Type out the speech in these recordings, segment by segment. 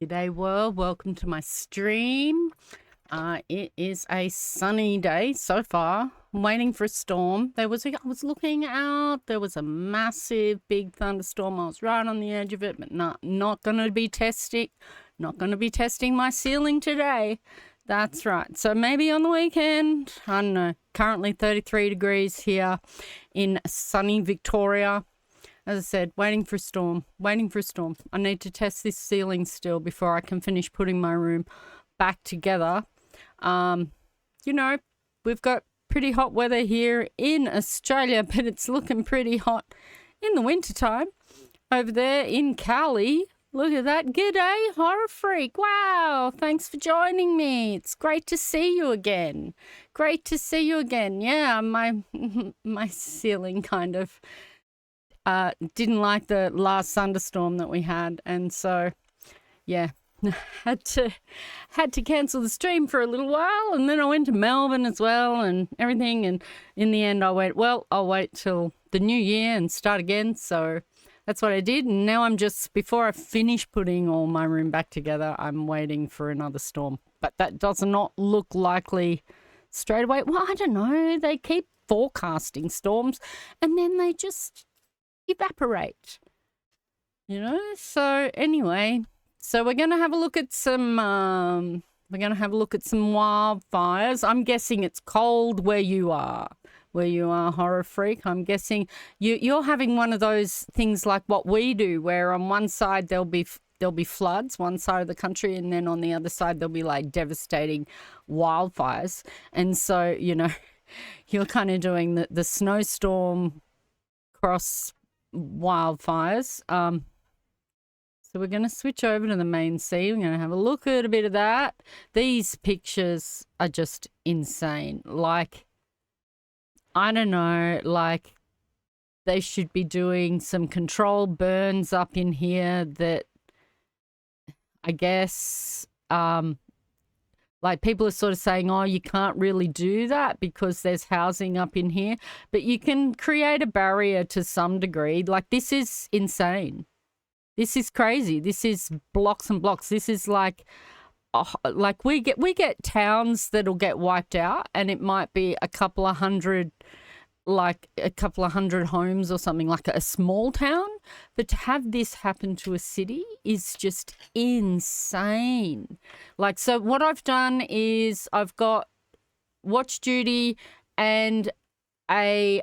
G'day world, welcome to my stream. It is a sunny day so far. I'm waiting for a storm. I was looking out, there was a massive big thunderstorm. I was right on the edge of it, but not gonna be testing my ceiling today. That's right. So maybe on the weekend, I don't know. Currently 33 degrees here in sunny Victoria. As I said, waiting for a storm. I need to test this ceiling still before I can finish putting my room back together. We've got pretty hot weather here in Australia, but it's looking pretty hot in the wintertime. Over there in Cali, look at that. G'day, Horror Freak. Wow, thanks for joining me. It's great to see you again. Yeah, my ceiling kind of didn't like the last thunderstorm that we had, and so yeah, had to cancel the stream for a little while, and then I went to Melbourne as well and everything, and in the end I'll wait till the new year and start again. So that's what I did, and now I'm just, before I finish putting all my room back together, I'm waiting for another storm, but that does not look likely straight away. Well, I don't know, they keep forecasting storms and then they just evaporate, so anyway, we're gonna have a look at some wildfires. I'm guessing it's cold where you are, Horror Freak. I'm guessing you're having one of those things like what we do, where on one side there'll be floods, one side of the country, and then on the other side there'll be like devastating wildfires. And so you're kind of doing the snowstorm cross wildfires. So we're going to switch over to the main sea. We're going to have a look at a bit of that. These pictures are just insane. Like, I don't know, like they should be doing some controlled burns up in here that I guess like people are sort of saying, oh, you can't really do that because there's housing up in here. But you can create a barrier to some degree. Like, this is insane. This is crazy. This is blocks and blocks. This is like we get towns that'll get wiped out, and it might be a couple of hundred homes or something, like a small town. But to have this happen to a city is just insane. Like, so what I've done is I've got Watch Duty and a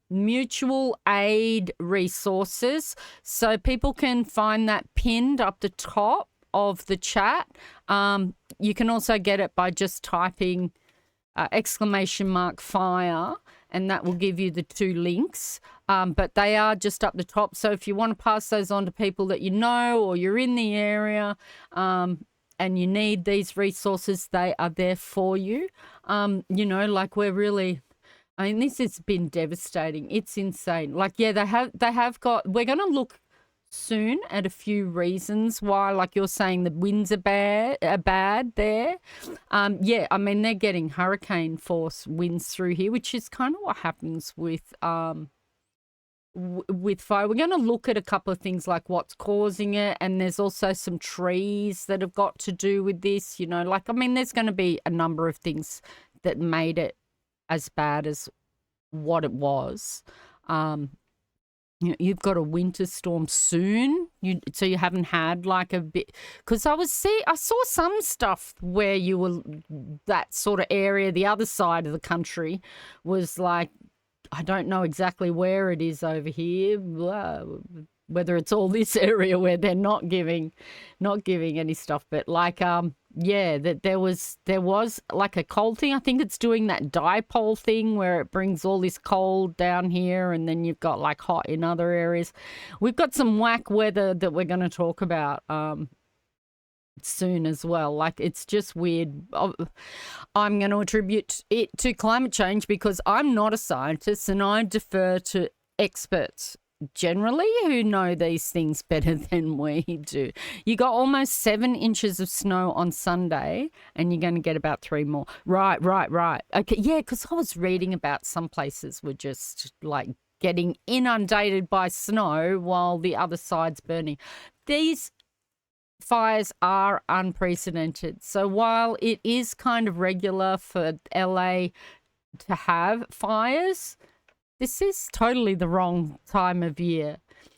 mutual aid resources, so people can find that pinned up the top of the chat. You can also get it by just typing !fire, and that will give you the two links. But they are just up the top. So if you want to pass those on to people that you know, or you're in the area and you need these resources, they are there for you. Like we're really, I mean, this has been devastating. It's insane. Like, yeah, they have got, we're going to look soon at a few reasons why, like you're saying, the winds are bad there. Yeah, I mean, they're getting hurricane force winds through here, which is kind of what happens with fire. We're going to look at a couple of things, like what's causing it, and there's also some trees that have got to do with this, like, I mean, there's going to be a number of things that made it as bad as what it was. You've got a winter storm soon, so you haven't had like a bit, because I saw some stuff where you were, that sort of area, the other side of the country was like, I don't know exactly where it is over here, whether it's all this area where they're not giving any stuff, but like yeah, that there was like a cold thing. I think it's doing that dipole thing where it brings all this cold down here, and then you've got like hot in other areas. We've got some whack weather that we're going to talk about soon as well. Like, it's just weird. I'm going to attribute it to climate change because I'm not a scientist, and I defer to experts generally who know these things better than we do. You got almost 7 inches of snow on Sunday, and you're going to get about 3 more. Right. Okay, yeah, because I was reading about some places were just like getting inundated by snow while the other side's burning. These fires are unprecedented. So while it is kind of regular for LA to have fires, this is totally the wrong time of year.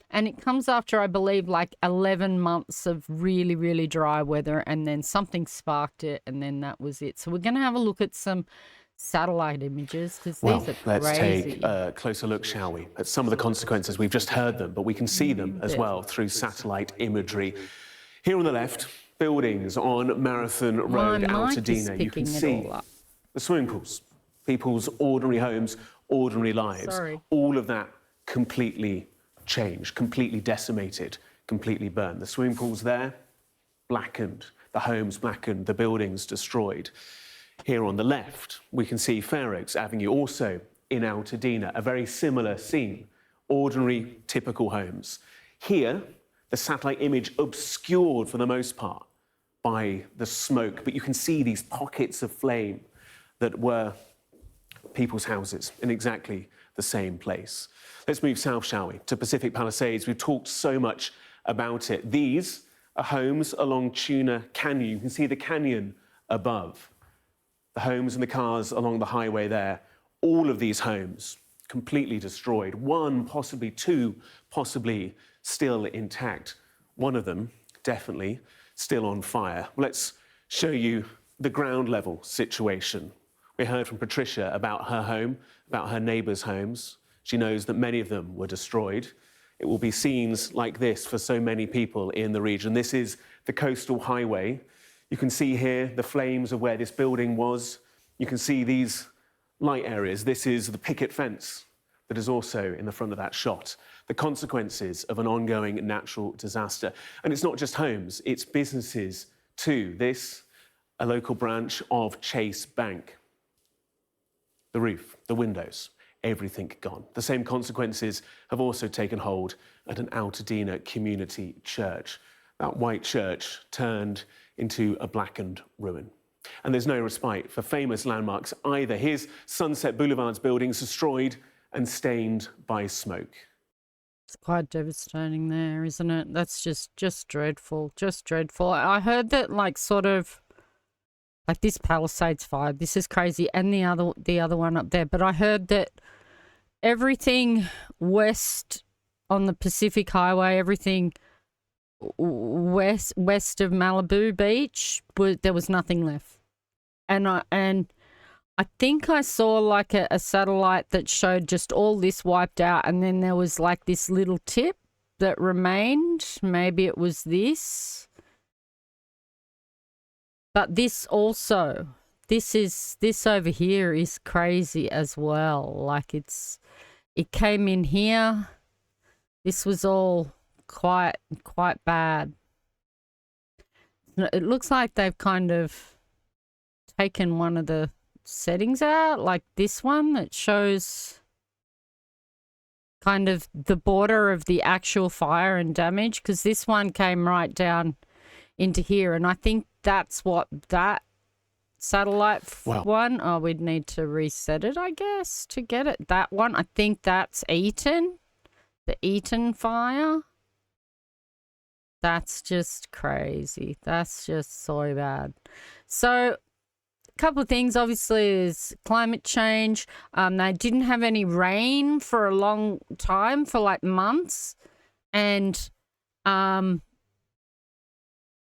And it comes after, I believe, like 11 months of really, really dry weather, and then something sparked it, and then that was it. So we're going to have a look at some satellite images, because these are crazy. Let's take a closer look, shall we, at some of the consequences. We've just heard them, but we can see them as well through satellite imagery. Here on the left, buildings on Marathon Road, Altadena. You can see the swimming pools, people's ordinary homes, ordinary lives. All of that completely changed, completely decimated, completely burned. The swimming pools there, blackened. The homes blackened, the buildings destroyed. Here on the left, we can see Fair Oaks Avenue, also in Altadena, a very similar scene. Ordinary, typical homes. Here, the satellite image obscured for the most part by the smoke, but you can see these pockets of flame that were people's houses in exactly the same place. Let's move south, shall we, to Pacific Palisades. We've talked so much about it. These are homes along Tuna Canyon. You can see the canyon above. The homes and the cars along the highway there. All of these homes completely destroyed. One, possibly two, possibly still intact. One of them definitely still on fire. Let's show you the ground level situation. We heard from Patricia about her home, about her neighbours' homes. She knows that many of them were destroyed. It will be scenes like this for so many people in the region. This is the coastal highway. You can see here the flames of where this building was. You can see these light areas. This is the picket fence that is also in the front of that shot. The consequences of an ongoing natural disaster. And it's not just homes, it's businesses too. This, a local branch of Chase Bank. The roof, the windows, everything gone. The same consequences have also taken hold at an Altadena community church. That white church turned into a blackened ruin. And there's no respite for famous landmarks either. Here's Sunset Boulevard's buildings destroyed and stained by smoke. It's quite devastating there, isn't it? That's just dreadful, just dreadful. I heard that, like, sort of, like this Palisades fire, this is crazy, and the other one up there, but I heard that everything west on the Pacific Highway, everything west of Malibu Beach, there was nothing left. And I think I saw like a satellite that showed just all this wiped out, and then there was like this little tip that remained. Maybe it was this. But this also, this over here is crazy as well. Like it came in here. This was all quite bad. It looks like they've kind of taken one of the settings out, like this one that shows kind of the border of the actual fire and damage, because this one came right down into here, and I think that's what that satellite one, oh, we'd need to reset it, I guess, to get it. That one, I think that's Eaton, the Eaton fire. That's just crazy. That's just so bad. So a couple of things, obviously, is climate change. They didn't have any rain for a long time, for like months, and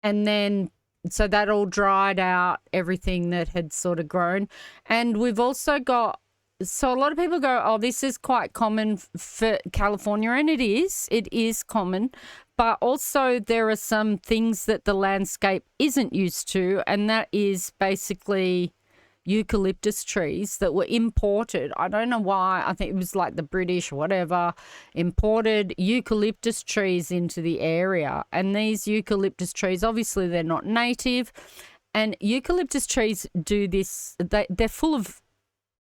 then so that all dried out everything that had sort of grown. And we've also got, so a lot of people go, oh, this is quite common for California, and it is common, but also there are some things that the landscape isn't used to, and that is basically eucalyptus trees that were imported. I don't know why. I think it was like the British, whatever, imported eucalyptus trees into the area. And these eucalyptus trees, obviously they're not native, and eucalyptus trees do this, they're full of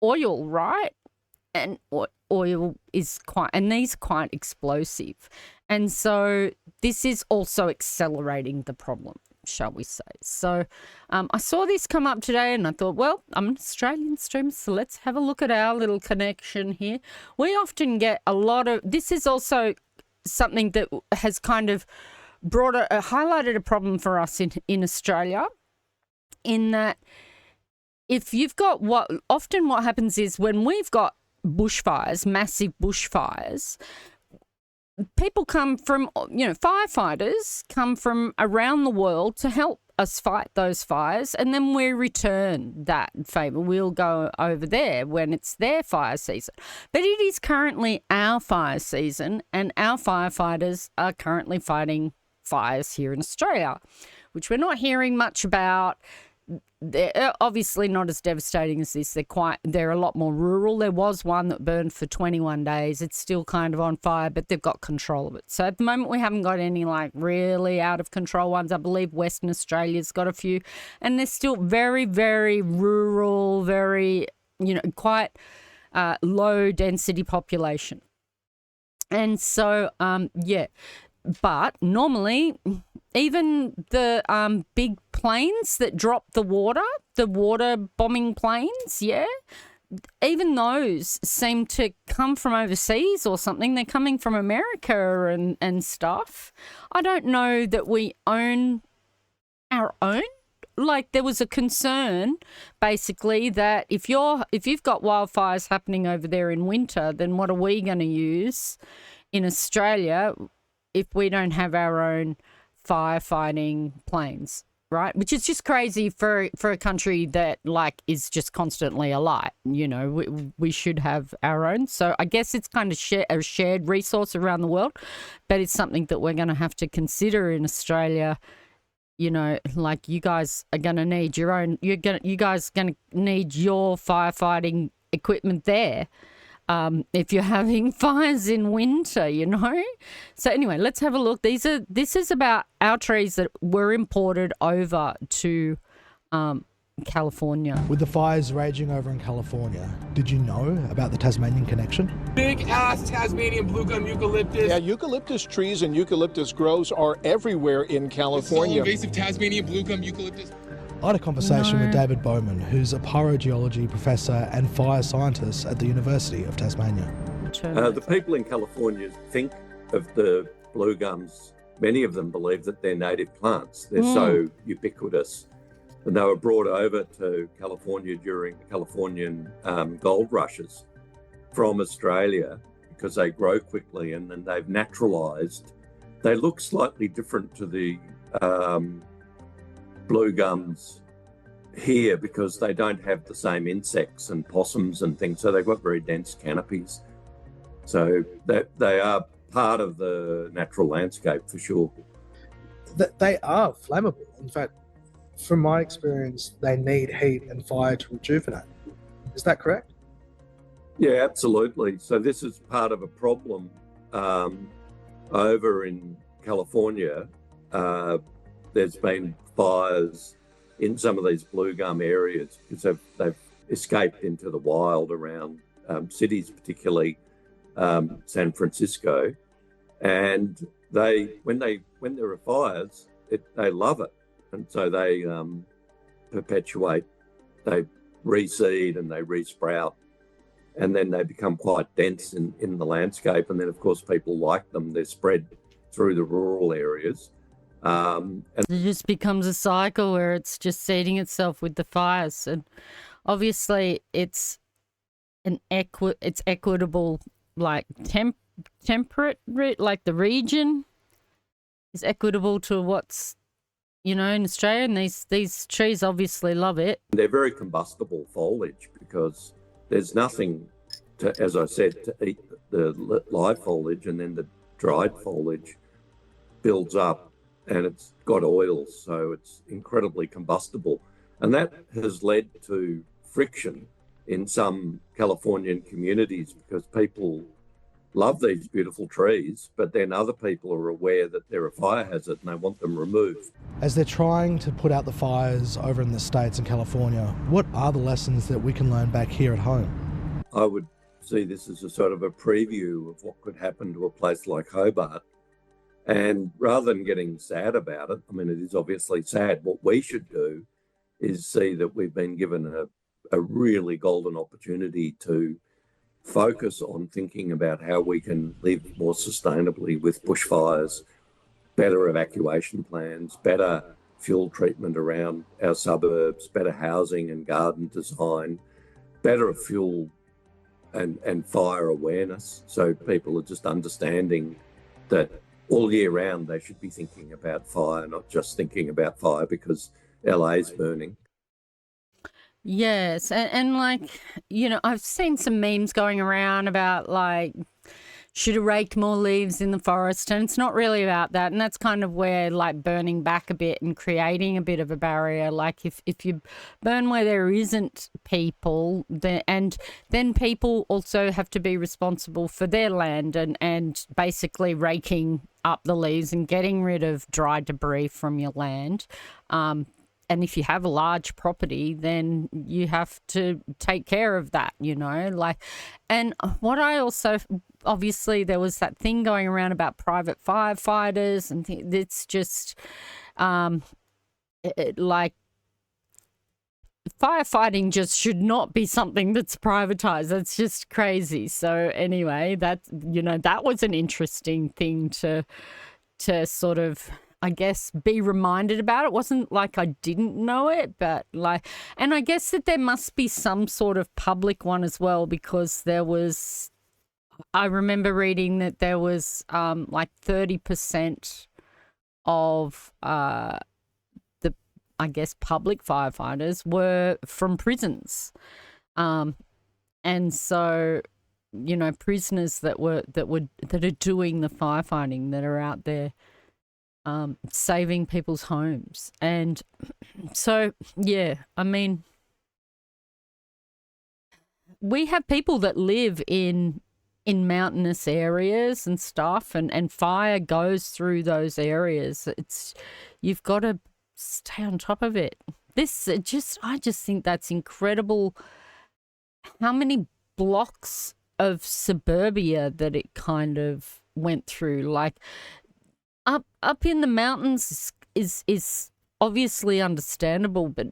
oil, right? And oil is these are quite explosive. And so this is also accelerating the problem, shall we say. So I saw this come up today, and I thought, well, I'm an Australian streamer, so let's have a look at our little connection here. We often get a lot of, this is also something that has kind of highlighted a problem for us in Australia, in that if you've got what happens is when we've got bushfires, massive bushfires, people come from, firefighters come from around the world to help us fight those fires, and then we return that favour. We'll go over there when it's their fire season. But it is currently our fire season, and our firefighters are currently fighting fires here in Australia, which we're not hearing much about. They're obviously not as devastating as this. They're a lot more rural. There was one that burned for 21 days. It's still kind of on fire, but they've got control of it. So at the moment, we haven't got any really out of control ones. I believe Western Australia's got a few, and they're still very, very rural, very, quite low density population. And so, but normally, even the big planes that drop the water bombing planes, even those seem to come from overseas or something. They're coming from America and stuff. I don't know that we own our own. Like, there was a concern, basically, that if you've got wildfires happening over there in winter, then what are we going to use in Australia if we don't have our own firefighting planes, right? Which is just crazy for a country that is just constantly alight. We should have our own. So I guess it's kind of a shared resource around the world, but it's something that we're going to have to consider in Australia. You guys are going to need your own. You guys are going to need your firefighting equipment there. If you're having fires in winter, So anyway, let's have a look. This is about our trees that were imported over to California. With the fires raging over in California, did you know about the Tasmanian connection? Big ass Tasmanian blue gum eucalyptus. Yeah, eucalyptus trees and eucalyptus groves are everywhere in California. Invasive Tasmanian blue gum eucalyptus. I had a conversation with David Bowman, who's a pyrogeology professor and fire scientist at the University of Tasmania. The people in California think of the blue gums. Many of them believe that they're native plants. They're so ubiquitous. And they were brought over to California during the Californian gold rushes from Australia because they grow quickly, and then they've naturalised. They look slightly different to the blue gums here because they don't have the same insects and possums and things, so they've got very dense canopies. So that they are part of the natural landscape for sure. They are flammable. In fact, from my experience, they need heat and fire to rejuvenate. Is that correct? Yeah, absolutely. So this is part of a problem over in California. There's been fires in some of these blue gum areas because they've escaped into the wild around cities, particularly San Francisco. And when there are fires, they love it. And so they perpetuate, they reseed and they resprout, and then they become quite dense in the landscape. And then, of course, people like them. They're spread through the rural areas. And it just becomes a cycle where it's just seeding itself with the fires. And obviously it's it's equitable, temperate, the region is equitable to what's, in Australia, and these trees obviously love it. They're very combustible foliage because there's nothing to, as I said, to eat the live foliage, and then the dried foliage builds up and it's got oils, so it's incredibly combustible. And that has led to friction in some Californian communities because people love these beautiful trees, but then other people are aware that they're a fire hazard and they want them removed. As they're trying to put out the fires over in the States and California, what are the lessons that we can learn back here at home? I would see this as a sort of a preview of what could happen to a place like Hobart. And rather than getting sad about it, it is obviously sad, what we should do is see that we've been given a really golden opportunity to focus on thinking about how we can live more sustainably with bushfires, better evacuation plans, better fuel treatment around our suburbs, better housing and garden design, better fuel and fire awareness. So people are just understanding that all year round they should be thinking about fire, not just thinking about fire because LA's burning. Yes, and like, you know, I've seen some memes going around about like should have raked more leaves in the forest, and it's not really about that. And that's kind of where like burning back a bit and creating a bit of a barrier. Like if you burn where there isn't people, then people also have to be responsible for their land and basically raking up the leaves and getting rid of dry debris from your land. And if you have a large property, then you have to take care of that, you know, like, and what I also, obviously there was that thing going around about private firefighters and it's just like firefighting just should not be something that's privatized. That's just crazy. So anyway, that, you know, that was an interesting thing to sort of, I guess, be reminded about. It wasn't like I didn't know it, but like, and I guess that there must be some sort of public one as well, because there was, I remember reading that there was like 30% of the, I guess, public firefighters were from prisons. And so, you know, prisoners that are doing the firefighting, that are out there saving people's homes. And so, yeah, I mean, we have people that live in mountainous areas and stuff, and fire goes through those areas. You've got to stay on top of it. I just think that's incredible how many blocks of suburbia that it kind of went through. Like, up in the mountains is obviously understandable, but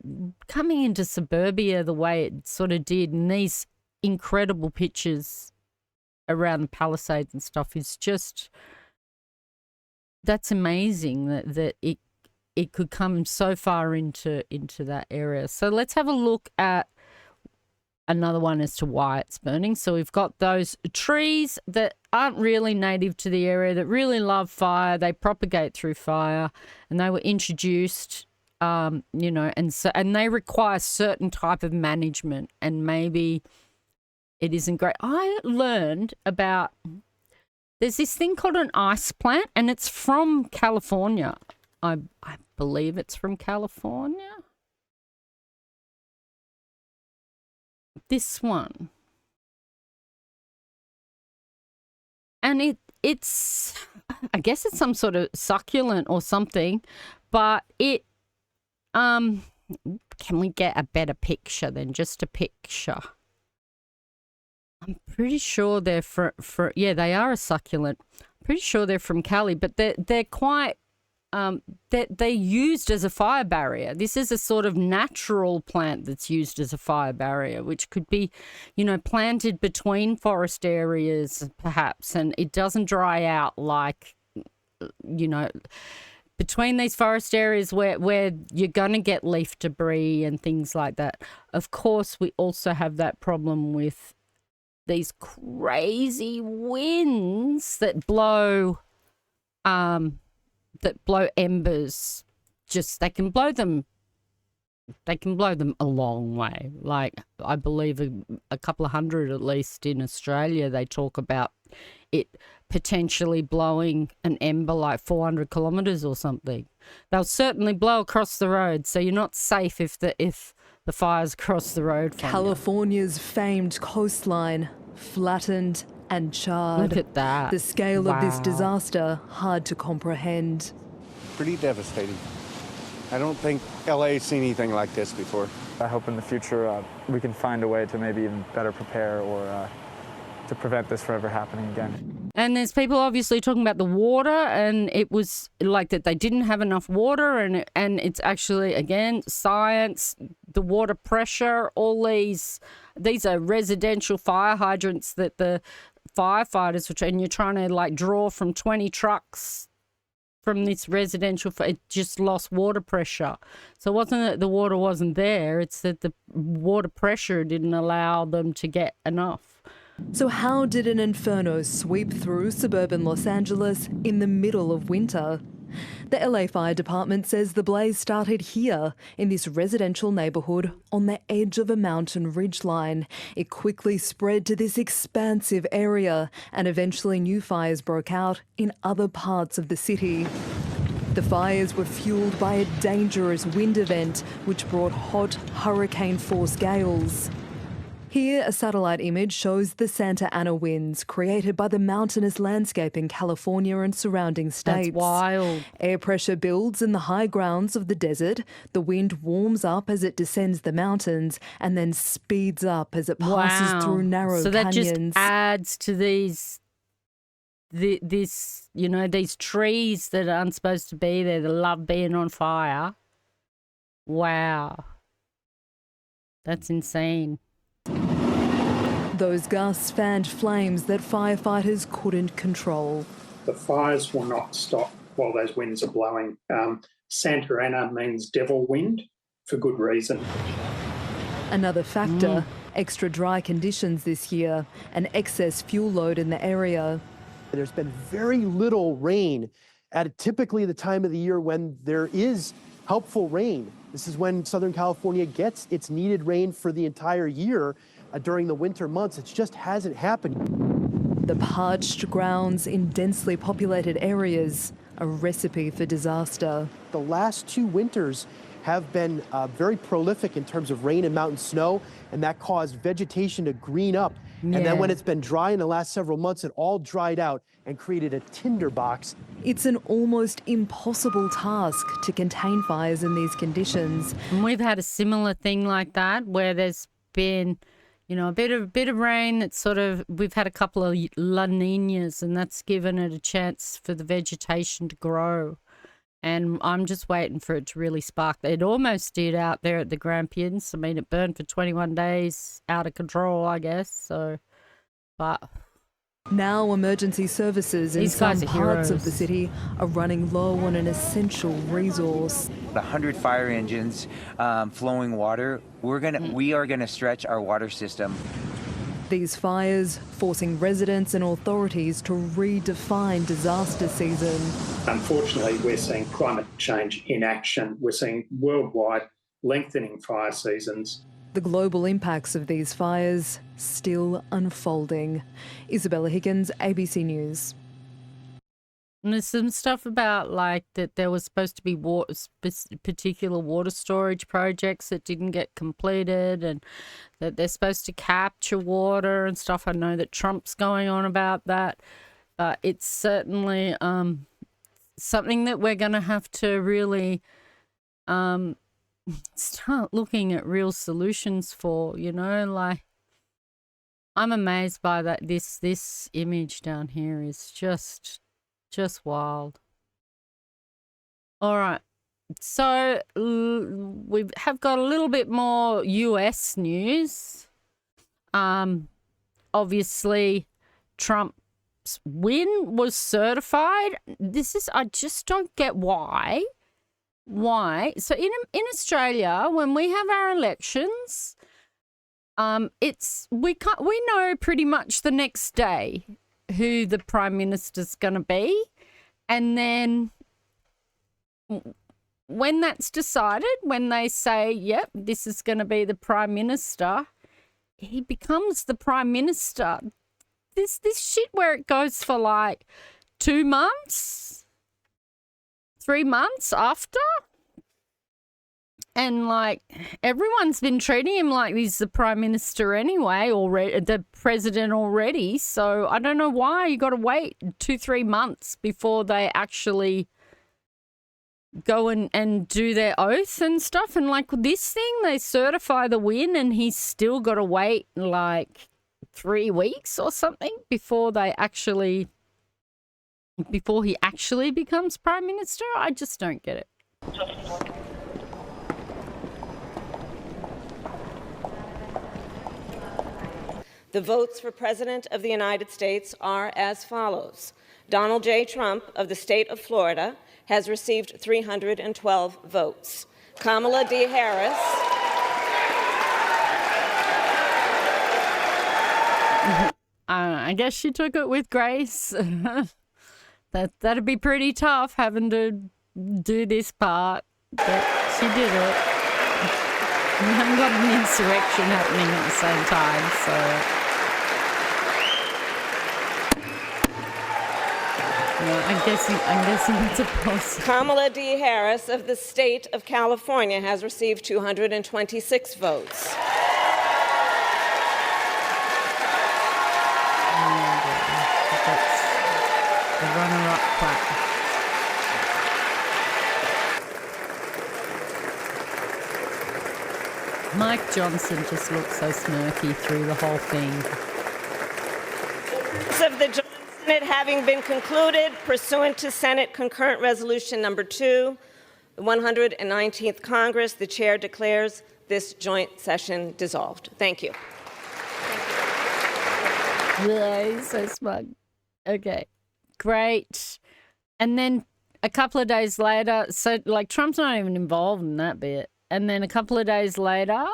coming into suburbia the way it sort of did, and these incredible pictures around the Palisades and stuff, is just, that's amazing that it could come so far into that area. So let's have a look at another one as to why it's burning. So we've got those trees that aren't really native to the area, that really love fire. They propagate through fire, and they were introduced, you know, and they require certain type of management, and maybe it isn't great. I learned about, there's this thing called an ice plant, and it's from California. I believe it's from California. This one, and it's I guess it's some sort of succulent or something, but it can we get a better picture than just a picture? I'm pretty sure they're yeah, they are a succulent. I'm pretty sure they're from Cali, but they're quite they're used as a fire barrier. This is a sort of natural plant that's used as a fire barrier, which could be, you know, planted between forest areas perhaps, and it doesn't dry out like, you know, between these forest areas where you're going to get leaf debris and things like that. Of course, we also have that problem with these crazy winds that blow embers. Just, they can blow them a long way. Like, I believe a couple of hundred, at least in Australia, they talk about it potentially blowing an ember like 400 kilometres or something. They'll certainly blow across the road, so you're not safe if the fire's across the road from California's famed coastline, flattened and charred. Look at that. The scale of this disaster, hard to comprehend. Pretty devastating. I don't think LA's seen anything like this before. I hope in the future we can find a way to maybe even better prepare or to prevent this from ever happening again. And there's people obviously talking about the water, and it was like that they didn't have enough water, and it's actually, again, science, the water pressure, all these are residential fire hydrants that the firefighters, and you're trying to like draw from 20 trucks from this residential, it just lost water pressure. So it wasn't that the water wasn't there, it's that the water pressure didn't allow them to get enough. So how did an inferno sweep through suburban Los Angeles in the middle of winter? The LA Fire Department says the blaze started here, in this residential neighbourhood on the edge of a mountain ridgeline. It quickly spread to this expansive area, and eventually new fires broke out in other parts of the city. The fires were fuelled by a dangerous wind event, which brought hot, hurricane-force gales. Here, a satellite image shows the Santa Ana winds created by the mountainous landscape in California and surrounding states. That's wild. Air pressure builds in the high grounds of the desert. The wind warms up as it descends the mountains and then speeds up as it passes through narrow so canyons. So that just adds to these trees that aren't supposed to be there, that love being on fire. Wow. That's insane. Those gusts fanned flames that firefighters couldn't control. The fires will not stop while those winds are blowing. Santa Ana means devil wind for good reason. Another factor, extra dry conditions this year, an excess fuel load in the area. There's been very little rain at typically the time of the year when there is helpful rain. This is when Southern California gets its needed rain for the entire year. During the winter months, it just hasn't happened. The parched grounds in densely populated areas, a recipe for disaster. The last 2 winters have been very prolific in terms of rain and mountain snow, and that caused vegetation to green up. Yeah. And then when it's been dry in the last several months, it all dried out and created a tinderbox. It's an almost impossible task to contain fires in these conditions. And we've had a similar thing like that where there's been, a bit of rain that we've had a couple of La Niñas, and that's given it a chance for the vegetation to grow. And I'm just waiting for it to really spark. It almost did out there at the Grampians. I mean, it burned for 21 days, out of control, I guess. So, but now emergency services in some parts of the city are running low on an essential resource. 100 fire engines, flowing water. We are gonna stretch our water system. These fires forcing residents and authorities to redefine disaster season. Unfortunately, we're seeing climate change in action. We're seeing worldwide lengthening fire seasons. The global impacts of these fires still unfolding. Isabella Higgins, ABC News. And there's some stuff about that there was supposed to be particular water storage projects that didn't get completed, and that they're supposed to capture water and stuff. I know that Trump's going on about that, but it's certainly something that we're going to have to really start looking at real solutions for. I'm amazed by that. This image down here is just wild. All right. So we have got a little bit more US news. Obviously, Trump's win was certified. I just don't get why. So in Australia, when we have our elections, we know pretty much the next day who the Prime Minister's going to be. And then when that's decided, when they say, yep, this is going to be the Prime Minister, he becomes the Prime Minister. This shit where it goes for 2 months, 3 months after. And everyone's been treating him like he's the Prime Minister anyway, already, the president already. So I don't know why you got to wait 2-3 months before they actually go and do their oath and stuff. And this thing, they certify the win, and he's still got to wait 3 weeks or something before he actually becomes Prime Minister. I just don't get it. The votes for President of the United States are as follows. Donald J. Trump of the state of Florida has received 312 votes. Kamala D. Harris. I guess she took it with grace. That'd be pretty tough having to do this part, but she did it. We haven't got an insurrection happening at the same time, so. No, I'm guessing it's a plus. Kamala D. Harris of the state of California has received 226 votes. The runner-up clap. Mike Johnson just looks so smirky through the whole thing. Of the joint Senate having been concluded pursuant to Senate Concurrent Resolution Number 2, the 119th Congress, the chair declares this joint session dissolved. Thank you. Really? So smug. Okay. Great. And then a couple of days later, so like Trump's not even involved in that bit. And then a couple of days later,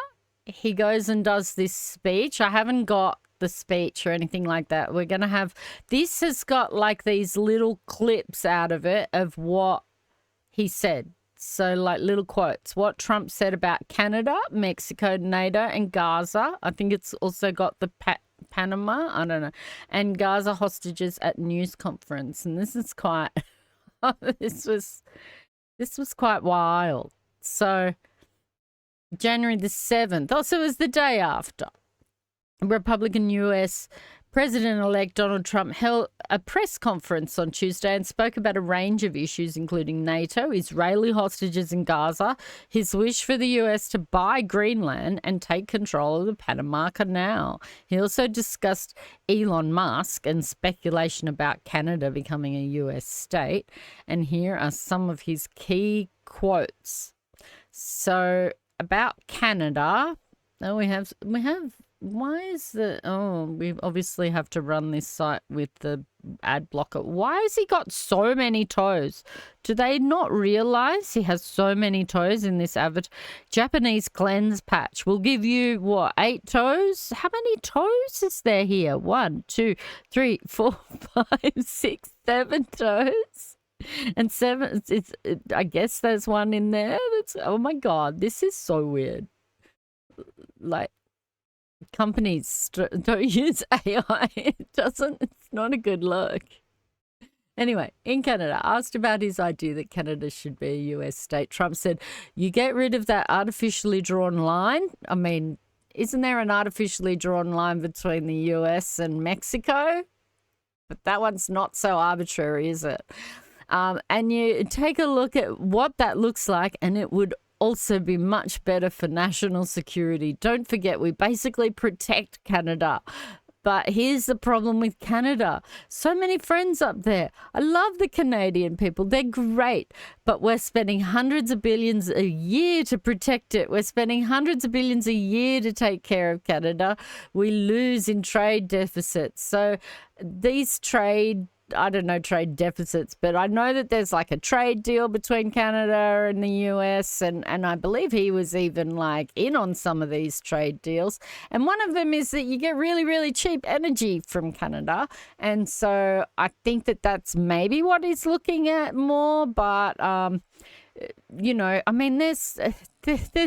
he goes and does this speech. I haven't got the speech or anything like that. We're going to have, this has got like these little clips out of it of what he said. So like little quotes, what Trump said about Canada, Mexico, NATO and Gaza. I think it's also got the Panama, I don't know, and Gaza hostages at news conference. And this is quite, this was quite wild. So January the 7th, also it was the day after, Republican US President-elect Donald Trump held a press conference on Tuesday and spoke about a range of issues, including NATO, Israeli hostages in Gaza, his wish for the US to buy Greenland and take control of the Panama Canal. He also discussed Elon Musk and speculation about Canada becoming a US state. And here are some of his key quotes. So about Canada, we have why is the, we obviously have to run this site with the ad blocker. Why has he got so many toes? Do they not realize he has so many toes in this Japanese cleanse patch will give you, what, 8 toes? How many toes is there here? 1, 2, 3, 4, 5, 6, 7 toes. And 7, I guess there's one in there. Oh my God, this is so weird. Like, companies don't use AI. It's not a good look. Anyway, in Canada, asked about his idea that Canada should be a US state, Trump said, you get rid of that artificially drawn line. I mean, isn't there an artificially drawn line between the US and Mexico? But that one's not so arbitrary, is it? And you take a look at what that looks like, and it would also be much better for national security. Don't forget, we basically protect Canada. But here's the problem with Canada. So many friends up there. I love the Canadian people. They're great. But we're spending hundreds of billions a year to protect it. We're spending hundreds of billions a year to take care of Canada. We lose in trade deficits. So these trade deficits, but I know that there's like a trade deal between Canada and the US, and I believe he was even like in on some of these trade deals. And one of them is that you get really, really cheap energy from Canada. And so I think that that's maybe what he's looking at more, but you know, I mean, there's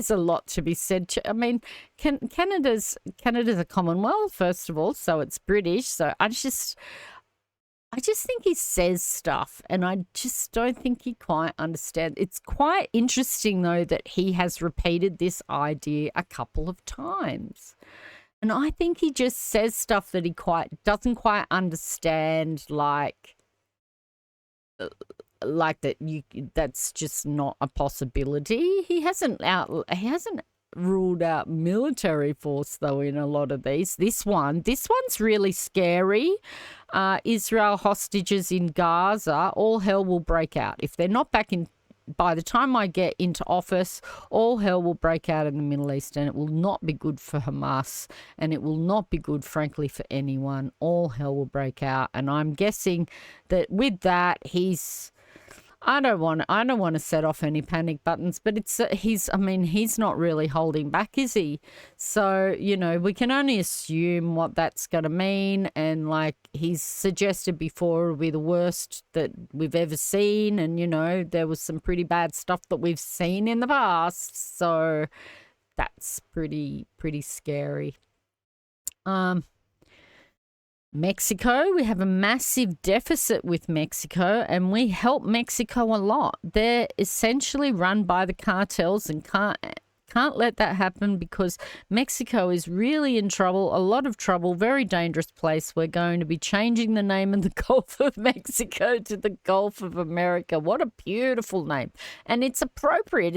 a lot to be said. I mean, Canada's a Commonwealth, first of all, so it's British. So I just think he says stuff, and I just don't think he quite understands. It's quite interesting, though, that he has repeated this idea a couple of times. And I think he just says stuff that he doesn't quite understand, like that's just not a possibility. He hasn't ruled out military force, though, in a lot of these. This one's really scary. Israel hostages in Gaza, all hell will break out. If they're not back in by the time I get into office, all hell will break out in the Middle East, and it will not be good for Hamas, and it will not be good, frankly, for anyone. All hell will break out, and I'm guessing that with that, I don't want to set off any panic buttons, but he's not really holding back, is he? So, we can only assume what that's going to mean. And like he's suggested before, it'll be the worst that we've ever seen. And, there was some pretty bad stuff that we've seen in the past. So that's pretty scary. Mexico, we have a massive deficit with Mexico, and we help Mexico a lot. They're essentially run by the cartels and can't let that happen because Mexico is really in trouble, a lot of trouble, very dangerous place. We're going to be changing the name of the Gulf of Mexico to the Gulf of America. What a beautiful name. And it's appropriate.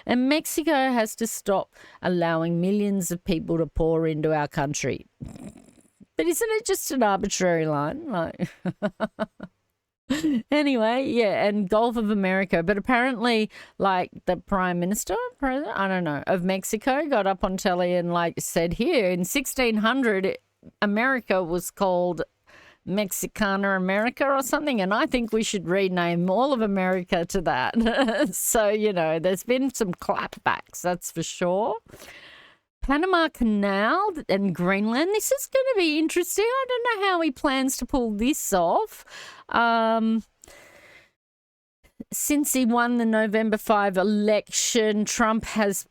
And Mexico has to stop allowing millions of people to pour into our country. But isn't it just an arbitrary line? Like, anyway, yeah, and Gulf of America. But apparently, like, the president, I don't know, of Mexico got up on telly and, like, said here in 1600, America was called Mexicana America or something. And I think we should rename all of America to that. So, there's been some clapbacks, that's for sure. Panama Canal and Greenland. This is going to be interesting. I don't know how he plans to pull this off. Since he won the November 5 election, Trump has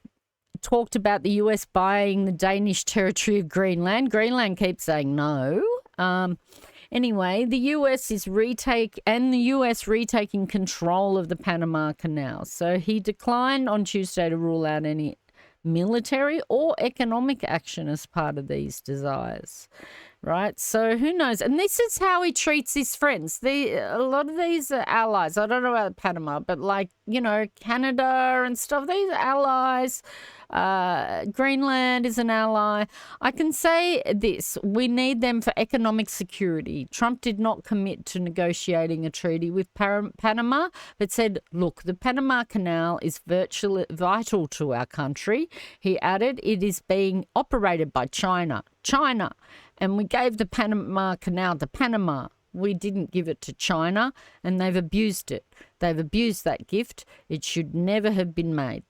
talked about the US buying the Danish territory of Greenland. Greenland keeps saying no. Anyway, the US retaking control of the Panama Canal. So he declined on Tuesday to rule out any military or economic action as part of these desires, right? So who knows? And this is how he treats his friends. A lot of these are allies. I don't know about Panama, but like, Canada and stuff, these are allies. Greenland is an ally. I can say this, we need them for economic security. Trump did not commit to negotiating a treaty with Panama, but said, look, the Panama Canal is virtually vital to our country. He added, it is being operated by China. And we gave the Panama Canal to Panama. We didn't give it to China, and they've abused it. They've abused that gift. It should never have been made.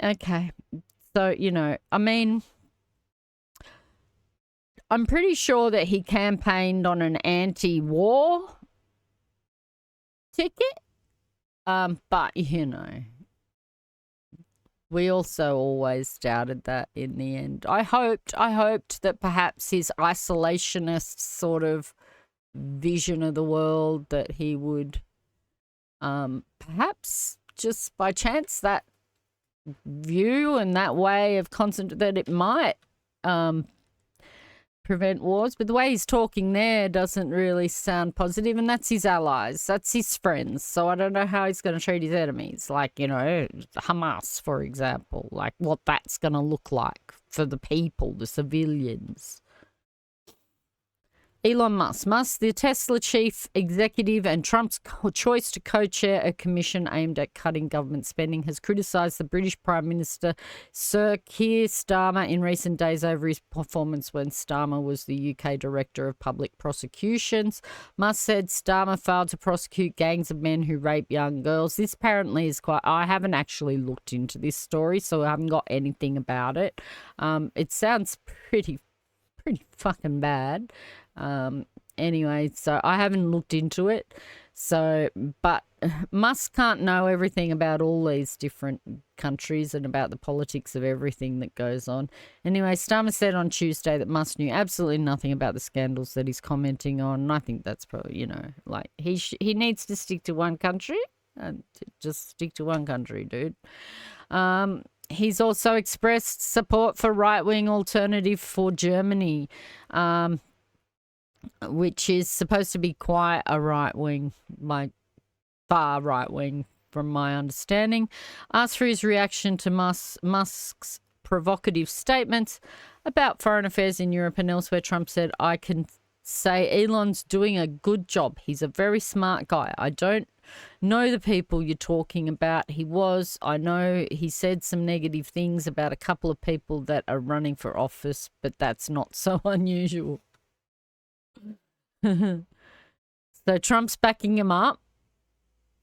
Okay, so, I'm pretty sure that he campaigned on an anti-war ticket, but, we also always doubted that in the end. I hoped that perhaps his isolationist sort of vision of the world, that he would perhaps just by chance that view and that way of that it might prevent wars. But the way he's talking there doesn't really sound positive, and that's his allies, that's his friends. So I don't know how he's going to treat his enemies, like, Hamas, for example, like what that's going to look like for the people, the civilians. Elon Musk, the Tesla chief executive and Trump's choice to co-chair a commission aimed at cutting government spending, has criticised the British Prime Minister Sir Keir Starmer in recent days over his performance when Starmer was the UK Director of Public Prosecutions. Musk said Starmer failed to prosecute gangs of men who rape young girls. This apparently is I haven't actually looked into this story, so I haven't got anything about it. It sounds pretty fucking bad. Anyway, so I haven't looked into it. So, but Musk can't know everything about all these different countries and about the politics of everything that goes on. Anyway, Starmer said on Tuesday that Musk knew absolutely nothing about the scandals that he's commenting on. And I think that's probably, like he needs to stick to one country and just stick to one country, dude. He's also expressed support for right-wing alternative for Germany, which is supposed to be quite a right-wing, like far right-wing from my understanding. Asked for his reaction to Musk's provocative statements about foreign affairs in Europe and elsewhere, Trump said, I say Elon's doing a good job. He's a very smart guy. I don't know the people you're talking about. I know he said some negative things about a couple of people that are running for office, but that's not so unusual. So Trump's backing him up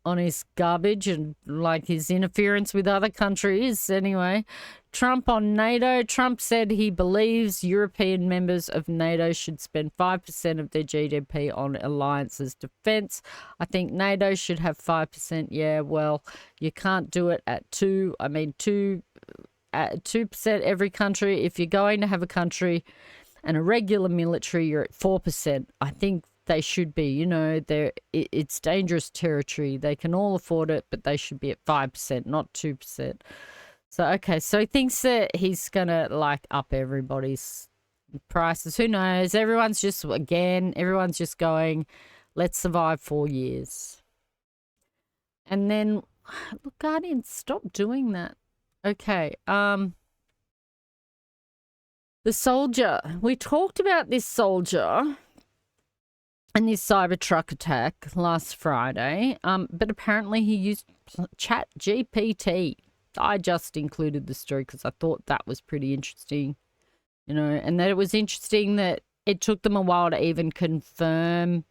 on his garbage and like his interference with other countries. Anyway, Trump on NATO. Trump said he believes European members of NATO should spend 5% of their GDP on alliances defense. I think NATO should have 5%. Yeah, well, you can't do it at 2. I mean, 2% every country. If you're going to have a country and a regular military, you're at 4%. I think they should be, it's dangerous territory. They can all afford it, but they should be at 5%, not 2%. So, okay, so he thinks that he's going to, up everybody's prices. Who knows? Everyone's just going, let's survive 4 years. And then, look, Guardian, stop doing that. Okay, the soldier. We talked about this soldier and this Cybertruck attack last Friday, but apparently he used ChatGPT. I just included the story because I thought that was pretty interesting, and that it was interesting that it took them a while to even confirm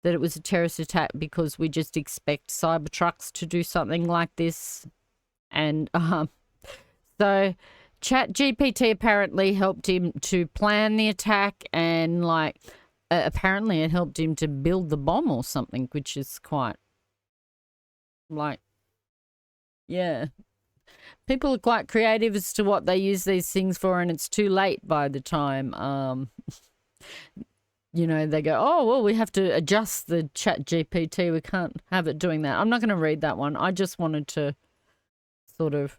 that it was a terrorist attack because we just expect Cybertrucks to do something like this. And so ChatGPT apparently helped him to plan the attack and apparently it helped him to build the bomb or something, which is quite yeah. People are quite creative as to what they use these things for, and it's too late by the time, they go, oh, well, we have to adjust the ChatGPT. We can't have it doing that. I'm not going to read that one. I just wanted to sort of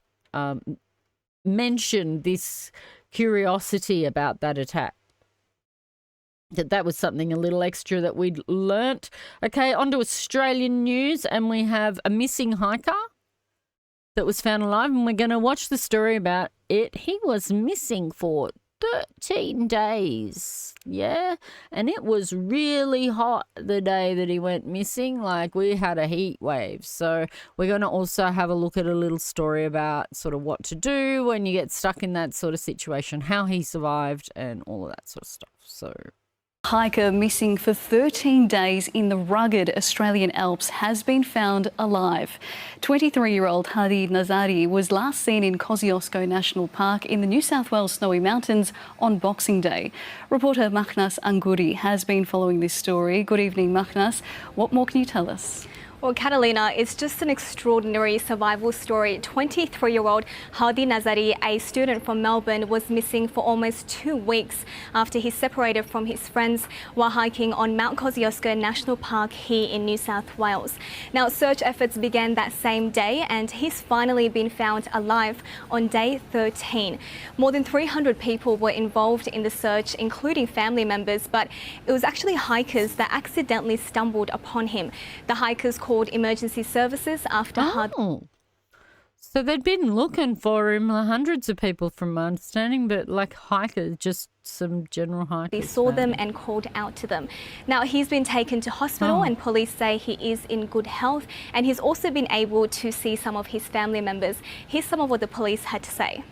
mention this curiosity about that attack. That was something a little extra that we'd learnt. Okay, on to Australian news, and we have a missing hiker that was found alive, and we're going to watch the story about it. He was missing for 13 days, yeah, and it was really hot the day that he went missing. We had a heat wave, so we're going to also have a look at a little story about sort of what to do when you get stuck in that sort of situation, how he survived, and all of that sort of stuff. So hiker missing for 13 days in the rugged Australian Alps has been found alive. 23-year-old Hadi Nazari was last seen in Kosciuszko National Park in the New South Wales Snowy Mountains on Boxing Day. Reporter Makhnas Anguri has been following this story. Good evening, Makhnas. What more can you tell us? Well, Catalina, it's just an extraordinary survival story. 23-year-old Hadi Nazari, a student from Melbourne, was missing for almost 2 weeks after he separated from his friends while hiking on Mount Kosciuszko National Park here in New South Wales. Now, search efforts began that same day, and he's finally been found alive on day 13. More than 300 people were involved in the search, including family members, but it was actually hikers that accidentally stumbled upon him. The hikers called emergency services after So they'd been looking for him, hundreds of people from my understanding, but hikers, just some general hikers. He saw them and called out to them. Now, he's been taken to hospital and police say he is in good health, and he's also been able to see some of his family members. Here's some of what the police had to say.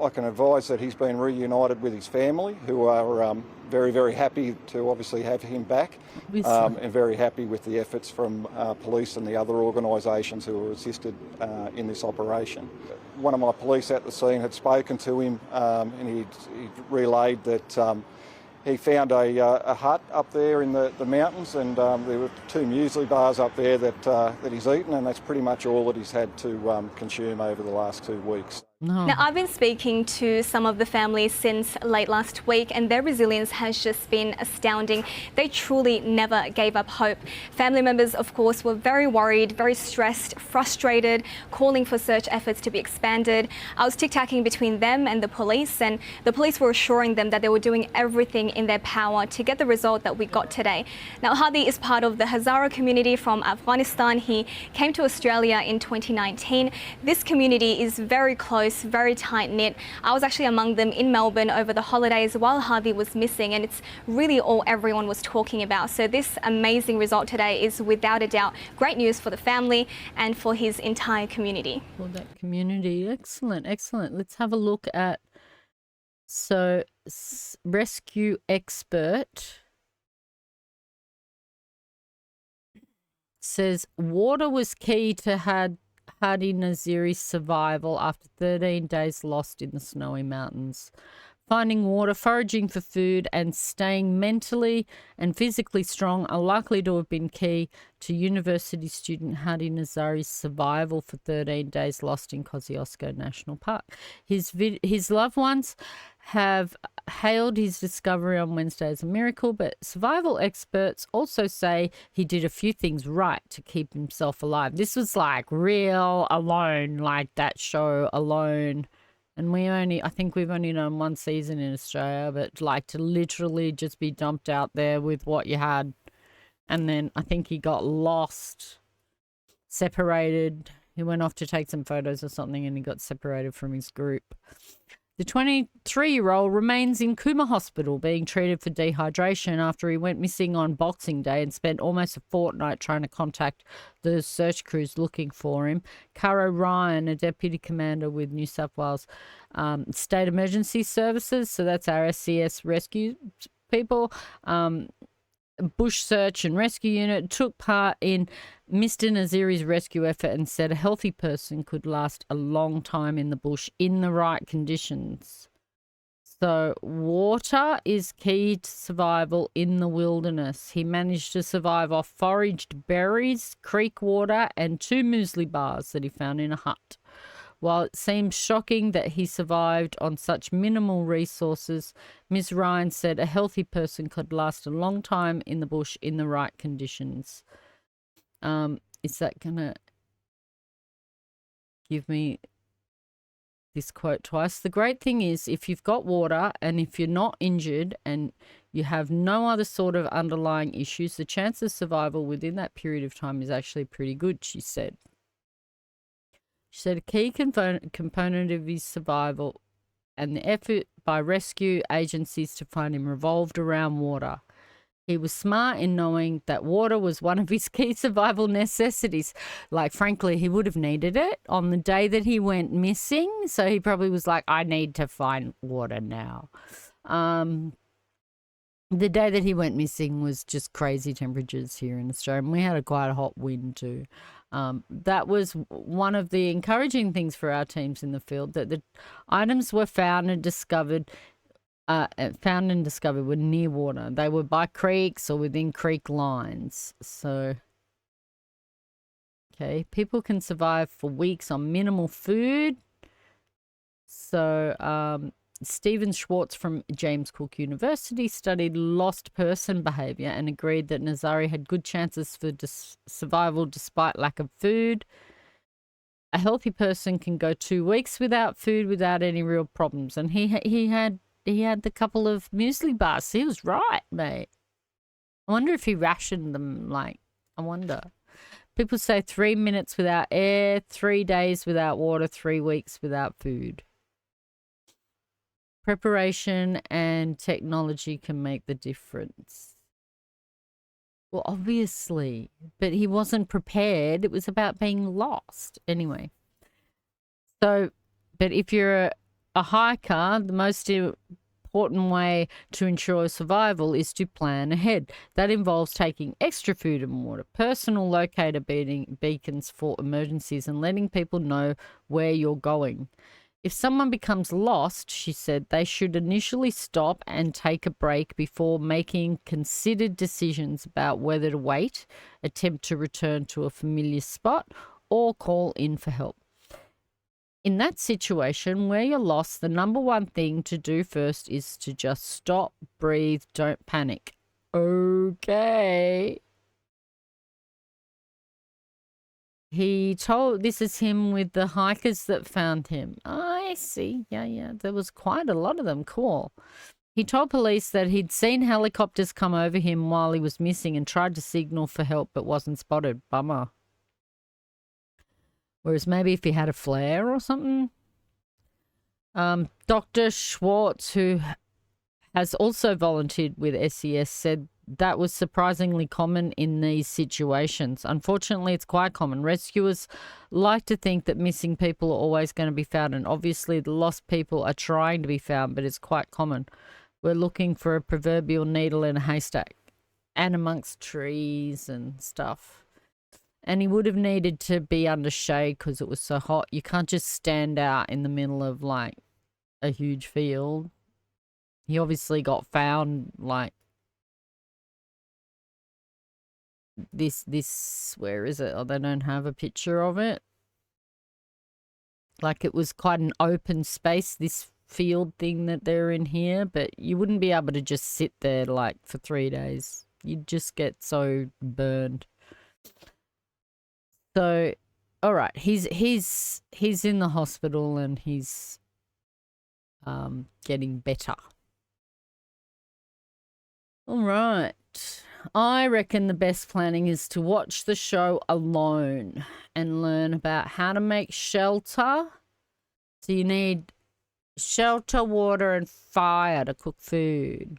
I can advise that he's been reunited with his family, who are very, very happy to obviously have him back, and very happy with the efforts from police and the other organisations who were assisted in this operation. One of my police at the scene had spoken to him, and he'd relayed that he found a hut up there in the mountains, and there were 2 muesli bars up there that he's eaten, and that's pretty much all that he's had to consume over the last 2 weeks. Now, I've been speaking to some of the families since late last week, and their resilience has just been astounding. They truly never gave up hope. Family members, of course, were very worried, very stressed, frustrated, calling for search efforts to be expanded. I was tic-tacking between them and the police were assuring them that they were doing everything in their power to get the result that we got today. Now, Hadi is part of the Hazara community from Afghanistan. He came to Australia in 2019. This community is very close close, very tight-knit. I was actually among them in Melbourne over the holidays while Harvey was missing, and it's really all everyone was talking about. So this amazing result today is without a doubt great news for the family and for his entire community. For that community. Excellent, excellent. Let's have a look at, so rescue expert says water was key to Hadi Naziri's survival after 13 days lost in the snowy mountains. Finding water, foraging for food, and staying mentally and physically strong are likely to have been key to university student Hadi Nazari's survival for 13 days lost in Kosciuszko National Park. His loved ones have hailed his discovery on Wednesday as a miracle, but survival experts also say he did a few things right to keep himself alive. This was like real Alone, like that show Alone. And I think we've only known one season in Australia, but like to literally just be dumped out there with what you had. And then I think he got lost, separated. He went off to take some photos or something and he got separated from his group. The 23-year-old remains in Cooma Hospital being treated for dehydration after he went missing on Boxing Day and spent almost a fortnight trying to contact the search crews looking for him. Caro Ryan, a deputy commander with New South Wales State Emergency Services, so that's our SCS rescue people, bush search and rescue unit, took part in Mr. Naziri's rescue effort and said a healthy person could last a long time in the bush in the right conditions. So water is key to survival in the wilderness. He managed to survive off foraged berries, creek water, and 2 muesli bars that he found in a hut. While it seems shocking that he survived on such minimal resources, Ms. Ryan said a healthy person could last a long time in the bush in the right conditions. Is that going to give me this quote twice? The great thing is if you've got water and if you're not injured and you have no other sort of underlying issues, the chance of survival within that period of time is actually pretty good, she said. She said a key component of his survival and the effort by rescue agencies to find him revolved around water. He was smart in knowing that water was one of his key survival necessities. Like, frankly, he would have needed it on the day that he went missing. So he probably was like, I need to find water now. The day that he went missing was just crazy temperatures here in Australia. And we had quite a hot wind too. That was one of the encouraging things for our teams in the field, that the items were found and discovered were near water. They were by creeks or within creek lines. So, okay, people can survive for weeks on minimal food. So, Stephen Schwartz from James Cook University studied lost person behaviour and agreed that Nazari had good chances for survival despite lack of food. A healthy person can go 2 weeks without food without any real problems. And he had the couple of muesli bars. He was right, mate. I wonder if he rationed them, I wonder. People say 3 minutes without air, 3 days without water, 3 weeks without food. Preparation and technology can make the difference. Well, obviously, but he wasn't prepared. It was about being lost. Anyway. So, but if you're a hiker, the most important way to ensure survival is to plan ahead. That involves taking extra food and water, personal locator beacons for emergencies, and letting people know where you're going. If someone becomes lost, she said, they should initially stop and take a break before making considered decisions about whether to wait, attempt to return to a familiar spot, or call in for help. In that situation where you're lost, the number one thing to do first is to just stop, breathe, don't panic. Okay. This is him with the hikers that found him. I see. Yeah. There was quite a lot of them. Cool. He told police that he'd seen helicopters come over him while he was missing and tried to signal for help but wasn't spotted. Bummer. Whereas maybe if he had a flare or something. Dr. Schwartz, who has also volunteered with SES, said that was surprisingly common in these situations. Unfortunately, it's quite common. Rescuers like to think that missing people are always going to be found, and obviously the lost people are trying to be found, but it's quite common. We're looking for a proverbial needle in a haystack and amongst trees and stuff. And he would have needed to be under shade because it was so hot. You can't just stand out in the middle of, like, a huge field. He obviously got found, like, this, where is it? Oh, they don't have a picture of it. Like, it was quite an open space, this field thing that they're in here, but you wouldn't be able to just sit there, like, for 3 days. You'd just get so burned. So, all right, he's in the hospital and he's getting better. All right. I reckon the best planning is to watch the show alone and learn about how to make shelter. So you need shelter, water, and fire to cook food.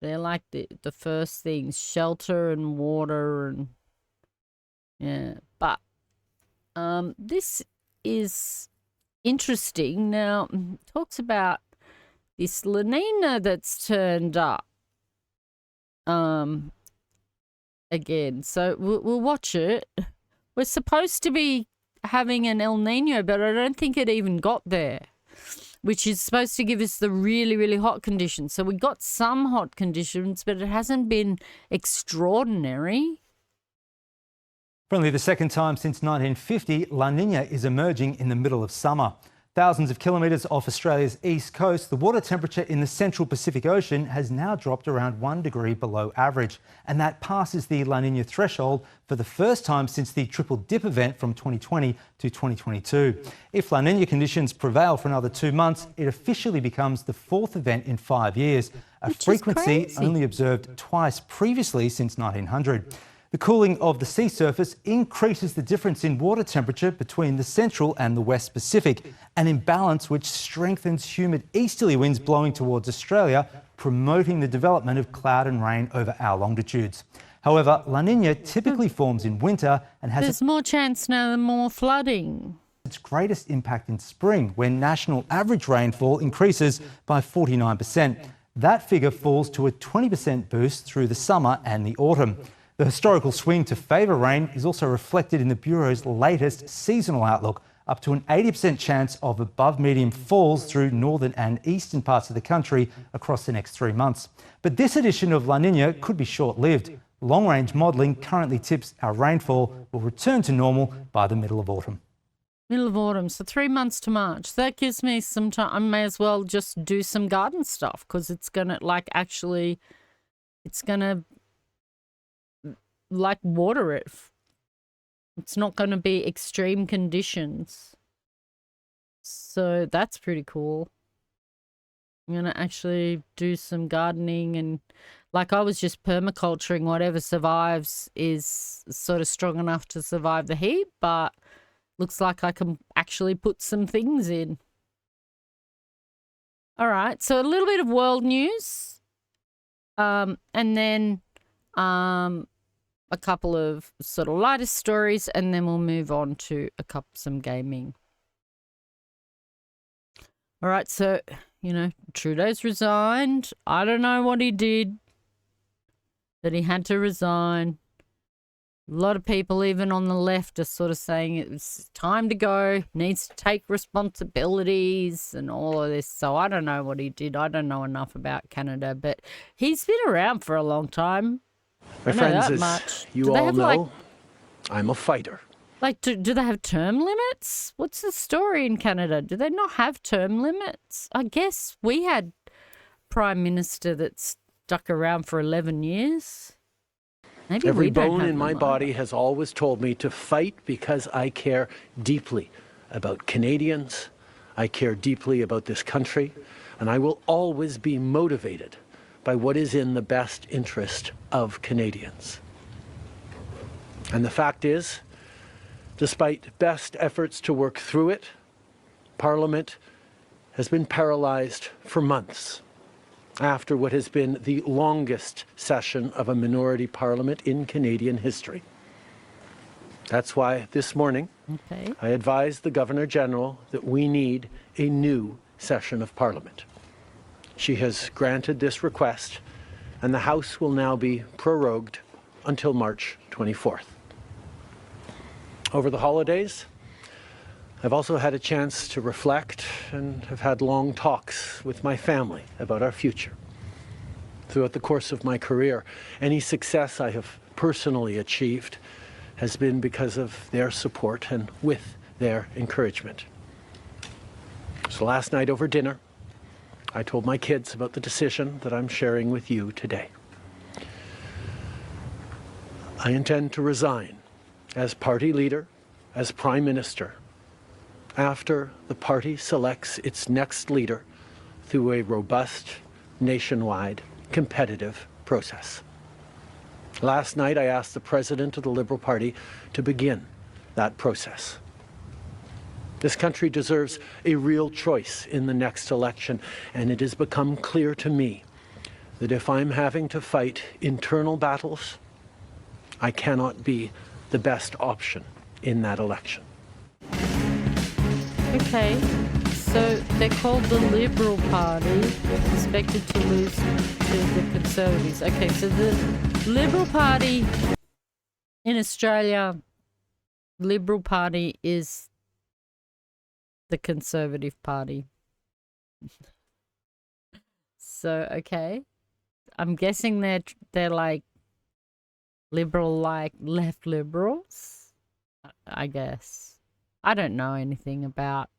They're like the first things, shelter and water, and yeah. But this is interesting. Now, it talks about this La Nina that's turned up. Again, so we'll watch it. We're supposed to be having an El Nino, but I don't think it even got there, which is supposed to give us the really, really hot conditions. So we got some hot conditions, but it hasn't been extraordinary. For only the second time since 1950, La Nina is emerging in the middle of summer. Thousands of kilometres off Australia's east coast, the water temperature in the central Pacific Ocean has now dropped around 1 degree below average, and that passes the La Nina threshold for the first time since the triple dip event from 2020 to 2022. If La Nina conditions prevail for another 2 months, it officially becomes the fourth event in 5 years, a frequency only observed twice previously since 1900. The cooling of the sea surface increases the difference in water temperature between the central and the West Pacific, an imbalance which strengthens humid easterly winds blowing towards Australia, promoting the development of cloud and rain over our longitudes. However, La Nina typically forms in winter and has There's more chance now than more flooding. Its greatest impact in spring, when national average rainfall increases by 49%. That figure falls to a 20% boost through the summer and the autumn. The historical swing to favour rain is also reflected in the Bureau's latest seasonal outlook, up to an 80% chance of above-medium falls through northern and eastern parts of the country across the next 3 months. But this edition of La Nina could be short-lived. Long-range modelling currently tips our rainfall will return to normal by the middle of autumn. Middle of autumn, so 3 months to March. That gives me some time. I may as well just do some garden stuff because it's going to, like, actually, it's going to, like, water it. It's not going to be extreme conditions. So that's pretty cool. I'm going to actually do some gardening, and like I was just permaculturing. Whatever survives is sort of strong enough to survive the heat, but looks like I can actually put some things in. All right, so a little bit of world news, and then a couple of sort of lighter stories, and then we'll move on to some gaming. All right, so, you know, Trudeau's resigned. I don't know what he did, but he had to resign. A lot of people, even on the left, are sort of saying it's time to go, needs to take responsibilities and all of this. So I don't know what he did. I don't know enough about Canada, but he's been around for a long time. My friends, as you all know, I'm a fighter. Like, do they have term limits? What's the story in Canada? Do they not have term limits? I guess we had Prime Minister that stuck around for 11 years. Maybe Every we don't bone have in my them body has always told me to fight because I care deeply about Canadians. I care deeply about this country, and I will always be motivated by what is in the best interest of Canadians. And the fact is, despite best efforts to work through it, Parliament has been paralyzed for months after what has been the longest session of a minority parliament in Canadian history. That's why this morning I advised the Governor-General that we need a new session of Parliament. She has granted this request, and the House will now be prorogued until March 24th. Over the holidays, I've also had a chance to reflect and have had long talks with my family about our future. Throughout the course of my career, any success I have personally achieved has been because of their support and with their encouragement. So last night over dinner, I told my kids about the decision that I'm sharing with you today. I intend to resign as party leader, as Prime Minister, after the party selects its next leader through a robust, nationwide, competitive process. Last night, I asked the President of the Liberal Party to begin that process. This country deserves a real choice in the next election, and it has become clear to me that if I'm having to fight internal battles, I cannot be the best option in that election. Okay, so they're called the Liberal Party, expected to lose to the Conservatives. Okay, so the Liberal Party in Australia, Liberal Party is the Conservative Party. So, okay, I'm guessing they're like liberal, like left liberals, I guess. I don't know anything about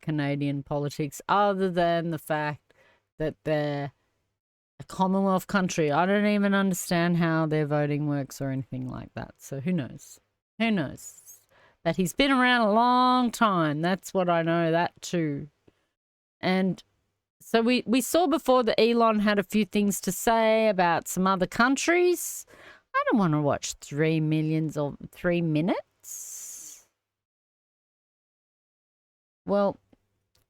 Canadian politics other than the fact that they're a Commonwealth country. I don't even understand how their voting works or anything like that. So who knows? Who knows? But he's been around a long time. That's what I know, that too. And so we saw before that Elon had a few things to say about some other countries. I don't want to watch 3 minutes. Well,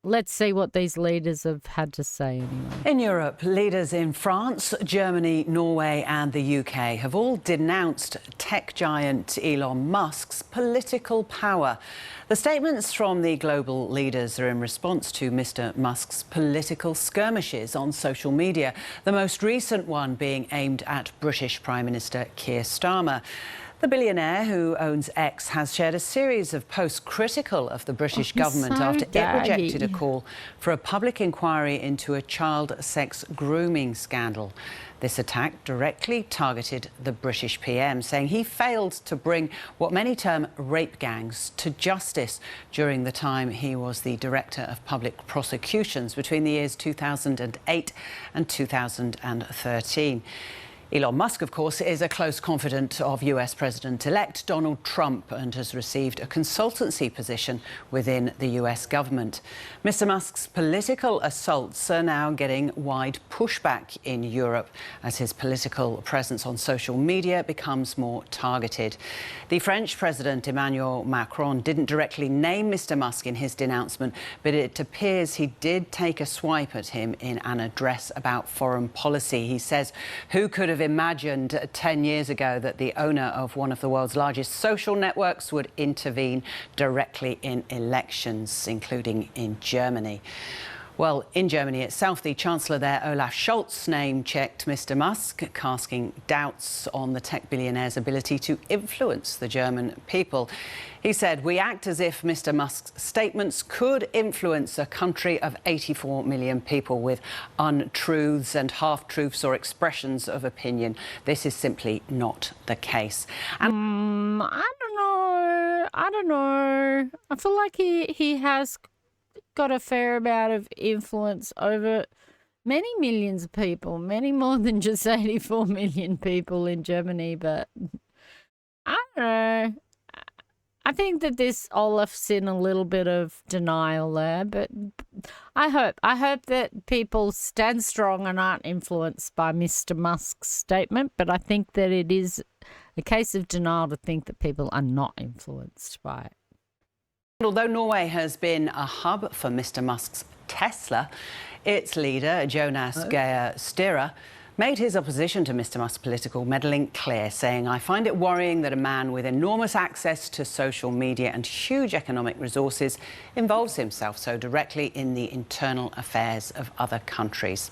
let's see what these leaders have had to say anyway. In Europe, leaders in France, Germany, Norway and the UK have all denounced tech giant Elon Musk's political power. The statements from the global leaders are in response to Mr. Musk's political skirmishes on social media, the most recent one being aimed at British Prime Minister Keir Starmer. The billionaire who owns X has shared a series of posts critical of the British government after it rejected a call for a public inquiry into a child sex grooming scandal. This attack directly targeted the British PM, saying he failed to bring what many term rape gangs to justice during the time he was the Director of Public Prosecutions between the years 2008 and 2013. Elon Musk, of course, is a close confidant of US President-elect Donald Trump and has received a consultancy position within the US government. Mr. Musk's political assaults are now getting wide pushback in Europe as his political presence on social media becomes more targeted. The French President Emmanuel Macron didn't directly name Mr. Musk in his denouncement, but it appears he did take a swipe at him in an address about foreign policy. He says, who could have imagined 10 years ago that the owner of one of the world's largest social networks would intervene directly in elections, including in Germany? Well, in Germany itself, the Chancellor there, Olaf Scholz, name-checked Mr. Musk, casting doubts on the tech billionaire's ability to influence the German people. He said, "We act as if Mr. Musk's statements could influence a country of 84 million people with untruths and half-truths or expressions of opinion. This is simply not the case." And I don't know. I feel like he has got a fair amount of influence over many millions of people, many more than just 84 million people in Germany, but I don't know. I think that this Olaf's in a little bit of denial there, but I hope that people stand strong and aren't influenced by Mr. Musk's statement, but I think that it is a case of denial to think that people are not influenced by it. Although Norway has been a hub for Mr Musk's Tesla, its leader, Jonas Gahr Støre, made his opposition to Mr Musk's political meddling clear, saying, "I find it worrying that a man with enormous access to social media and huge economic resources involves himself so directly in the internal affairs of other countries."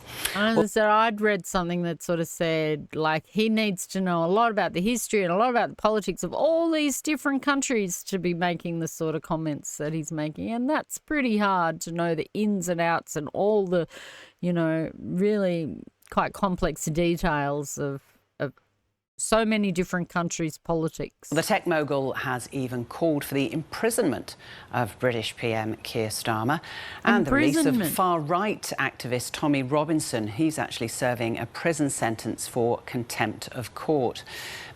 So I'd read something that sort of said, like, he needs to know a lot about the history and a lot about the politics of all these different countries to be making the sort of comments that he's making. And that's pretty hard to know the ins and outs and all the, you know, really quite complex details of so many different countries' politics. The tech mogul has even called for the imprisonment of British PM Keir Starmer and the release of far-right activist Tommy Robinson. He's actually serving a prison sentence for contempt of court.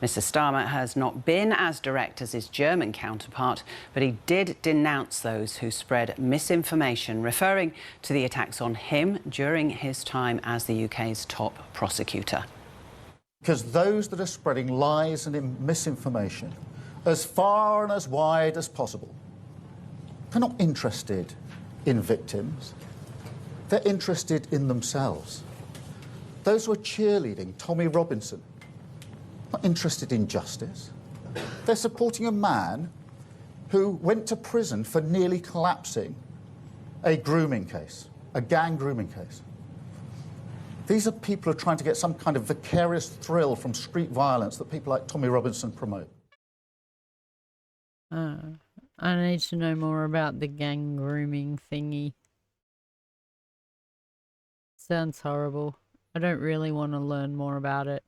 Mr Starmer has not been as direct as his German counterpart, but he did denounce those who spread misinformation, referring to the attacks on him during his time as the UK's top prosecutor. Because those that are spreading lies and misinformation as far and as wide as possible, they're not interested in victims. They're interested in themselves. Those who are cheerleading Tommy Robinson, not interested in justice. They're supporting a man who went to prison for nearly collapsing a grooming case, a gang grooming case. These are people who are trying to get some kind of vicarious thrill from street violence that people like Tommy Robinson promote. I need to know more about the gang grooming thingy. Sounds horrible. I don't really want to learn more about it.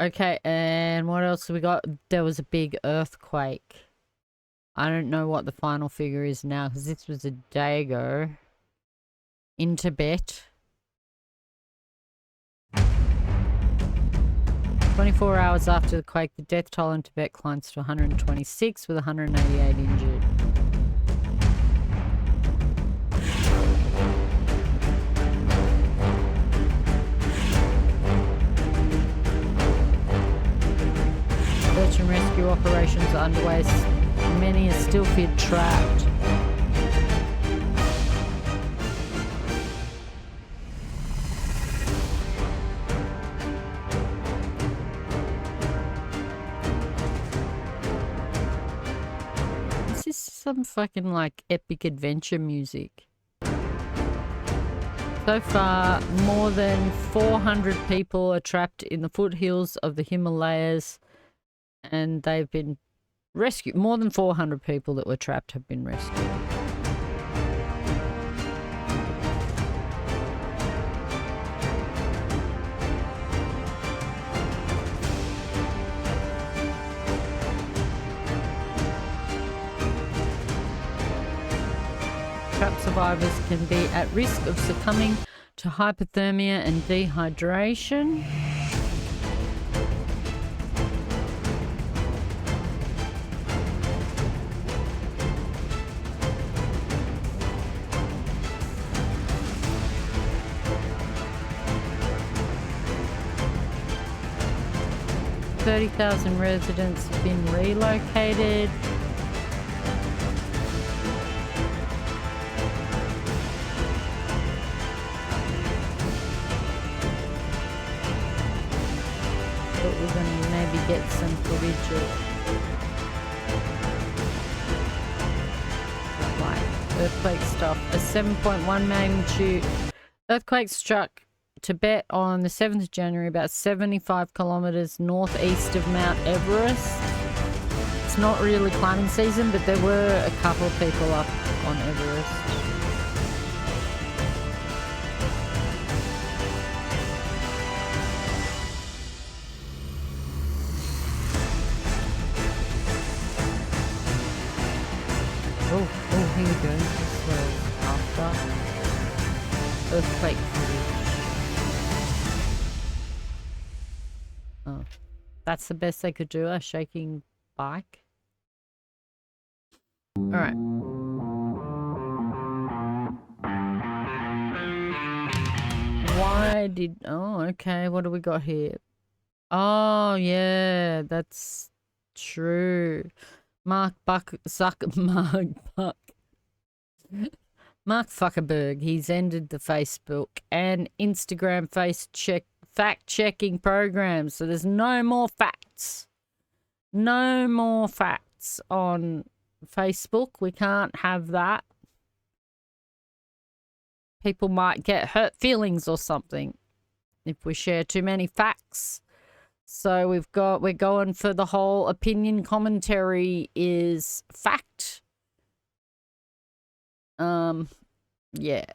Okay, and what else have we got? There was a big earthquake. I don't know what the final figure is now, because this was a day ago. In Tibet. 24 hours after the quake, the death toll in Tibet climbs to 126 with 188 injured. Search and rescue operations are underway. Many are still feel trapped. This is some fucking like epic adventure music. So far, more than 400 people are trapped in the foothills of the Himalayas, and they've been rescued. More than 400 people that were trapped have been rescued. Trapped survivors can be at risk of succumbing to hypothermia and dehydration. $30,000 residents have been relocated. But we're going to maybe get some footage of like earthquake stuff. A 7.1 magnitude earthquake struck Tibet on the 7th of January, about 75 kilometres northeast of Mount Everest. It's not really climbing season, but there were a couple of people up on Everest. Oh, here we go. This was after earthquake footage. Oh, that's the best they could do, a shaking bike. All right. Why did... Oh, okay. What do we got here? Oh, yeah. That's true. Mark Zuckerberg, he's ended the Facebook and Instagram fact-checking programs. So there's no more facts. No more facts on Facebook. We can't have that. People might get hurt feelings or something if we share too many facts. So we're going for the whole opinion commentary is fact. Yeah.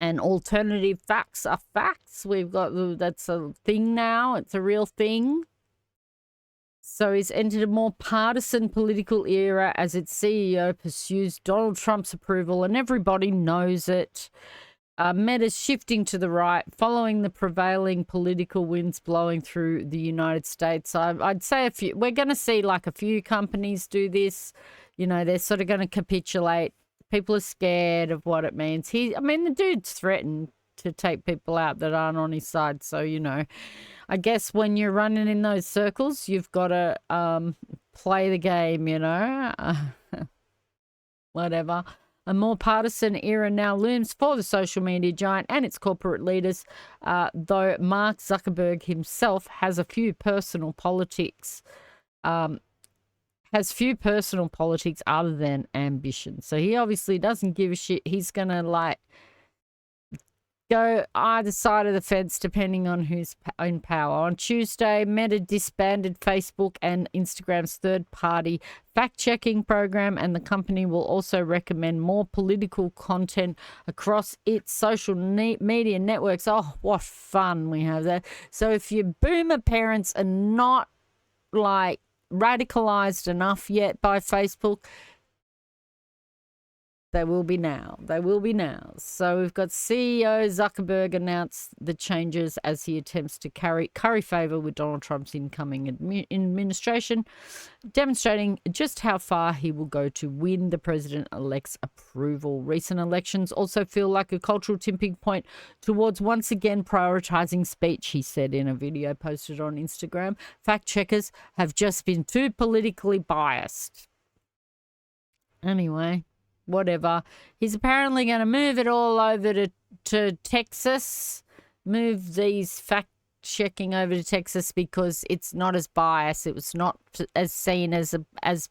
And alternative facts are facts. That's a thing now. It's a real thing. So he's entered a more partisan political era as its CEO pursues Donald Trump's approval, and everybody knows it. Meta's shifting to the right following the prevailing political winds blowing through the United States. I'd say we're going to see like a few companies do this. You know, they're sort of going to capitulate. People are scared of what it means. The dude's threatened to take people out that aren't on his side. So, you know, I guess when you're running in those circles, you've got to play the game, you know. Whatever. A more partisan era now looms for the social media giant and its corporate leaders, though Mark Zuckerberg himself has few personal politics other than ambition. So he obviously doesn't give a shit. He's going to go either side of the fence depending on who's in power. On Tuesday, Meta disbanded Facebook and Instagram's third-party fact-checking program, and the company will also recommend more political content across its social media networks. Oh, what fun we have there. So if your boomer parents are not radicalized enough yet by Facebook, they will be now. They will be now. So we've got CEO Zuckerberg announce the changes as he attempts to curry favor with Donald Trump's incoming administration, demonstrating just how far he will go to win the president-elect's approval. Recent elections also feel like a cultural tipping point towards once again prioritizing speech, he said in a video posted on Instagram. Fact checkers have just been too politically biased. Anyway, whatever. He's apparently going to move it all over to Texas, move these fact-checking over to Texas because it's not as biased. It was not as seen as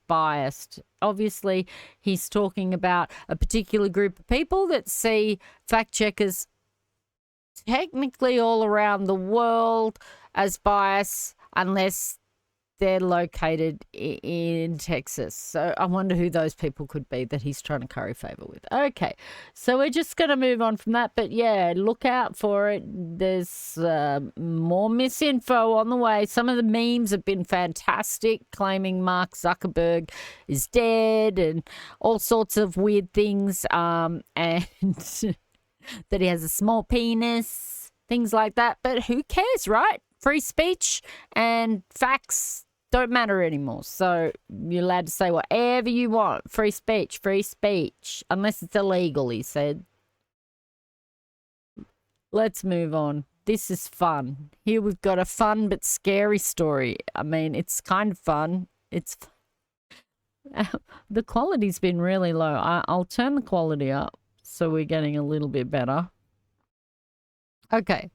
biased. Obviously, he's talking about a particular group of people that see fact-checkers technically all around the world as biased unless they're located in Texas. So I wonder who those people could be that he's trying to curry favor with. Okay, so we're just going to move on from that. But yeah, look out for it. There's more misinfo on the way. Some of the memes have been fantastic, claiming Mark Zuckerberg is dead and all sorts of weird things, and that he has a small penis, things like that. But who cares, right? Free speech and facts don't matter anymore. So you're allowed to say whatever you want. Free speech, unless it's illegal, he said. Let's move on. This is fun. Here we've got a fun but scary story. I mean, it's kind of fun. The quality's been really low. I'll turn the quality up so we're getting a little bit better. Okay.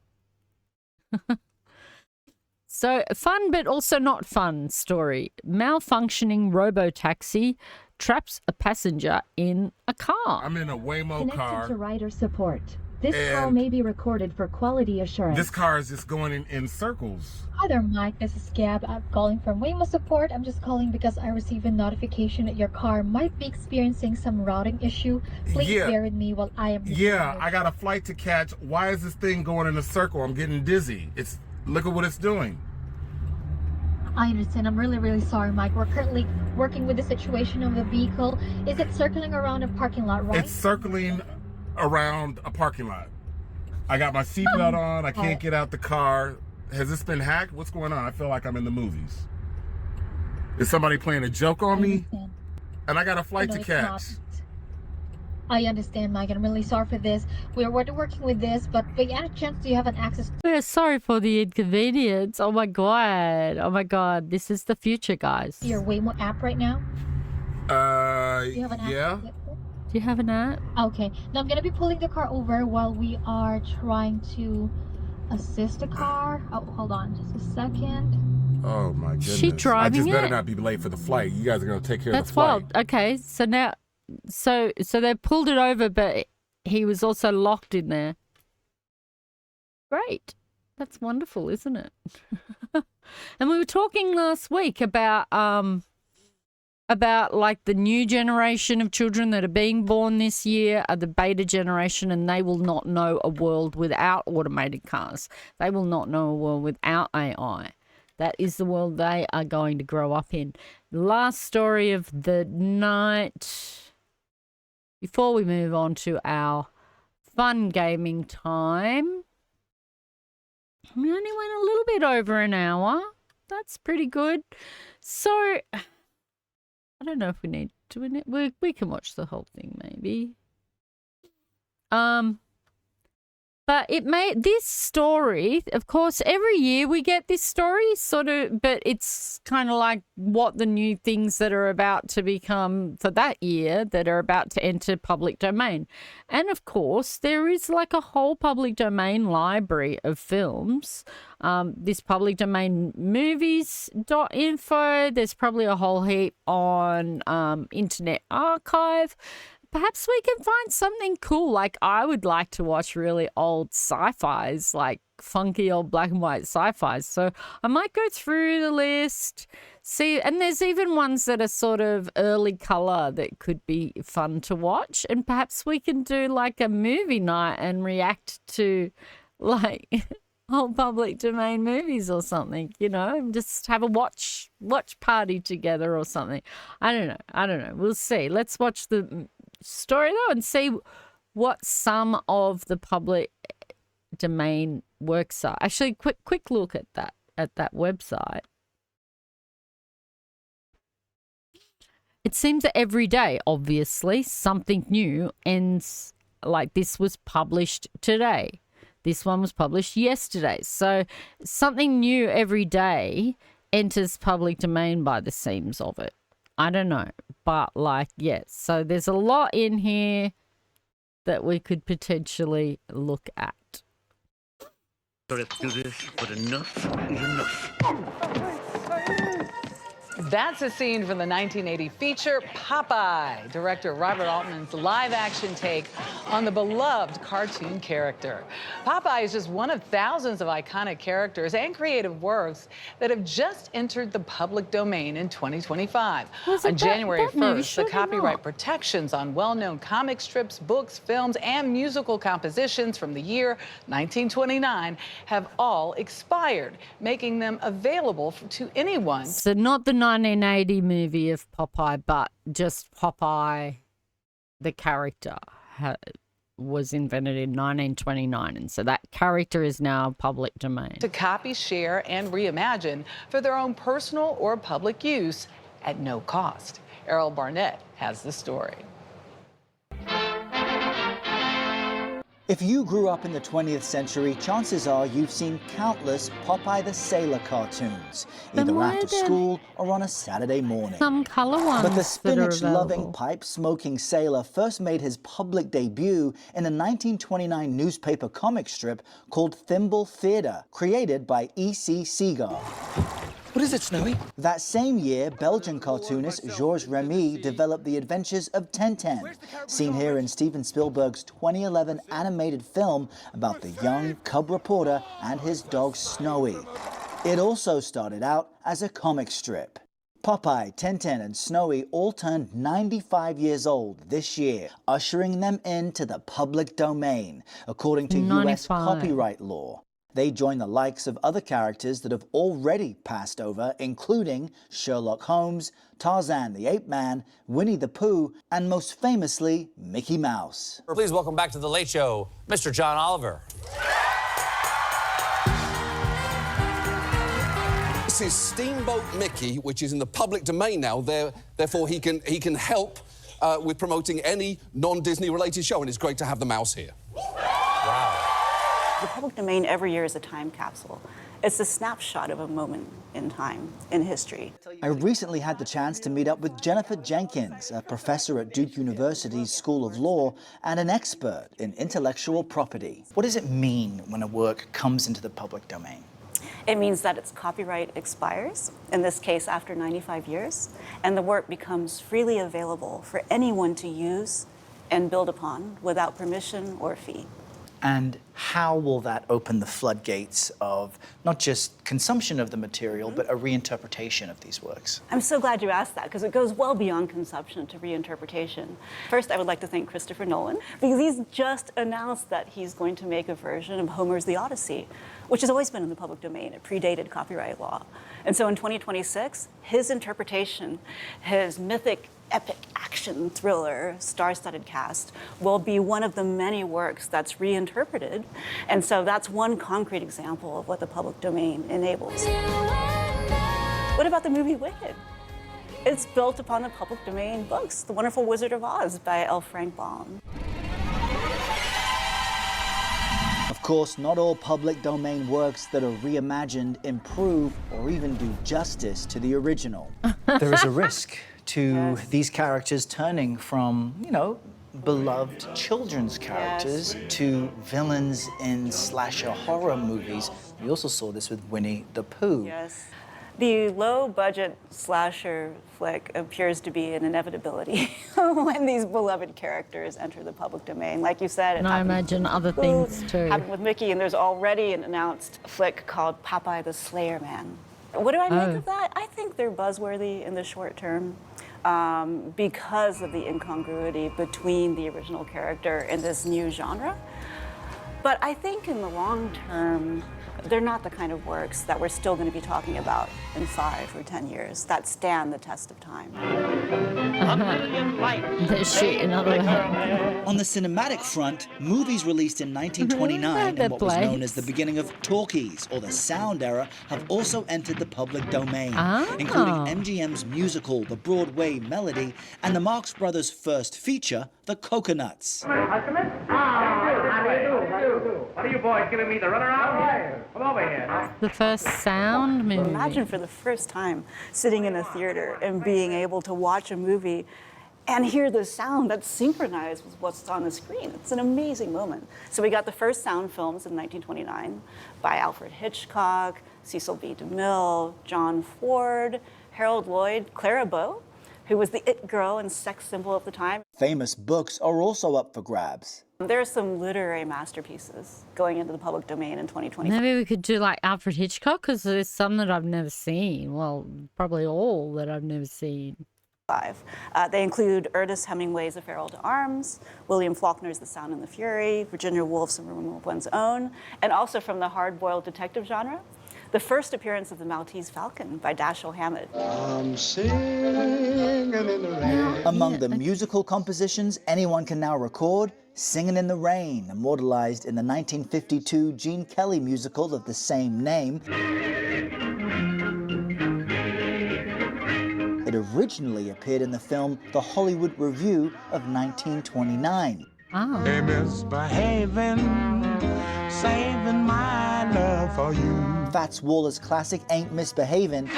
So, fun but also not fun story. Malfunctioning robotaxi traps a passenger in a car. I'm in a Waymo car. Connected to rider support. This call may be recorded for quality assurance. This car is just going in circles. Hi there, Mike. This is Gab. I'm calling from Waymo support. I'm just calling because I received a notification that your car might be experiencing some routing issue. Please bear with me while I am... Yeah, I got a flight to catch. Why is this thing going in a circle? I'm getting dizzy. Look at what it's doing. I understand. I'm really, really sorry, Mike. We're currently working with the situation of the vehicle. Is it circling around a parking lot, right? It's circling around a parking lot. I got my seatbelt on. I can't get out the car. Has this been hacked? What's going on? I feel like I'm in the movies. Is somebody playing a joke on me? And I got a flight to catch. I understand, Mike. I'm really sorry for this. We're working with this, but by any chance, do you have an access? We're sorry for the inconvenience. Oh my god. Oh my god. This is the future, guys. Your Waymo app right now? Do you have an app? Yeah. Do you have an app? Okay. Now I'm gonna be pulling the car over while we are trying to assist the car. Oh, hold on, just a second. Oh my goodness. She driving I just better it? not be late for the flight. You guys are gonna take care That's of the flight. wild. Okay, so now, so they pulled it over, but he was also locked in there. Great. That's wonderful, isn't it? And we were talking last week about like the new generation of children that are being born this year are the beta generation, and they will not know a world without automated cars. They will not know a world without AI. That is the world they are going to grow up in. Last story of the night, before we move on to our fun gaming time. We only went a little bit over an hour. That's pretty good. So, I don't know if we need to. We can watch the whole thing, maybe. But this story, of course, every year we get this story, sort of, but it's kind of like what the new things that are about to become for that year that are about to enter public domain. And of course, there is like a whole public domain library of films. This public domain movies.info, there's probably a whole heap on Internet Archive. Perhaps we can find something cool. Like, I would like to watch really old sci-fis, like funky old black and white sci-fis. So I might go through the list, see, and there's even ones that are sort of early color that could be fun to watch. And perhaps we can do like a movie night and react to like old public domain movies or something, you know, and just have a watch party together or something. I don't know. We'll see. Let's watch the story though and see what some of the public domain works are. Actually, quick look at that website. It seems that every day, obviously, something new ends. Like, this was published today. This one was published yesterday. So something new every day enters public domain by the seams of it. I don't know. But like, yes. So there's a lot in here that we could potentially look at. Let's do this, but enough is enough. That's a scene from the 1980 feature Popeye, director Robert Altman's live-action take on the beloved cartoon character. Popeye is just one of thousands of iconic characters and creative works that have just entered the public domain in 2025. On January 1st, the copyright protections on well-known comic strips, books, films, and musical compositions from the year 1929 have all expired, making them available to anyone. So not the 1980 movie of Popeye, but just Popeye, the character, was invented in 1929, and so that character is now public domain. To copy, share, and reimagine for their own personal or public use at no cost. Errol Barnett has the story. If you grew up in the 20th century, chances are you've seen countless Popeye the Sailor cartoons, either after school or on a Saturday morning. Some color ones. But the spinach-loving, pipe-smoking sailor first made his public debut in a 1929 newspaper comic strip called Thimble Theatre, created by E.C. Seagar. What is it, Snowy? That same year, Belgian cartoonist Georges Remy developed The Adventures of Tintin, seen here in Steven Spielberg's 2011 animated film about the young cub reporter and his dog Snowy. It also started out as a comic strip. Popeye, Tintin, and Snowy all turned 95 years old this year, ushering them into the public domain, according to US copyright law. They join the likes of other characters that have already passed over, including Sherlock Holmes, Tarzan the Ape Man, Winnie the Pooh, and most famously, Mickey Mouse. Please welcome back to The Late Show, Mr. John Oliver. This is Steamboat Mickey, which is in the public domain now. Therefore, he can help with promoting any non-Disney related show, and it's great to have the mouse here. The public domain every year is a time capsule. It's a snapshot of a moment in time, in history. I recently had the chance to meet up with Jennifer Jenkins, a professor at Duke University's School of Law and an expert in intellectual property. What does it mean when a work comes into the public domain? It means that its copyright expires, in this case after 95 years, and the work becomes freely available for anyone to use and build upon without permission or fee. And how will that open the floodgates of not just consumption of the material, but a reinterpretation of these works? I'm so glad you asked that, because it goes well beyond consumption to reinterpretation. First, I would like to thank Christopher Nolan, because he's just announced that he's going to make a version of Homer's The Odyssey, which has always been in the public domain. It predated copyright law. And so in 2026, his interpretation, his mythic epic action thriller, star-studded cast, will be one of the many works that's reinterpreted. And so that's one concrete example of what the public domain enables. What about the movie Wicked? It's built upon the public domain books, The Wonderful Wizard of Oz by L. Frank Baum. Of course, not all public domain works that are reimagined improve or even do justice to the original. There is a risk to these characters turning from, you know, beloved children's characters to villains in slasher horror movies. We also saw this with Winnie the Pooh. Yes. The low-budget slasher flick appears to be an inevitability when these beloved characters enter the public domain. Like you said, And I imagine other things too. Happened with Mickey, and there's already an announced flick called Popeye the Slayer Man. What do I make of that? I think they're buzzworthy in the short term because of the incongruity between the original character and this new genre. But I think in the long term, they're not the kind of works that we're still going to be talking about in 5 or 10 years that stand the test of time. They're shooting other On the cinematic front, movies released in 1929 and what was known as the beginning of talkies, or the sound era, have also entered the public domain, including MGM's musical, The Broadway Melody, and the Marx Brothers' first feature, The Coconuts. What are you boys giving me the runaround? Come over here. The first sound movie. Imagine for the first time sitting in a theater and being able to watch a movie and hear the sound that's synchronized with what's on the screen. It's an amazing moment. So we got the first sound films in 1929 by Alfred Hitchcock, Cecil B. DeMille, John Ford, Harold Lloyd, Clara Bow, who was the it girl and sex symbol of the time. Famous books are also up for grabs. There are some literary masterpieces going into the public domain in 2025. Maybe we could do like Alfred Hitchcock, because there's some that I've never seen. Well, probably all that I've never seen. They include Ernest Hemingway's A Farewell to Arms, William Faulkner's The Sound and the Fury, Virginia Woolf's A Room of One's Own, and also from the hard-boiled detective genre, the first appearance of the Maltese Falcon by Dashiell Hammett. I'm singing in the rain. Among the musical compositions anyone can now record, Singin' in the Rain, immortalized in the 1952 Gene Kelly musical of the same name. It originally appeared in the film The Hollywood Review of 1929. Hey, misbehaving, saving my love for you. Fats Waller's classic Ain't Misbehavin'.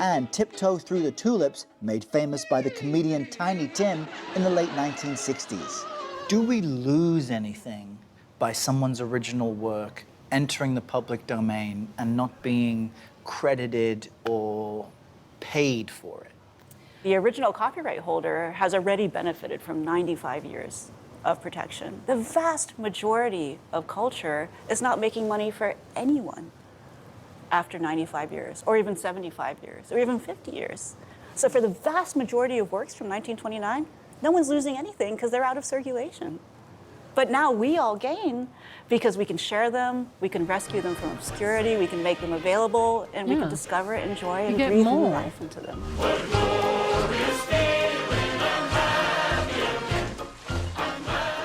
And Tiptoe Through the Tulips, made famous by the comedian Tiny Tim in the late 1960s. Do we lose anything by someone's original work entering the public domain and not being credited or paid for it? The original copyright holder has already benefited from 95 years of protection. The vast majority of culture is not making money for anyone after 95 years, or even 75 years, or even 50 years. So for the vast majority of works from 1929, no one's losing anything because they're out of circulation. But now we all gain because we can share them, we can rescue them from obscurity, we can make them available, and we can discover, enjoy, and breathe new life into them.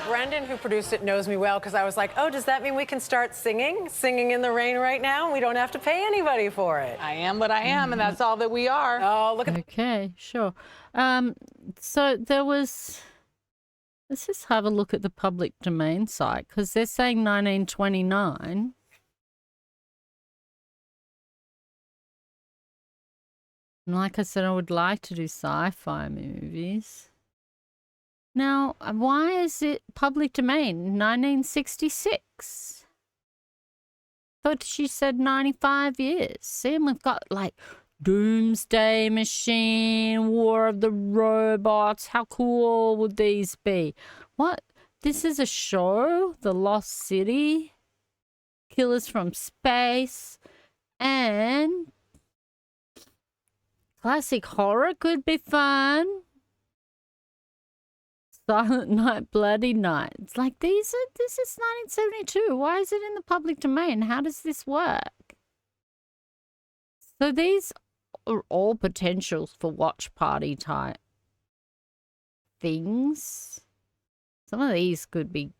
Brendan Shannon, who produced it, knows me well because I was like, oh, does that mean we can start singing in the rain right now? We don't have to pay anybody for it. I am what I am, and that's all that we are. Oh, look at Okay, sure. So there was. Let's just have a look at the public domain site because they're saying 1929. And like I said, I would like to do sci-fi movies. Now, why is it public domain? 1966. Thought she said 95 years. See, and we've got like Doomsday Machine, War of the Robots. How cool would these be? What? This is a show? The Lost City? Killers from Space? And classic horror could be fun. Silent Night, Bloody Night. It's like this is 1972. Why is it in the public domain? How does this work? So these are all potentials for watch party type things. Some of these could be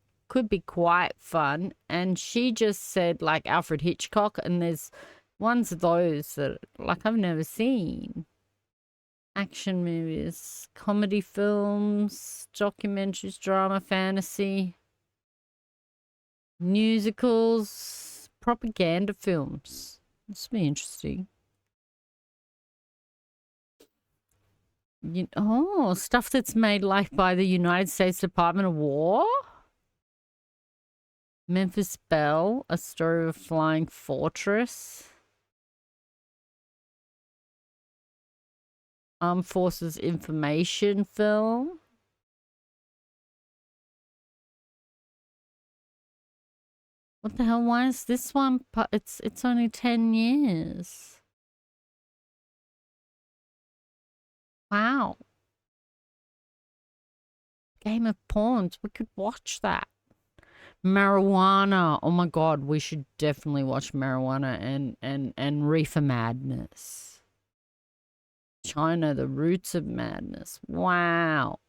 quite fun. And she just said like Alfred Hitchcock, and there's ones of those that like I've never seen. Action movies, comedy films, documentaries, drama, fantasy, musicals, propaganda films. This will be interesting. Stuff that's made like by the United States Department of War. Memphis Belle, A Story of a Flying Fortress. Armed Forces Information film. What the hell? Why is this one? It's only 10 years. Wow. Game of Pawns. We could watch that. Marijuana. Oh my God, we should definitely watch Marijuana and Reefer Madness. China, The Roots of Madness. Wow.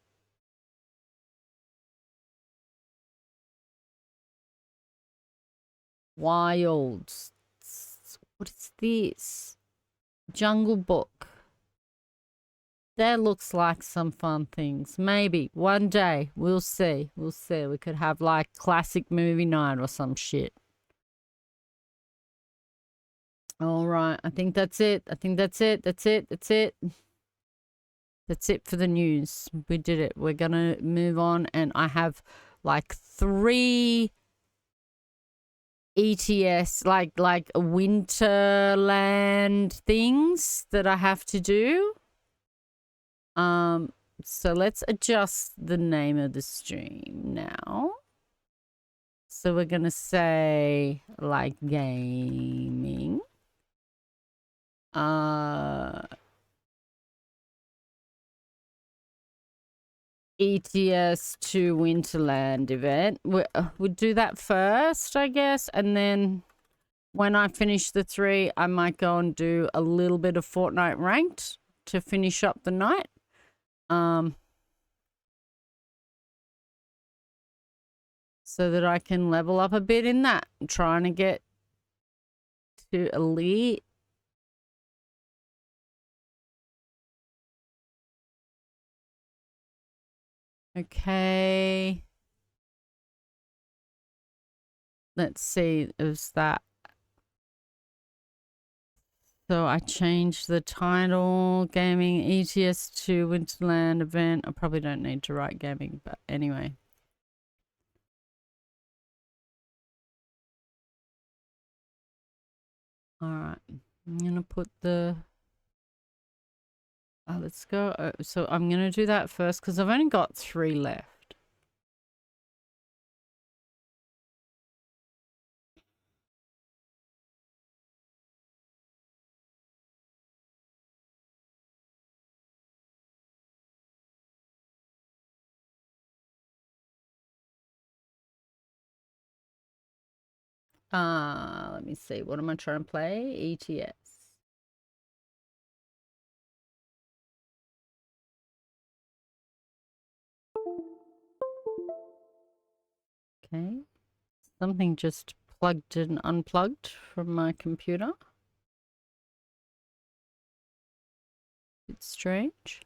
Wild. What is this? Jungle Book. That looks like some fun things. Maybe one day we'll see. We'll see. We could have like classic movie night or some shit. All right. I think that's it. That's it for the news. We did it. We're going to move on. And I have like 3 ETS, like Winterland things that I have to do. So let's adjust the name of the stream now. So we're going to say like gaming. ETS to Winterland event. We'll do that first, I guess. And then when I finish the 3, I might go and do a little bit of Fortnite ranked to finish up the night. So that I can level up a bit in that. I'm trying to get to elite. Okay. Let's see, is that. So I changed the title, Gaming ETS to Winterland event. I probably don't need to write gaming, but anyway. All right, I'm going to put the. Let's go. So I'm going to do that first because I've only got 3 left. Let me see. What am I trying to play? ETS. Okay. Something just plugged and unplugged from my computer. It's strange.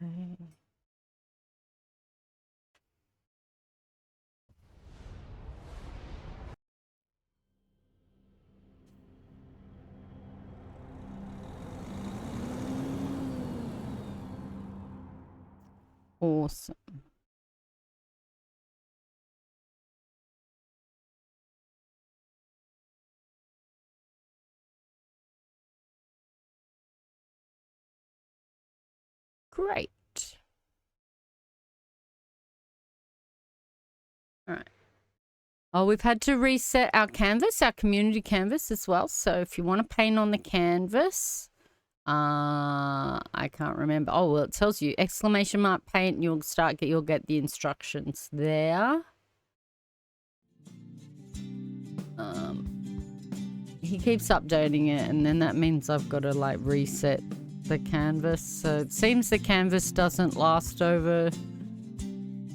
Okay. Awesome. Great. All right. Oh, we've had to reset our canvas, our community canvas as well. So if you want to paint on the canvas, I can't remember. Oh, well, it tells you exclamation mark paint. You'll get the instructions there. He keeps updating it, and then that means I've got to like reset the canvas. So it seems the canvas doesn't last over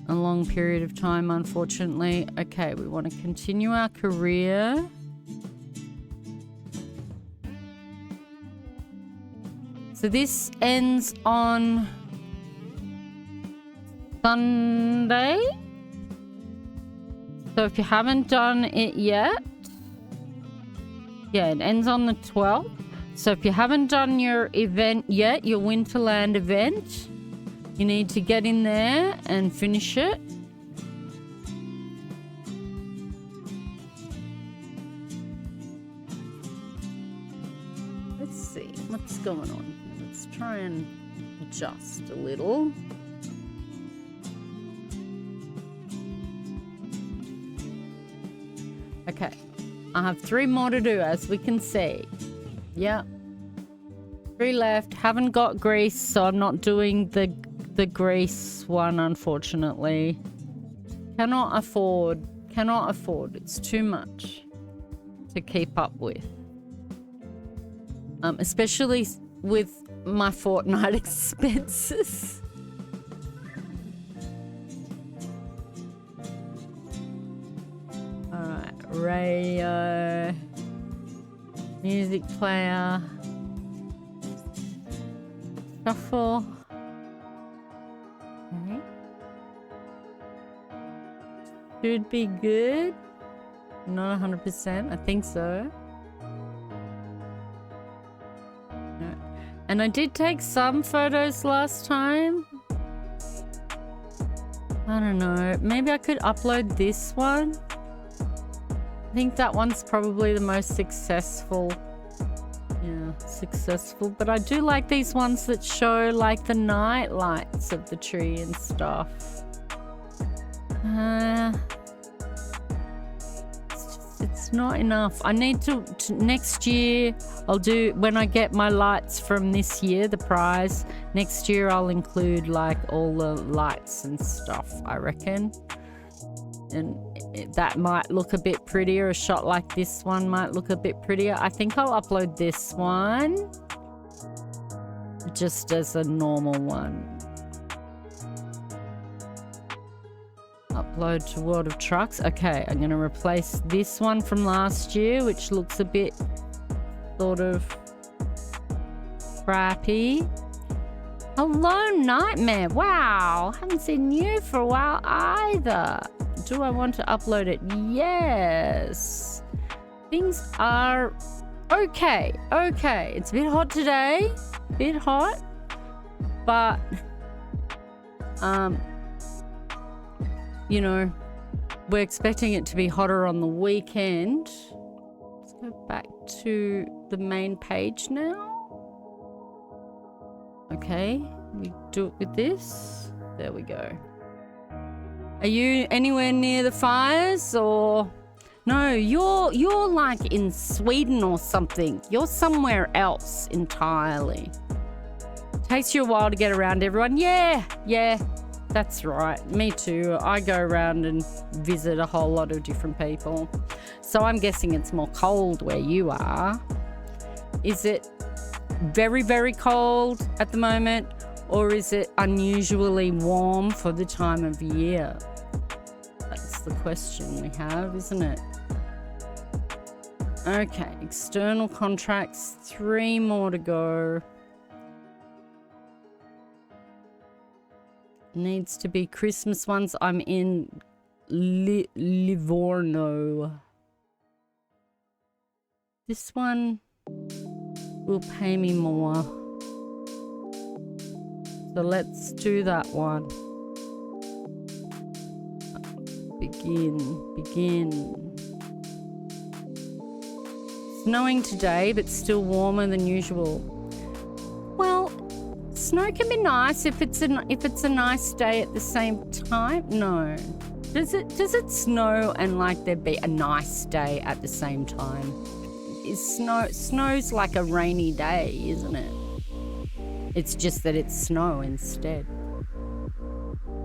a long period of time, unfortunately. Okay, we want to continue our career. So this ends on Sunday. So if you haven't done it yet, yeah, it ends on the 12th. So if you haven't done your event yet, your Winterland event, you need to get in there and finish it. Let's see what's going on here. Let's try and adjust a little. Okay, I have 3 more to do, as we can see. Yep. 3 left. Haven't got Greece, so I'm not doing the Greece one, unfortunately. Cannot afford. It's too much to keep up with. Especially with my Fortnite expenses. Alright, radio, music player, shuffle. Okay. Should be good. Not 100%. I think so. Right. And I did take some photos last time. I don't know. Maybe I could upload this one. I think that one's probably the most successful. Yeah, successful. But I do like these ones that show like the night lights of the tree and stuff. It's not enough. I need to next year I'll do, when I get my lights from this year, the prize, next year I'll include like all the lights and stuff, I reckon. And that might look a bit prettier. A shot like this one might look a bit prettier. I think I'll upload this one just as a normal one. Upload to World of Trucks. Okay, I'm going to replace this one from last year, which looks a bit sort of crappy. Hello, Nightmare. Wow, haven't seen you for a while either. Do I want to upload it? Yes. Things are okay. Okay. It's a bit hot today. Bit hot. But, you know, we're expecting it to be hotter on the weekend. Let's go back to the main page now. Okay. We do it with this. There we go. Are you anywhere near the fires or? No, you're like in Sweden or something. You're somewhere else entirely. Takes you a while to get around everyone. Yeah. That's right. Me too. I go around and visit a whole lot of different people. So I'm guessing it's more cold where you are. Is it very, very cold at the moment? Or is it unusually warm for the time of year? That's the question we have, isn't it? Okay, external contracts, 3 more to go. Needs to be Christmas ones. I'm in Livorno. This one will pay me more. So let's do that one. Begin. Snowing today, but still warmer than usual. Well, snow can be nice if it's a nice day at the same time. No. Does it snow and like there be a nice day at the same time? Snow's like a rainy day, isn't it? It's just that it's snow instead.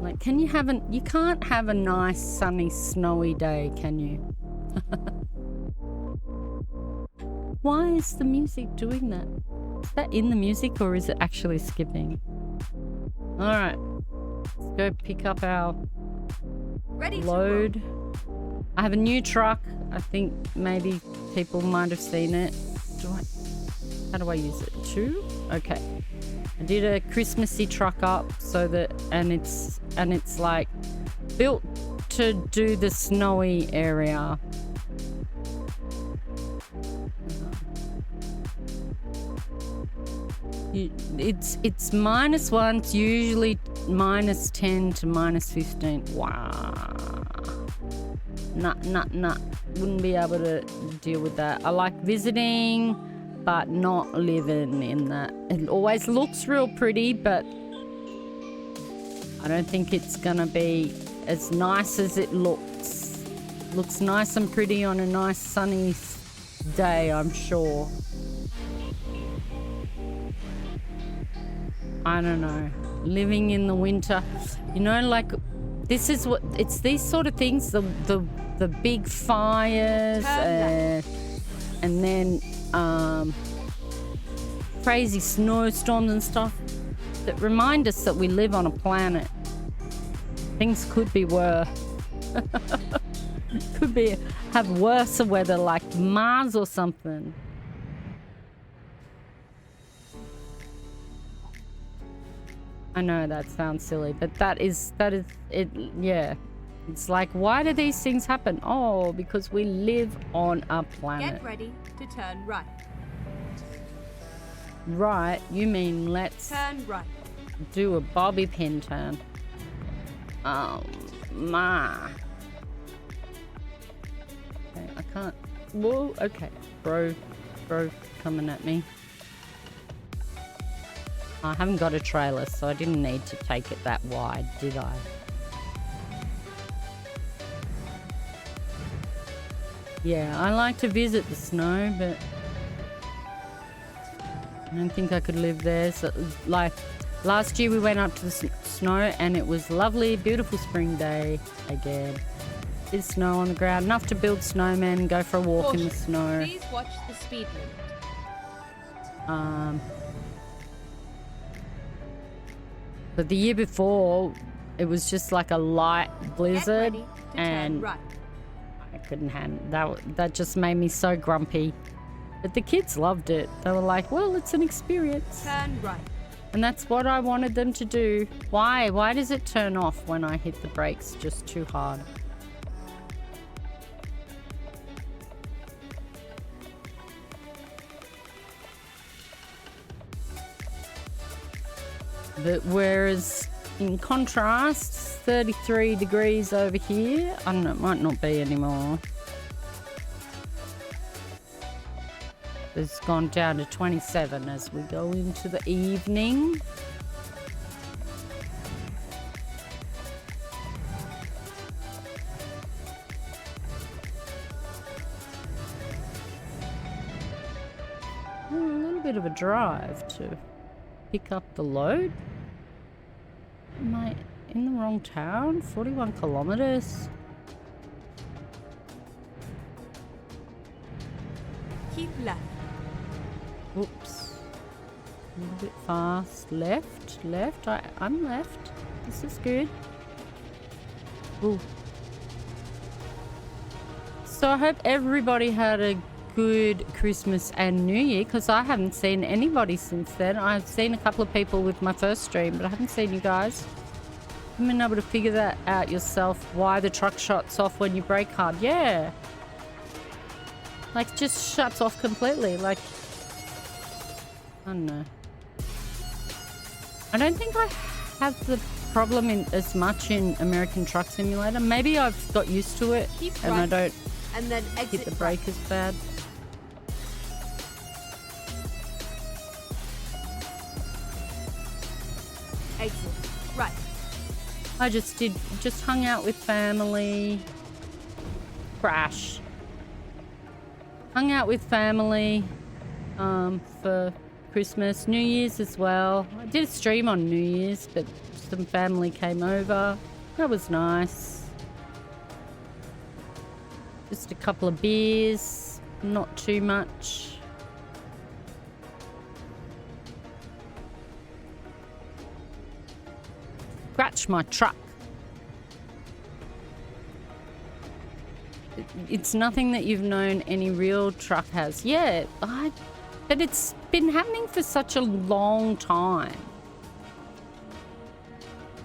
Like, you can't have a nice sunny snowy day, can you? Why is the music doing that? Is that in the music or is it actually skipping? All right, let's go pick up our load. I have a new truck. I think maybe people might have seen it. How do I use it? 2? Okay. I did a Christmassy truck up so that, and it's like built to do the snowy area. It's -1. It's usually -10 to -15. Wow. Nah. Wouldn't be able to deal with that. I like visiting, but not living in that. It always looks real pretty, but I don't think it's gonna be as nice as it looks. Looks nice and pretty on a nice sunny day, I'm sure. I don't know. Living in the winter, you know, like this is what it's these sort of things, the big fires and then crazy snowstorms and stuff that remind us that we live on a planet. Things could be worse. Have worse weather like Mars or something. I know that sounds silly, but that is it. Yeah, it's like, why do these things happen? Oh, because we live on a planet. Get ready to turn right. Right? You mean let's turn right. Do a bobby pin turn. Oh my. Okay, I can't. Whoa. Okay, bro, coming at me. I haven't got a trailer, so I didn't need to take it that wide, did I? Yeah, I like to visit the snow, but I don't think I could live there. So, like, last year we went up to the snow and it was lovely, beautiful spring day again. There's snow on the ground, enough to build snowmen and go for a walk in the snow. Please watch the speed limit. But the year before, it was just like a light blizzard, and right. I couldn't handle that. That just made me so grumpy. But the kids loved it. They were like, "Well, it's an experience." Turn right. And that's what I wanted them to do. Why? Why does it turn off when I hit the brakes just too hard? But whereas in contrast, 33 degrees over here. I don't know, it might not be anymore. It's gone down to 27 as we go into the evening. A little bit of a drive to pick up the load. in the wrong town? 41 kilometers. Keep left. Oops. A little bit fast. Left, left. I'm left. This is good. Ooh. So I hope everybody had a good Christmas and New Year, because I haven't seen anybody since then. I've seen a couple of people with my first stream, but I haven't seen you guys. I've been able to figure that out yourself, why the truck shuts off when you brake hard. Yeah. Like, just shuts off completely. Like, I don't know. I don't think I have the problem as much in American Truck Simulator. Maybe I've got used to it and I don't and then hit the brake as bad. Exit right. I just hung out with family. Crash. Hung out with family for Christmas, New Year's as well. I did a stream on New Year's, but some family came over. That was nice. Just a couple of beers, not too much. Scratch my truck. It's nothing that you've known any real truck has. Yeah, but it's been happening for such a long time.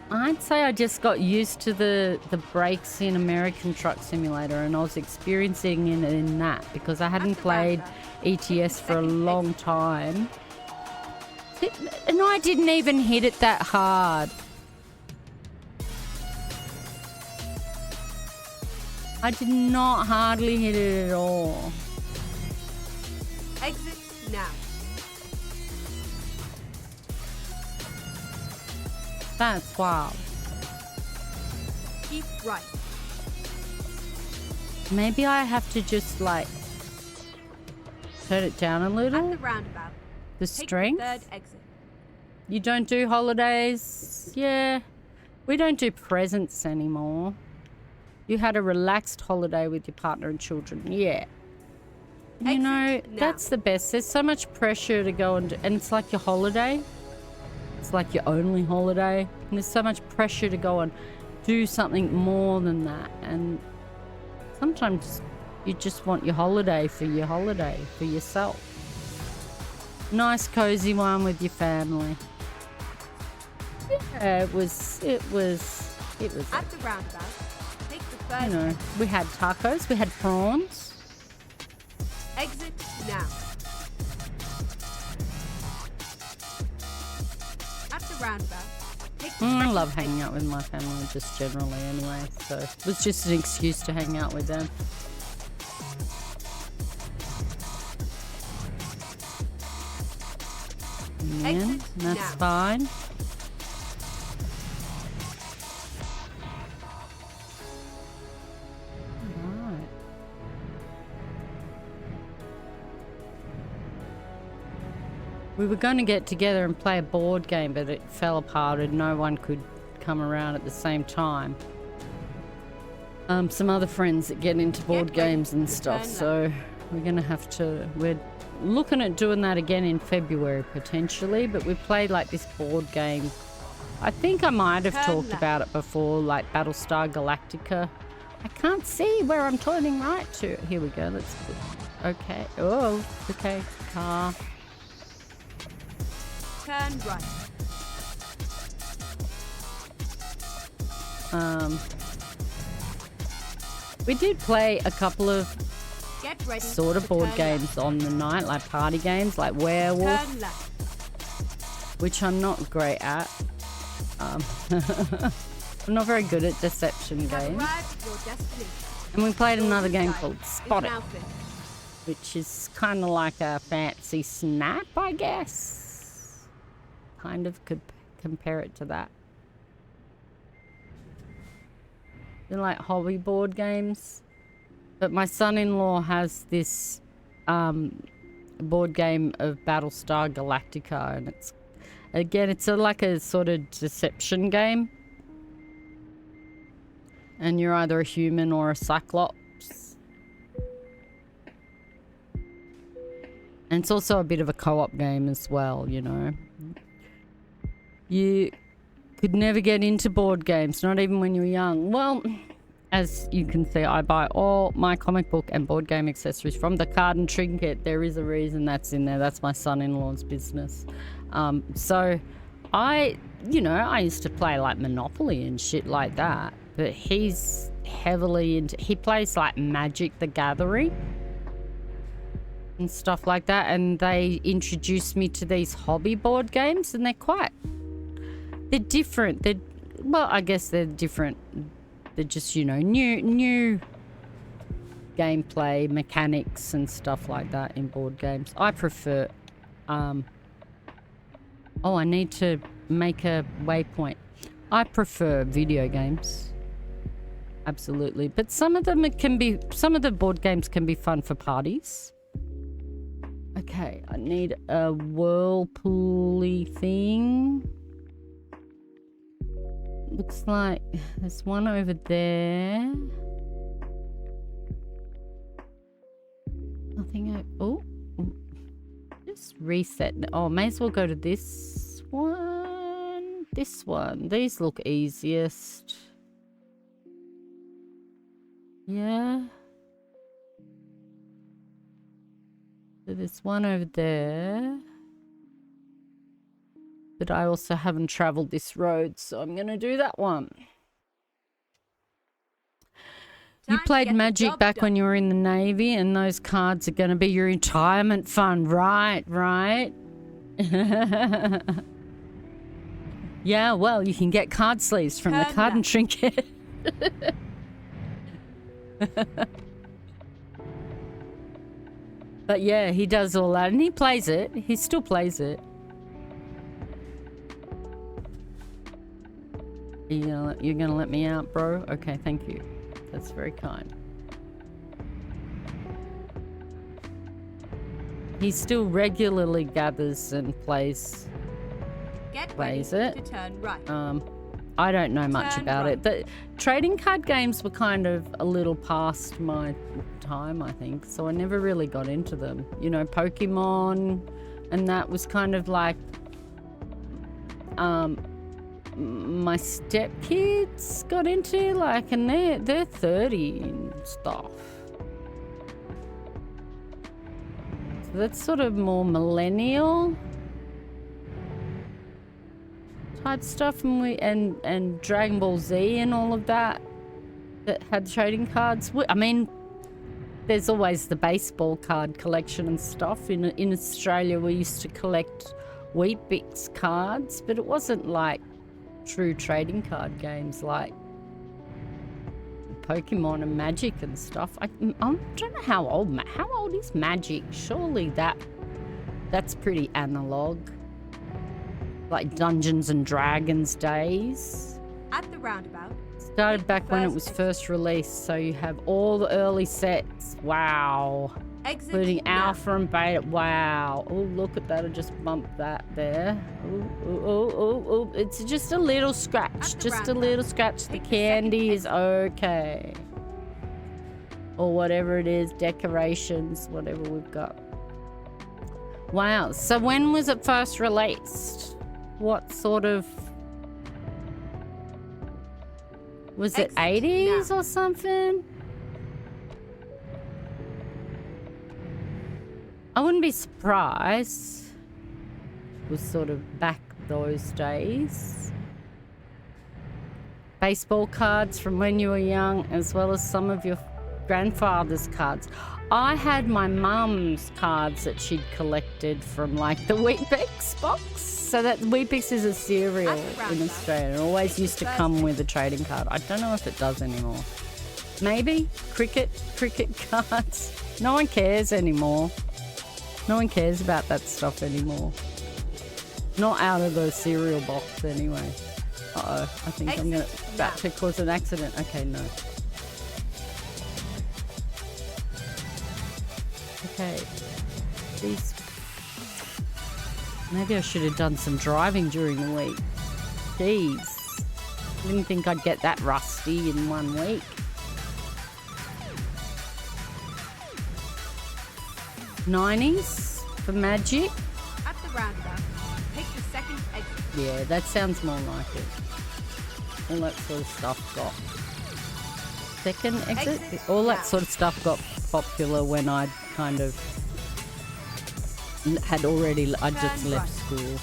I'd say I just got used to the brakes in American Truck Simulator, and I was experiencing it in that because I hadn't played ETS for a long time. And I didn't even hit it that hard. I did not hardly hit it at all. Exit now. That's wild. Keep right. Maybe I have to just like turn it down a little. At the roundabout. The strength. Take the third exit. You don't do holidays. Yeah. We don't do presents anymore. You had a relaxed holiday with your partner and children. Yeah. You know, that's the best. There's so much pressure to go and it's like your holiday. It's like your only holiday. And there's so much pressure to go and do something more than that. And sometimes you just want your holiday, for yourself. Nice, cozy one with your family. Yeah, it was at the roundabout. Take the third. You know, we had tacos, we had prawns. Exit now. At the roundabout. Take the I love hanging out with my family just generally anyway, so it was just an excuse to hang out with them. And that's fine. We were going to get together and play a board game, but it fell apart and no one could come around at the same time. Some other friends that get into board games and stuff, so we're going to have to... We're looking at doing that again in February, potentially, but we played like this board game. I think I might have talked about it before, like Battlestar Galactica. I can't see where I'm turning right to. Here we go, let's... Okay. Oh, okay. Car. Turn right. We did play a couple of Get ready sort of board games on the night, like party games, like Werewolf, Turn left. which I'm not great at. I'm not very good at deception games. And we played another game called Spot It, which is kind of like a fancy snap, I guess. Kind of could compare it to that. They're like hobby board games. But my son-in-law has this board game of Battlestar Galactica, and it's like a sort of deception game. And you're either a human or a cyclops. And it's also a bit of a co-op game as well, you know. You could never get into board games, not even when you were young. Well, as you can see, I buy all my comic book and board game accessories from the Card and Trinket. There is a reason that's in there. That's my son-in-law's business. So I used to play like Monopoly and shit like that. But he's heavily into... He plays like Magic the Gathering and stuff like that. And they introduced me to these hobby board games, and they're different. Well, I guess they're different. They're just, you know, new gameplay mechanics and stuff like that in board games. I prefer... I need to make a waypoint. I prefer video games. Absolutely. But some of the board games can be fun for parties. Okay, I need a whirlpool-y thing. Looks like there's one over there. Nothing. Oh, just reset. Oh, may as well go to this one. This one. These look easiest. Yeah. So there's one over there. But I also haven't traveled this road, so I'm going to do that one. You played Magic back when you were in the Navy, and those cards are going to be your retirement fund. Right. Yeah, well, you can get card sleeves from the Card and Trinket. But yeah, he does all that, and he plays it. He still plays it. You're gonna let me out, bro? Okay, thank you. That's very kind. He still regularly gathers and plays it. To turn right. I don't know much about it. The trading card games were kind of a little past my time, I think. So I never really got into them. You know, Pokemon, and that was kind of like my stepkids got into, like, and they're 30 and stuff. So that's sort of more millennial type stuff, and Dragon Ball Z and all of that had trading cards. I mean, there's always the baseball card collection and stuff. In Australia, we used to collect Weet-Bix cards, but it wasn't like true trading card games like Pokemon and Magic and stuff. I don't know how old is Magic. Surely that's pretty analog. Like Dungeons and Dragons days. At the roundabout. Started back when it was first released, so you have all the early sets. Wow. Exit including now. alpha and beta. Wow. Oh, look at that. I just bumped that there. Oh. It's just a little scratch. Just a little scratch. The candy is okay. Or whatever it is. Decorations. Whatever we've got. Wow. So when was it first released? What sort of... Was it 80s or something? I wouldn't be surprised. It was sort of back those days. Baseball cards from when you were young, as well as some of your grandfather's cards. I had my mum's cards that she'd collected from like the Weet-Bix box. So that Weet-Bix is a cereal in Australia. It always used to come with a trading card. I don't know if it does anymore. Maybe cricket cards. No one cares anymore. No one cares about that stuff anymore. Not out of the cereal box anyway. Uh-oh, I think I'm about to cause an accident. Okay, no. Okay. These... Maybe I should have done some driving during the week. Jeez. Didn't think I'd get that rusty in 1 week. '90s for Magic. At the roundabout, take the second exit. Yeah, that sounds more like it. All that sort of stuff got second exit. All that sort of stuff got popular when I'd kind of had already. I just left school,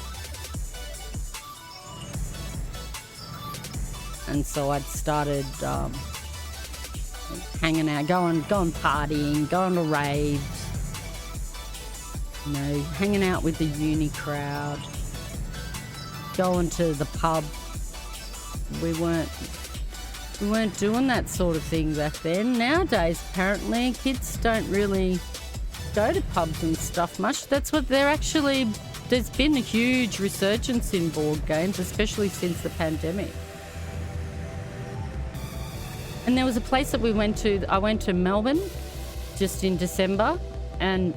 and so I'd started hanging out, going partying, going to raves. You know, hanging out with the uni crowd, going to the pub. We weren't doing that sort of thing back then. Nowadays, apparently, kids don't really go to pubs and stuff much. That's what they're actually. There's been a huge resurgence in board games, especially since the pandemic. And there was a place that we went to. I went to Melbourne just in December, and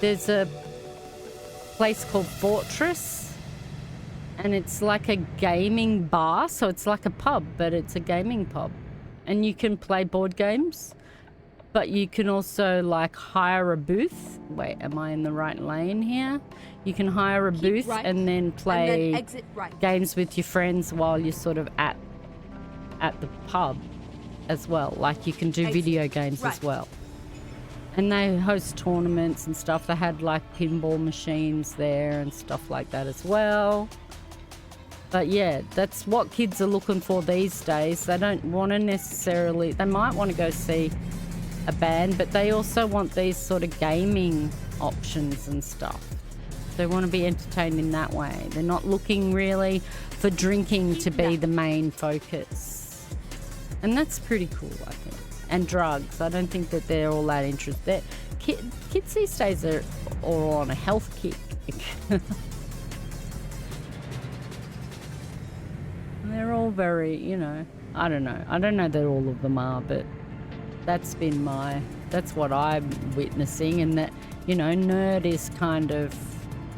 there's a place called Fortress, and it's like a gaming bar, so it's like a pub, but it's a gaming pub. And you can play board games, but you can also like hire a booth. Wait, am I in the right lane here? You can hire a booth right, and then play and then exit right. games with your friends while you're sort of at the pub as well. Like you can do video games as well. And they host tournaments and stuff. They had like pinball machines there and stuff like that as well. But yeah, that's what kids are looking for these days. They don't want to necessarily, they might want to go see a band, but they also want these sort of gaming options and stuff. They want to be entertained in that way. They're not looking really for drinking to be the main focus. And that's pretty cool, I think. And drugs. I don't think that they're all that interested. Kids these days are all on a health kick. They're all very, you know, I don't know. I don't know that all of them are, but that's what I'm witnessing, and that, you know, nerd is kind of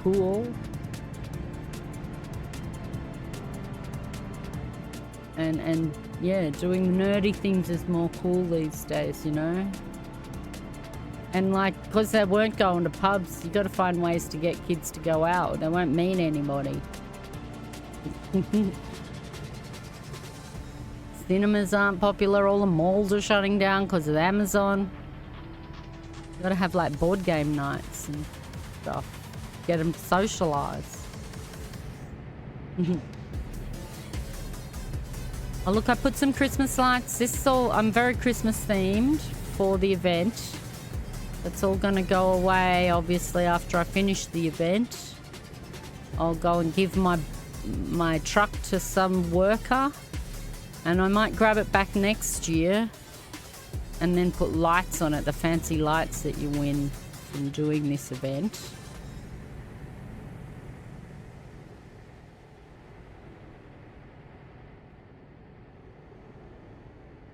cool. And yeah, doing nerdy things is more cool these days, you know? And like, because they weren't going to pubs, you got to find ways to get kids to go out. They won't meet anybody. Cinemas aren't popular. All the malls are shutting down because of Amazon. You got to have like board game nights and stuff. Get them to socialise. Oh look, I put some Christmas lights. This is all, I'm very Christmas themed for the event. That's all gonna go away obviously after I finish the event. I'll go and give my truck to some worker, and I might grab it back next year and then put lights on it, the fancy lights that you win from doing this event.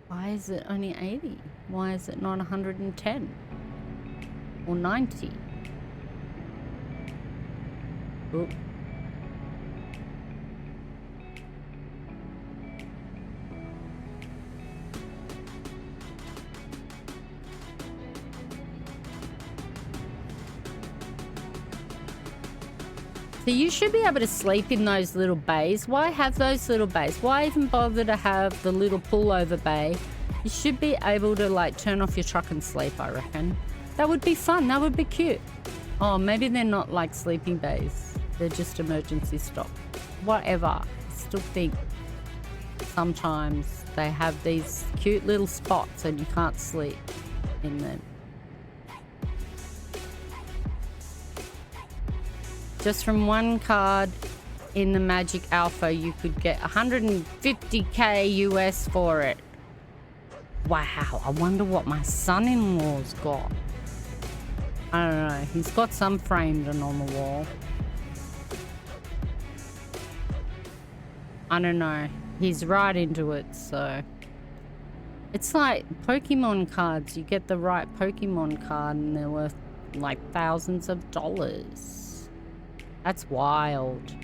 Why is it only 80? Why is it not 110? Or 90? Oop. So you should be able to sleep in those little bays. Why have those little bays? Why even bother to have the little pullover bay? You should be able to like turn off your truck and sleep, I reckon. That would be fun. That would be cute. Oh, maybe they're not like sleeping bays. They're just emergency stop. Whatever. I still think sometimes they have these cute little spots and you can't sleep in them. Just from one card in the Magic Alpha, you could get 150k US for it. Wow, I wonder what my son-in-law's got. I don't know. He's got some framed and on the wall. I don't know. He's right into it, so. It's like Pokemon cards. You get the right Pokemon card and they're worth like thousands of dollars. That's wild.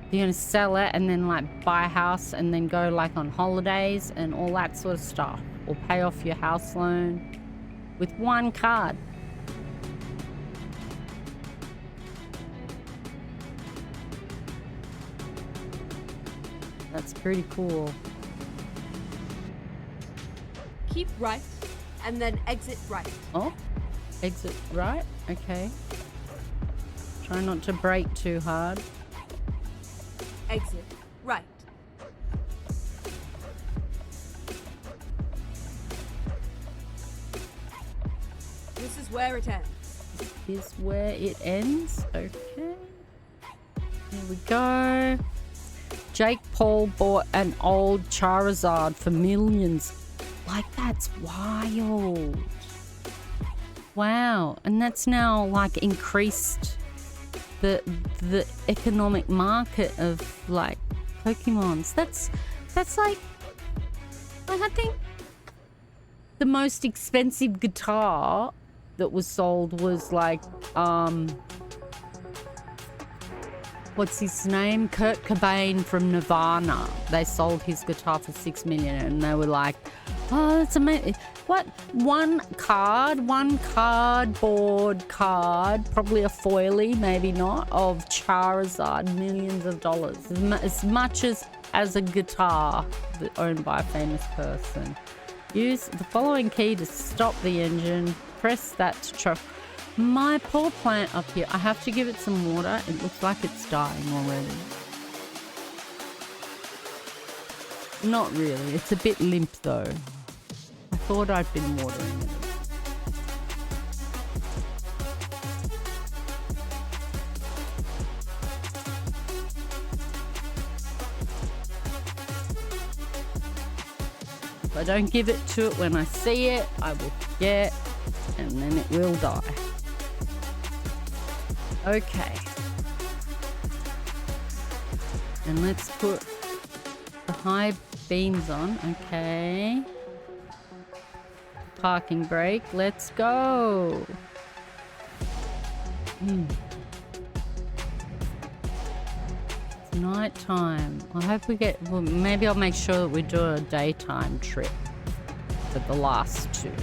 You're going to sell it and then like buy a house and then go like on holidays and all that sort of stuff. Or pay off your house loan with one card. That's pretty cool. Keep right and then exit right. Oh, exit right. Okay. Try not to brake too hard. Exit right. This is where it ends. This is where it ends. Okay. Here we go. Jake Paul bought an old Charizard for millions. Like, that's wild. Wow. And that's now like increased the economic market of like Pokemons. That's like I think the most expensive guitar that was sold was like what's his name? Kurt Cobain from Nirvana. They sold his guitar for $6 million and they were like, oh, that's amazing. What? One cardboard card, probably a foily, maybe not, of Charizard, millions of dollars. As much as a guitar owned by a famous person. Use the following key to stop the engine. Press that to my poor plant up here. I have to give it some water. It looks like it's dying already. Not really. It's a bit limp though. I thought I'd been watering it. If I don't give it to it when I see it, I will forget and then it will die. Okay. And let's put the high beams on. Okay. Parking brake. Let's go. It's night time. I hope we get... Well, maybe I'll make sure that we do a daytime trip for the last two.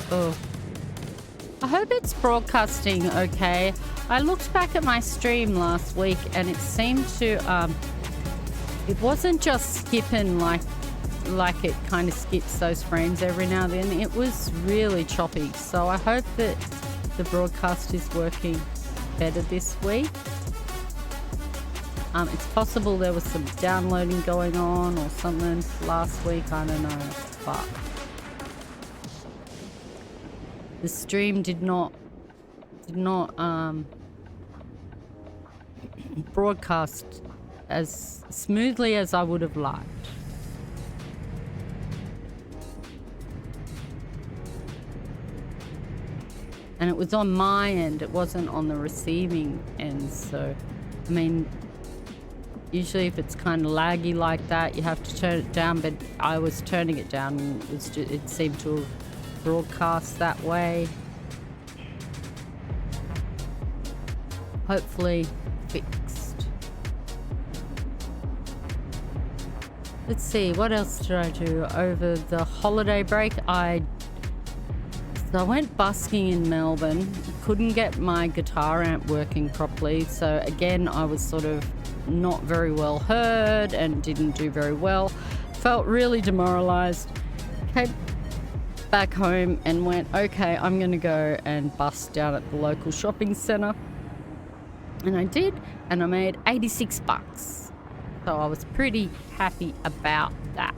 Oh. I hope it's broadcasting okay. I looked back at my stream last week and it seemed to, it wasn't just skipping like it kind of skips those frames every now and then. It was really choppy. So I hope that the broadcast is working better this week. It's possible there was some downloading going on or something last week. I don't know, but the stream did not broadcast as smoothly as I would have liked. And it was on my end, it wasn't on the receiving end. So, I mean, usually if it's kind of laggy like that, you have to turn it down, but I was turning it down and it seemed to have broadcast that way. Hopefully fixed. Let's see, what else did I do over the holiday break? I went busking in Melbourne. Couldn't get my guitar amp working properly, so again I was sort of not very well heard and didn't do very well. Felt really demoralized. Came back home and went, okay, I'm gonna go and bust down at the local shopping centre. And I did, and I made 86 bucks. So I was pretty happy about that,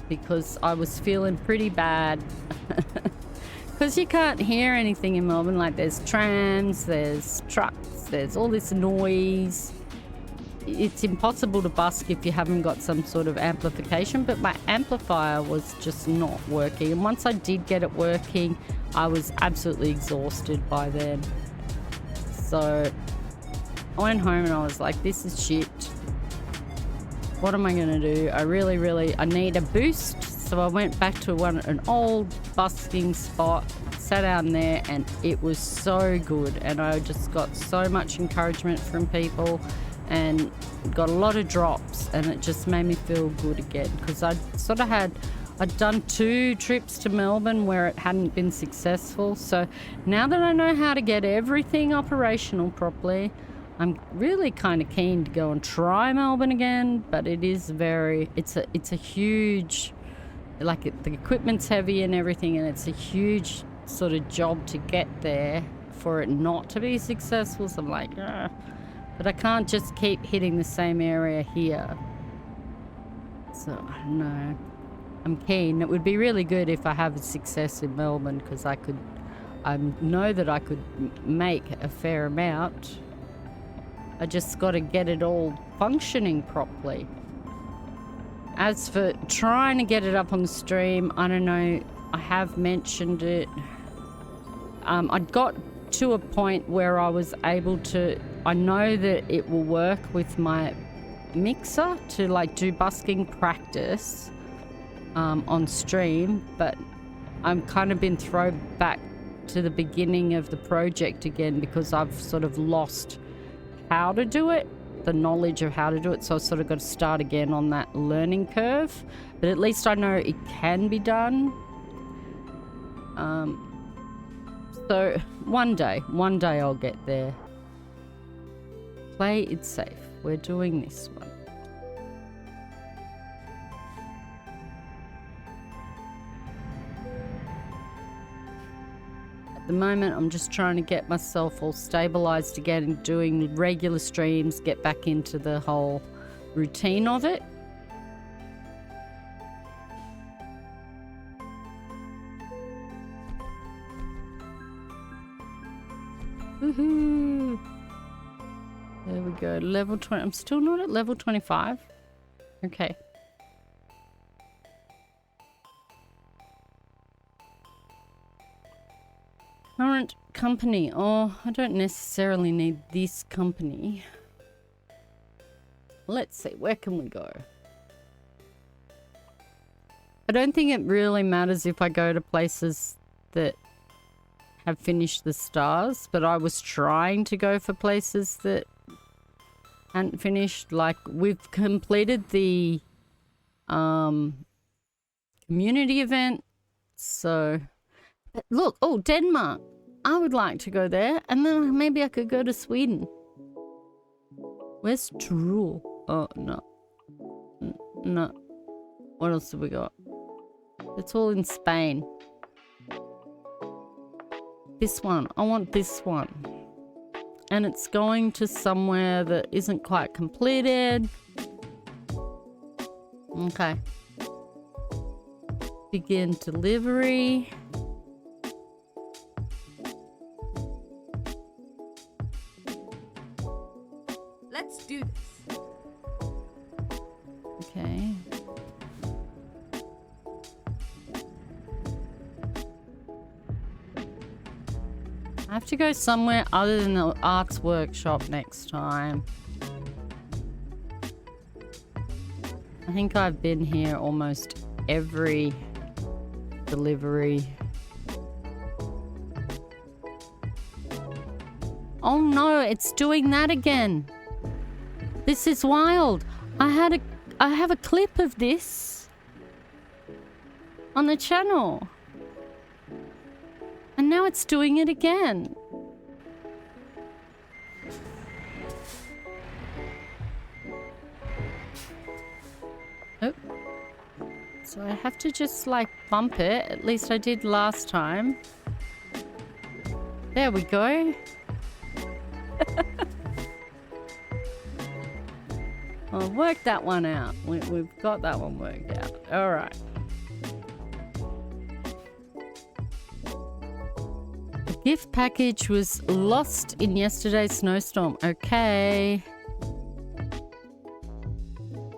because I was feeling pretty bad. Because you can't hear anything in Melbourne. Like, there's trams, there's trucks, there's all this noise. It's impossible to busk if you haven't got some sort of amplification, but my amplifier was just not working. And once I did get it working, I was absolutely exhausted by then. So I went home and I was like, this is shit. what am I going to do? I really, I need a boost. So I went back to an old busking spot, sat down there, and it was so good. And I just got so much encouragement from people and got a lot of drops, and it just made me feel good again, because I'd done 2 trips to Melbourne where it hadn't been successful. So now that I know how to get everything operational properly, I'm really kind of keen to go and try Melbourne again. But it is it's a huge, like the equipment's heavy and everything, and it's a huge sort of job to get there for it not to be successful. So I'm like, but I can't just keep hitting the same area here. So I don't know. I'm keen. It would be really good if I have a success in Melbourne, because I know that I could make a fair amount. I just got to get it all functioning properly. As for trying to get it up on the stream, I don't know. I have mentioned it. I got to a point where I was able to, I know that it will work with my mixer to like do busking practice on stream, but I'm kind of been thrown back to the beginning of the project again, because I've sort of lost how to do it, the knowledge of how to do it. So I've sort of got to start again on that learning curve, but at least I know it can be done. So one day I'll get there. Play it safe. We're doing this one. At the moment, I'm just trying to get myself all stabilized again and doing regular streams, get back into the whole routine of it. Woohoo! There we go. Level 20. I'm still not at level 25. Okay. Current company. Oh, I don't necessarily need this company. Let's see. Where can we go? I don't think it really matters if I go to places that have finished the stars, but I was trying to go for places that hadn't finished. Like, we've completed the community event, so but look, oh, Denmark, I would like to go there, and then maybe I could go to Sweden. Where's Trudeau? Oh no, no, what else have we got? It's all in Spain. This one. I want this one. And it's going to somewhere that isn't quite completed. Okay. Begin delivery. Let's do this. Okay. I have to go somewhere other than the arts workshop next time. I think I've been here almost every delivery. Oh no, it's doing that again. This is wild. I have a clip of this on the channel. And now it's doing it again. Oh. So I have to just like bump it. At least I did last time. There we go. I'll work that one out. We've got that one worked out. All right. Gift package was lost in yesterday's snowstorm. Okay.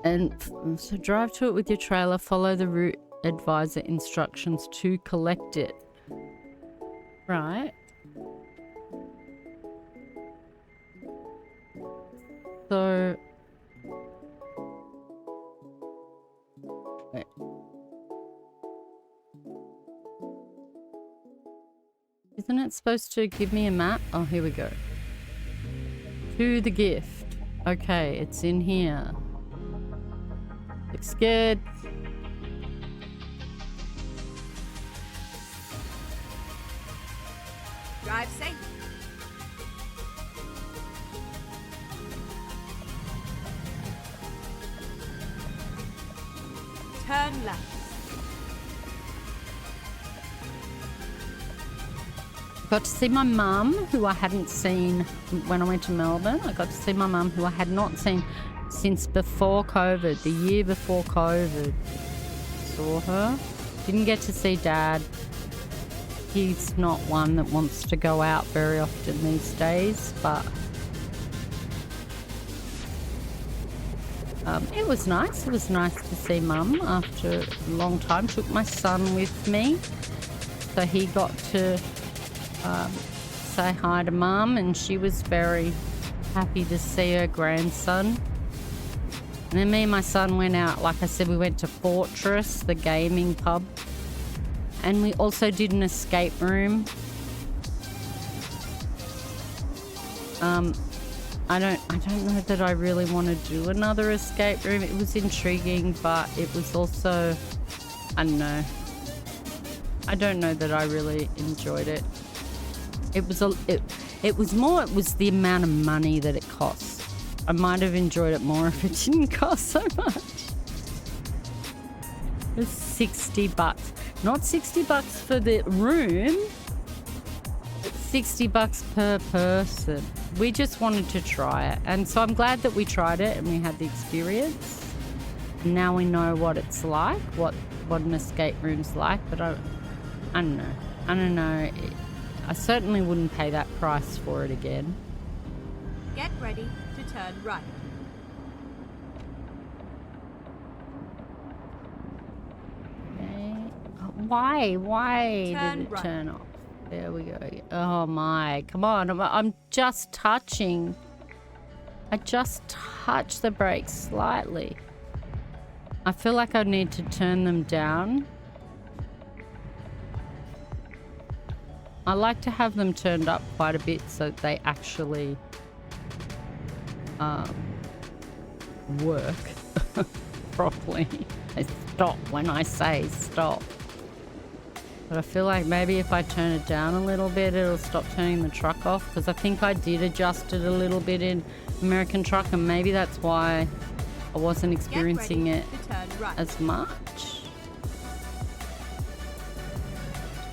And so drive to it with your trailer, follow the route advisor instructions to collect it. Right. So Wait. Isn't it supposed to give me a map? Oh, here we go. To the gift. Okay, it's in here. Looks good. Drive safe. Turn left. Got to see my mum, who I hadn't seen when I went to Melbourne. I got to see my mum, who I had not seen since before COVID, the year before COVID. Saw her. Didn't get to see Dad. He's not one that wants to go out very often these days, but it was nice. It was nice to see Mum after a long time. Took my son with me, so he got to say hi to Mum, and she was very happy to see her grandson. And then me and my son went out. Like I said, we went to Fortress, the gaming pub. And we also did an escape room. I don't know that I really want to do another escape room. It was intriguing, but it was also, I don't know. I don't know that I really enjoyed it. It was the amount of money that it cost. I might have enjoyed it more if it didn't cost so much. It was $60. Not $60 for the room, but $60 per person. We just wanted to try it. And so I'm glad that we tried it and we had the experience. Now we know what it's like, what an escape room's like, but I don't know. I don't know. I certainly wouldn't pay that price for it again. Get ready to turn right. Why Turn did it right. turn off? There we go. Oh my, come on. I'm just touching. I just touched the brakes slightly. I feel like I need to turn them down. I like to have them turned up quite a bit so that they actually work properly. They stop when I say stop. But I feel like maybe if I turn it down a little bit, it'll stop turning the truck off, because I think I did adjust it a little bit in American Truck, and maybe that's why I wasn't experiencing it as much.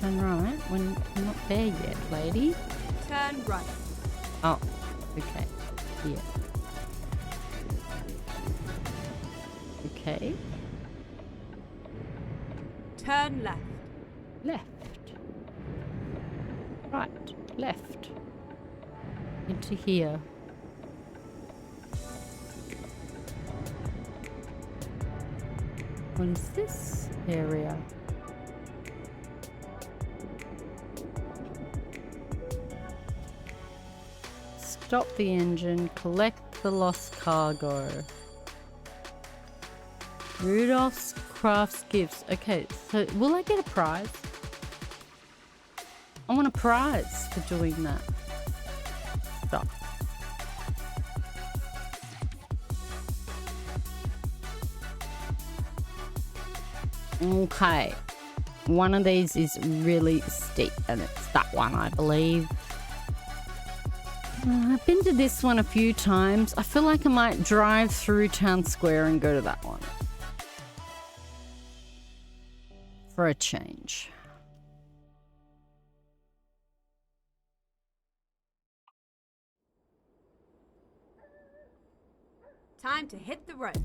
Turn right when you're not there yet, lady. Turn right. Oh, okay. Here. Okay. Turn left. Left. Right. Left. Into here. What is this area? Stop the engine. Collect the lost cargo. Rudolph's Crafts Gifts. Okay, so will I get a prize? I want a prize for doing that. Stop. Okay. One of these is really steep, and it's that one, I believe. I've been to this one a few times. I feel like I might drive through Town Square and go to that one. For a change. Time to hit the road.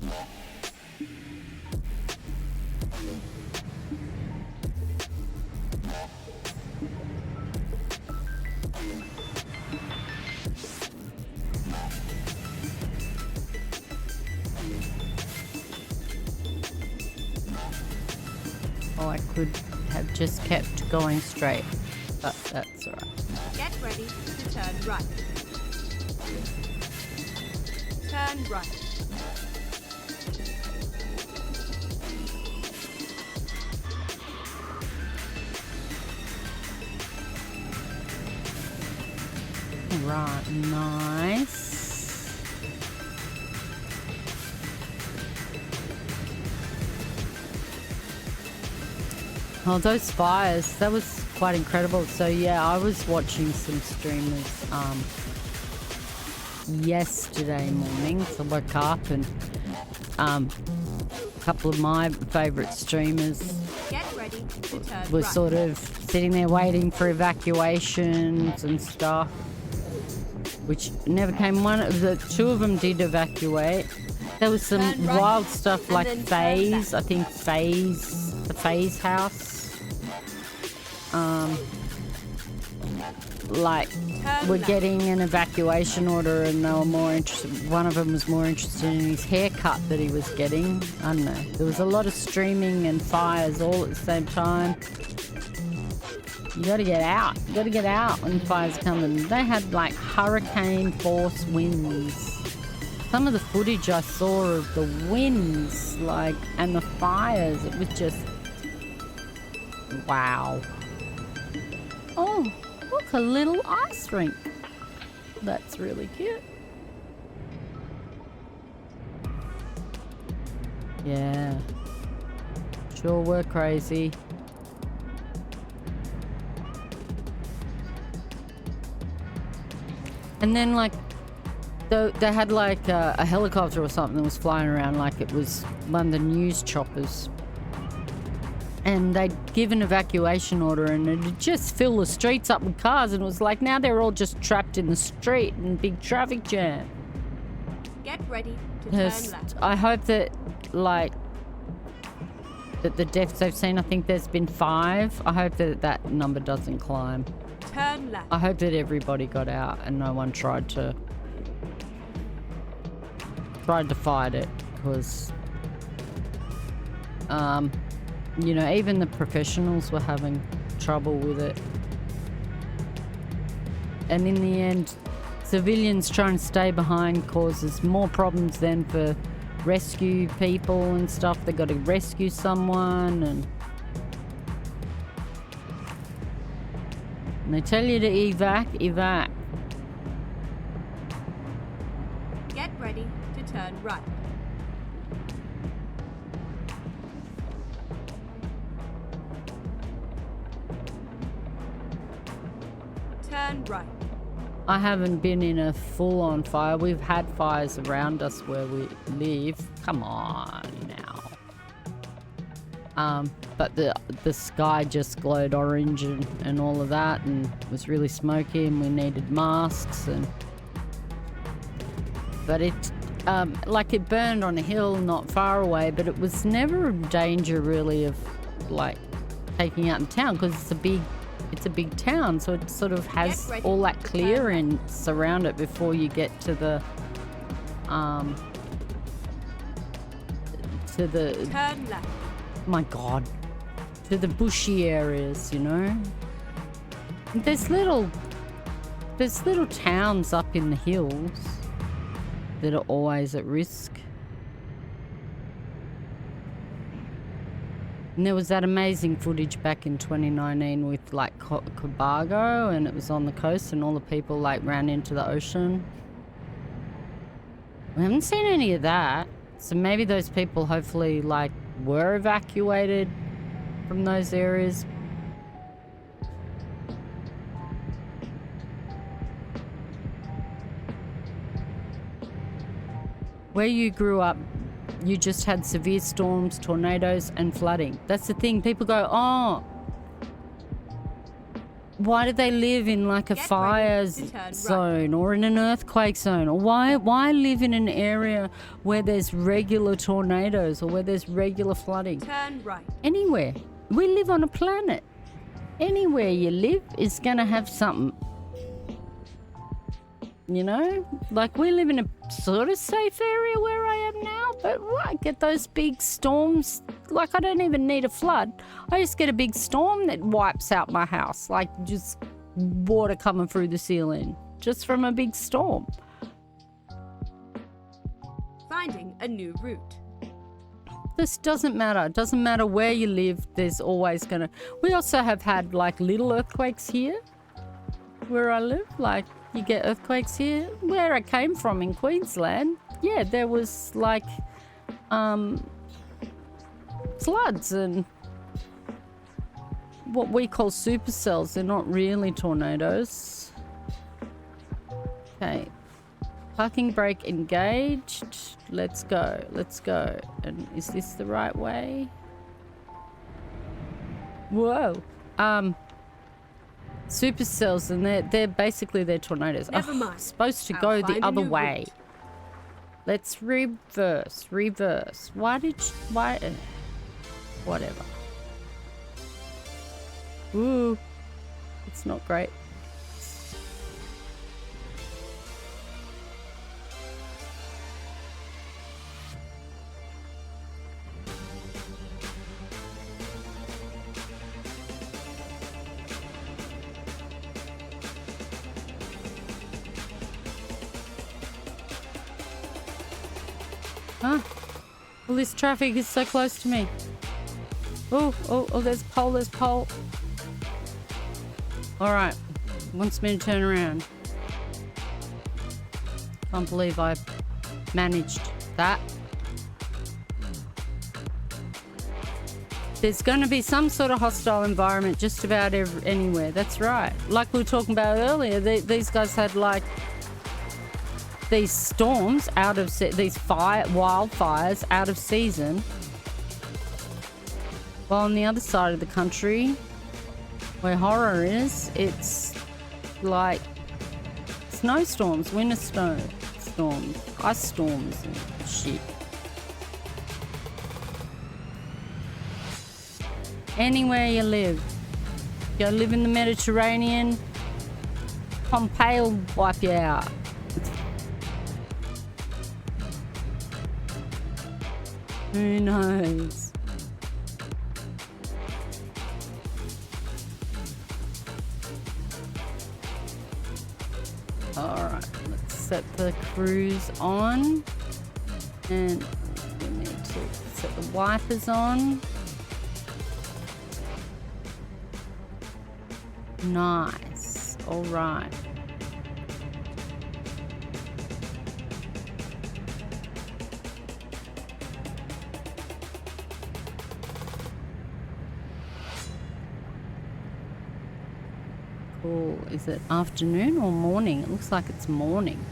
Oh, I could have just kept going straight, but that's all right. Get ready to turn right. Turn right. Right, nice. Oh, those fires, that was quite incredible. So yeah, I was watching some streamers yesterday morning. So I woke up and a couple of my favourite streamers were sort of sitting there waiting for evacuations and stuff, which never came. Two of them did evacuate. There was some wild stuff like Faye's, I think the Faye's house. Like we're getting an evacuation order and they were more interested, one of them was more interested in his haircut that he was getting. I don't know, there was a lot of streaming and fires all at the same time. You gotta get out when fires come, and they had like hurricane force winds. Some of the footage I saw of the winds like and the fires, it was just wow. Oh, look, a little ice rink. That's really cute. Yeah. Sure were crazy. And then, like, they had, like, a helicopter or something that was flying around like it was one of the news choppers. And they'd give an evacuation order and it'd just fill the streets up with cars, and it was like now they're all just trapped in the street in big traffic jam. Get ready to turn left. I hope that, like, that the deaths they've seen, I think there's been 5. I hope that that number doesn't climb. Turn left. I hope that everybody got out and no one tried to fight it, because you know, even the professionals were having trouble with it. And in the end, civilians trying to stay behind causes more problems than for rescue people and stuff. They got to rescue someone, and they tell you to evac. Get ready to turn right. Turn right. I haven't been in a full-on fire. We've had fires around us where we live. Come on now. But the sky just glowed orange and all of that, and it was really smoky, and we needed masks. But it, like, it burned on a hill not far away, but it was never a danger really of like taking out the town, because it's a big town, so it sort of has all that clearance around it before you get to the turn left. My God, to the bushy areas, you know. There's little towns up in the hills that are always at risk. And there was that amazing footage back in 2019 with like Cobargo, and it was on the coast and all the people like ran into the ocean. We haven't seen any of that. So maybe those people hopefully like were evacuated from those areas. Where you grew up, you just had severe storms, tornadoes, and flooding. That's the thing. People go, oh, why do they live in like a fire zone or in an earthquake zone? Or why live in an area where there's regular tornadoes or where there's regular flooding? Turn right. Anywhere. We live on a planet. Anywhere you live is going to have something. You know, like we live in a sort of safe area where I am now, but I get those big storms. Like, I don't even need a flood. I just get a big storm that wipes out my house, like just water coming through the ceiling just from a big storm. Finding a new route. This doesn't matter. It doesn't matter where you live. There's always gonna. We also have had like little earthquakes here where I live, like You get earthquakes here. Where I came from in Queensland, yeah, there was like floods and what we call supercells. They're not really tornadoes. Okay. Parking brake engaged. Let's go. Let's go. And is this the right way? Whoa. Supercells, and they're basically they're tornadoes. Never mind. Supposed to I'll go the find a other new way. route. Let's reverse. Reverse. Why? Whatever. Ooh. It's not great. Huh? All this traffic is so close to me. Oh, there's a pole, there's a pole. Alright. Wants me to turn around. Can't believe I managed that. There's going to be some sort of hostile environment just about anywhere. That's right. Like we were talking about earlier, these guys had like these storms out of these wildfires out of season, while on the other side of the country where horror is, it's like snowstorms, winter snowstorms, ice storms and shit. Anywhere you live, you live in the Mediterranean, Pompeii will wipe you out. Who knows? Alright, let's set the cruise on. And we need to set the wipers on. Nice. Alright. Cool. Is it afternoon or morning? It looks like it's morning.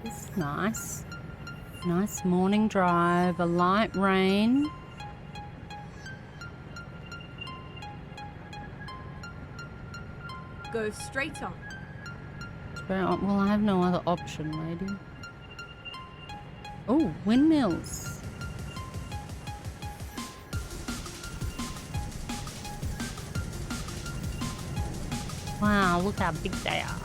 It's nice. Nice morning drive, a light rain. Go straight on. Well, I have no other option, lady. Oh, windmills. Wow, look how big they are.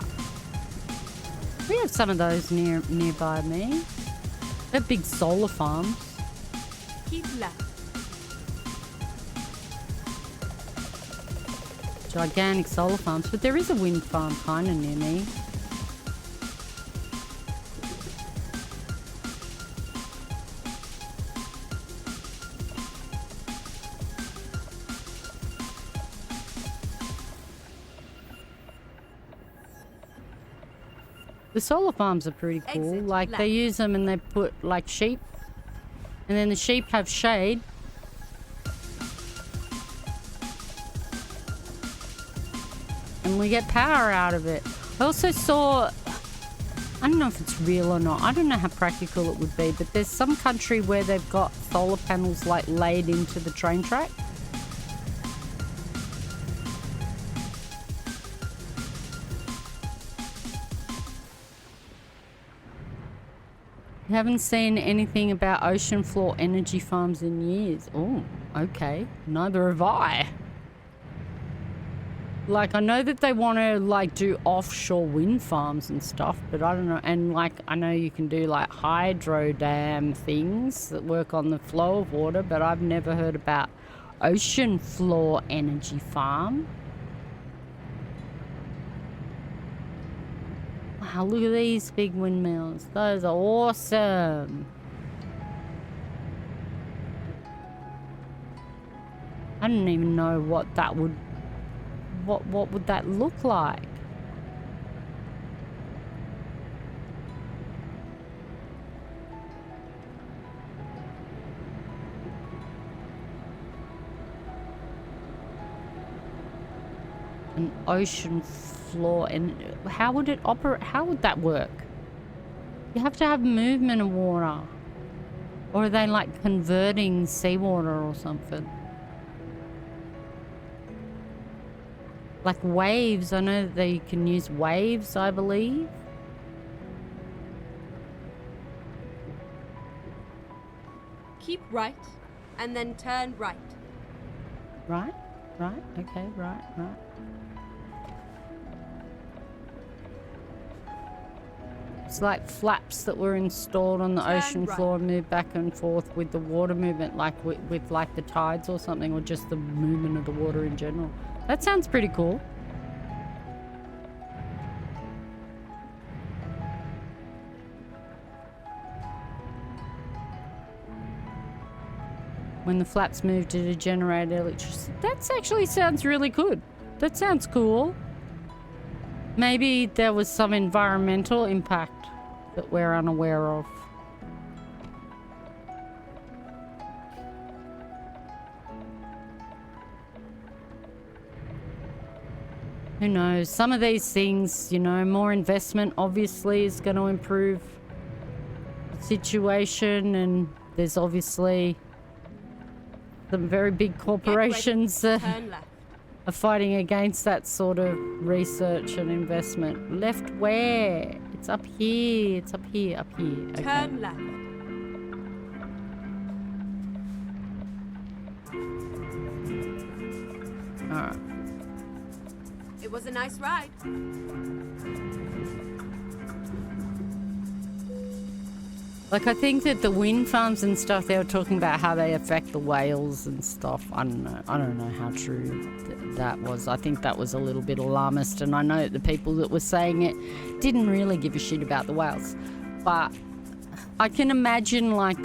We have some of those nearby me. They're big solar farms. Keep left. Gigantic solar farms, but there is a wind farm kind of near me. The solar farms are pretty cool. Exit Like left. they use them and they put like sheep, and then the sheep have shade. And we get power out of it. I also saw, I don't know if it's real or not. I don't know how practical it would be, but there's some country where they've got solar panels like laid into the train track. You haven't seen anything about ocean floor energy farms in years. Oh, okay. Neither have I. Like, I know that they want to, like, do offshore wind farms and stuff, but I don't know. And, like, I know you can do, like, hydro dam things that work on the flow of water, but I've never heard about Ocean floor energy farm. Wow, look at these big windmills. Those are awesome. I don't even know what that would... What would that look like? An ocean floor, and how would it operate? How would that work? You have to have movement of water, or are they like converting seawater or something? Like waves. I know that they can use waves, I believe. Keep right, and then turn right. Right, right, okay, right. It's like flaps that were installed on the ocean floor and move back and forth with the water movement, like with like the tides or something, or just the movement of the water in general. That sounds pretty cool. When the flaps move to generate electricity. That actually sounds really good. That sounds cool. Maybe there was some environmental impact that we're unaware of. Who knows? Some of these things, you know, more investment obviously is going to improve the situation, and there's obviously some very big corporations that are fighting against that sort of research and investment. Left where? It's up here. It's up here. Up here. Okay. Turn left. Alright. It was a nice ride. Like, I think that the wind farms and stuff, they were talking about how they affect the whales and stuff. I don't know how true that was. I think that was a little bit alarmist, and I know the people that were saying it didn't really give a shit about the whales. But I can imagine like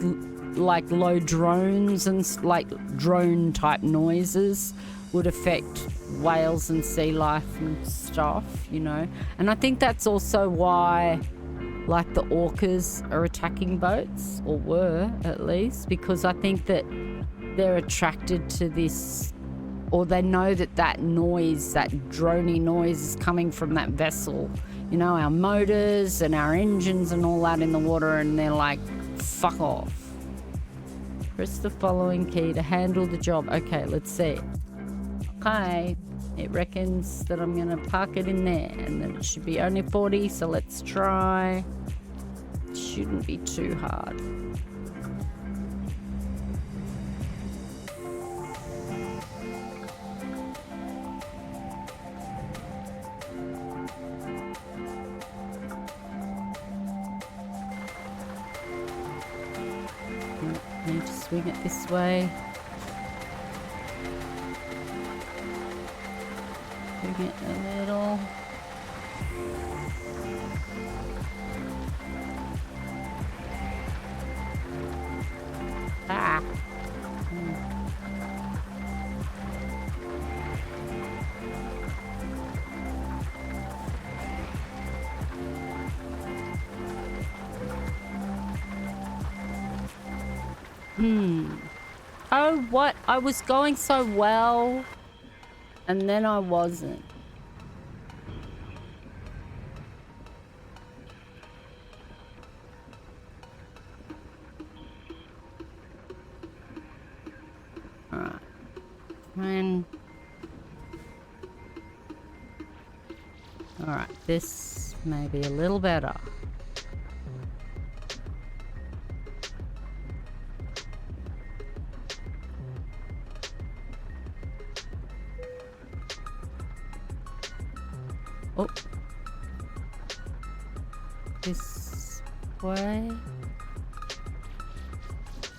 low drones and like drone type noises would affect whales and sea life and stuff, you know. And I think that's also why like the orcas are attacking boats, or were at least, because I think that they're attracted to this, or they know that that noise, that drony noise is coming from that vessel, you know, our motors and our engines and all that in the water, and they're like, fuck off. Press the following key to handle the job. Okay, let's see. Okay, it reckons that I'm gonna park it in there, and then it should be only 40, so let's try. It shouldn't be too hard. Need to swing it this way. Swing it a little. Ah. Oh, what? I was going so well, and then I wasn't. Alright. Alright, this may be a little better. Oh. This way.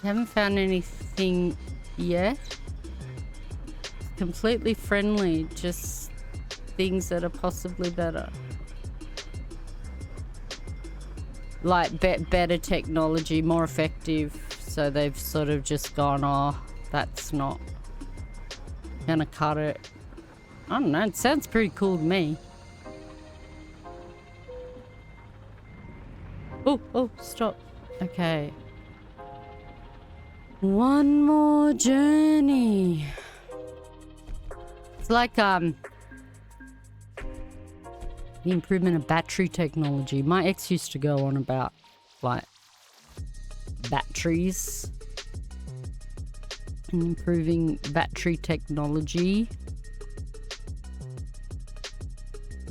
Haven't found anything yet. completely friendly, just things that are possibly better. Like better technology, more effective. So they've sort of just gone, oh, that's not gonna cut it. I don't know, it sounds pretty cool to me. Oh, stop. Okay. One more journey. It's like the improvement of battery technology. My ex used to go on about like batteries and improving battery technology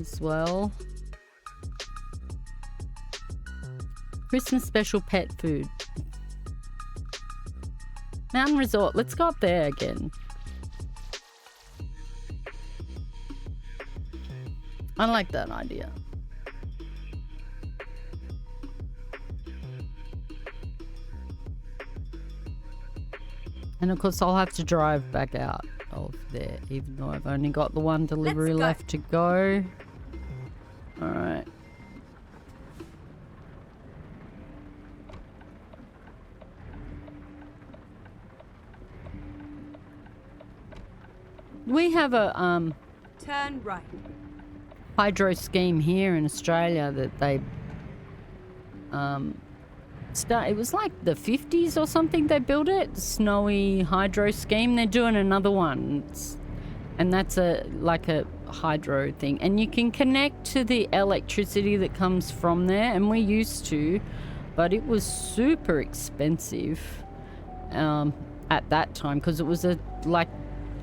as well. Christmas special pet food. Mountain Resort, let's go up there again. I like that idea. And of course I'll have to drive back out of there, even though I've only got the one delivery left to go. Alright. We have a turn right. hydro scheme here in Australia that they it was like the 50s or something they built it, snowy hydro scheme. They're doing another one, and that's like a hydro thing, and you can connect to the electricity that comes from there, and we used to, but it was super expensive at that time because it was a like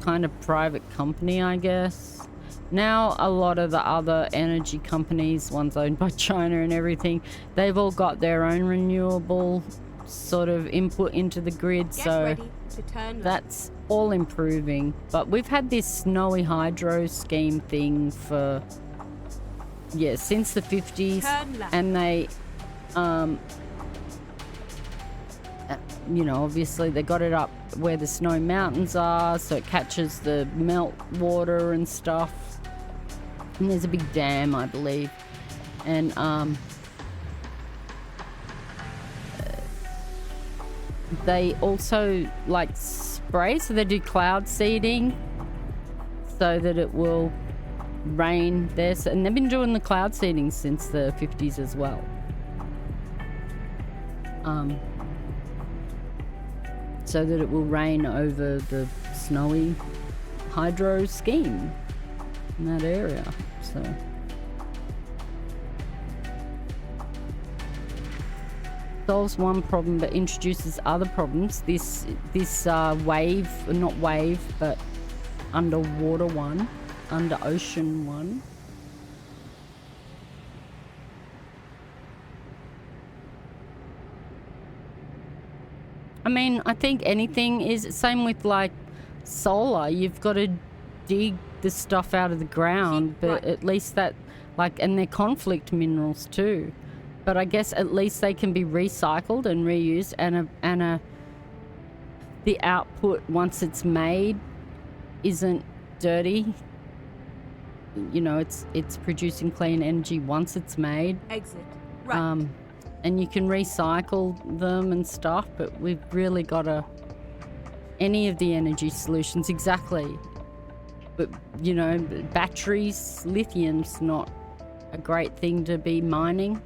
kind of private company, I guess. Now a lot of the other energy companies, ones owned by China and everything, they've all got their own renewable sort of input into the grid. So that's all improving. But we've had this snowy hydro scheme thing for, yeah, since the 50s. And they, you know, obviously they got it up where the snowy mountains are, so it catches the melt water and stuff. And there's a big dam, I believe. And they also like spray, so they do cloud seeding so that it will rain there. And they've been doing the cloud seeding since the 50s as well. So that it will rain over the snowy hydro scheme in that area. So solves one problem but introduces other problems. This wave, not wave, but underwater one, under ocean one. I mean, I think anything is same with like solar. You've got to dig the stuff out of the ground, but at least that, like, and they're conflict minerals too. But I guess at least they can be recycled and reused, and the output once it's made isn't dirty. You know, it's producing clean energy once it's made. Exit right. And you can recycle them and stuff, but we've really got any of the energy solutions, exactly. But, you know, batteries, lithium's not a great thing to be mining.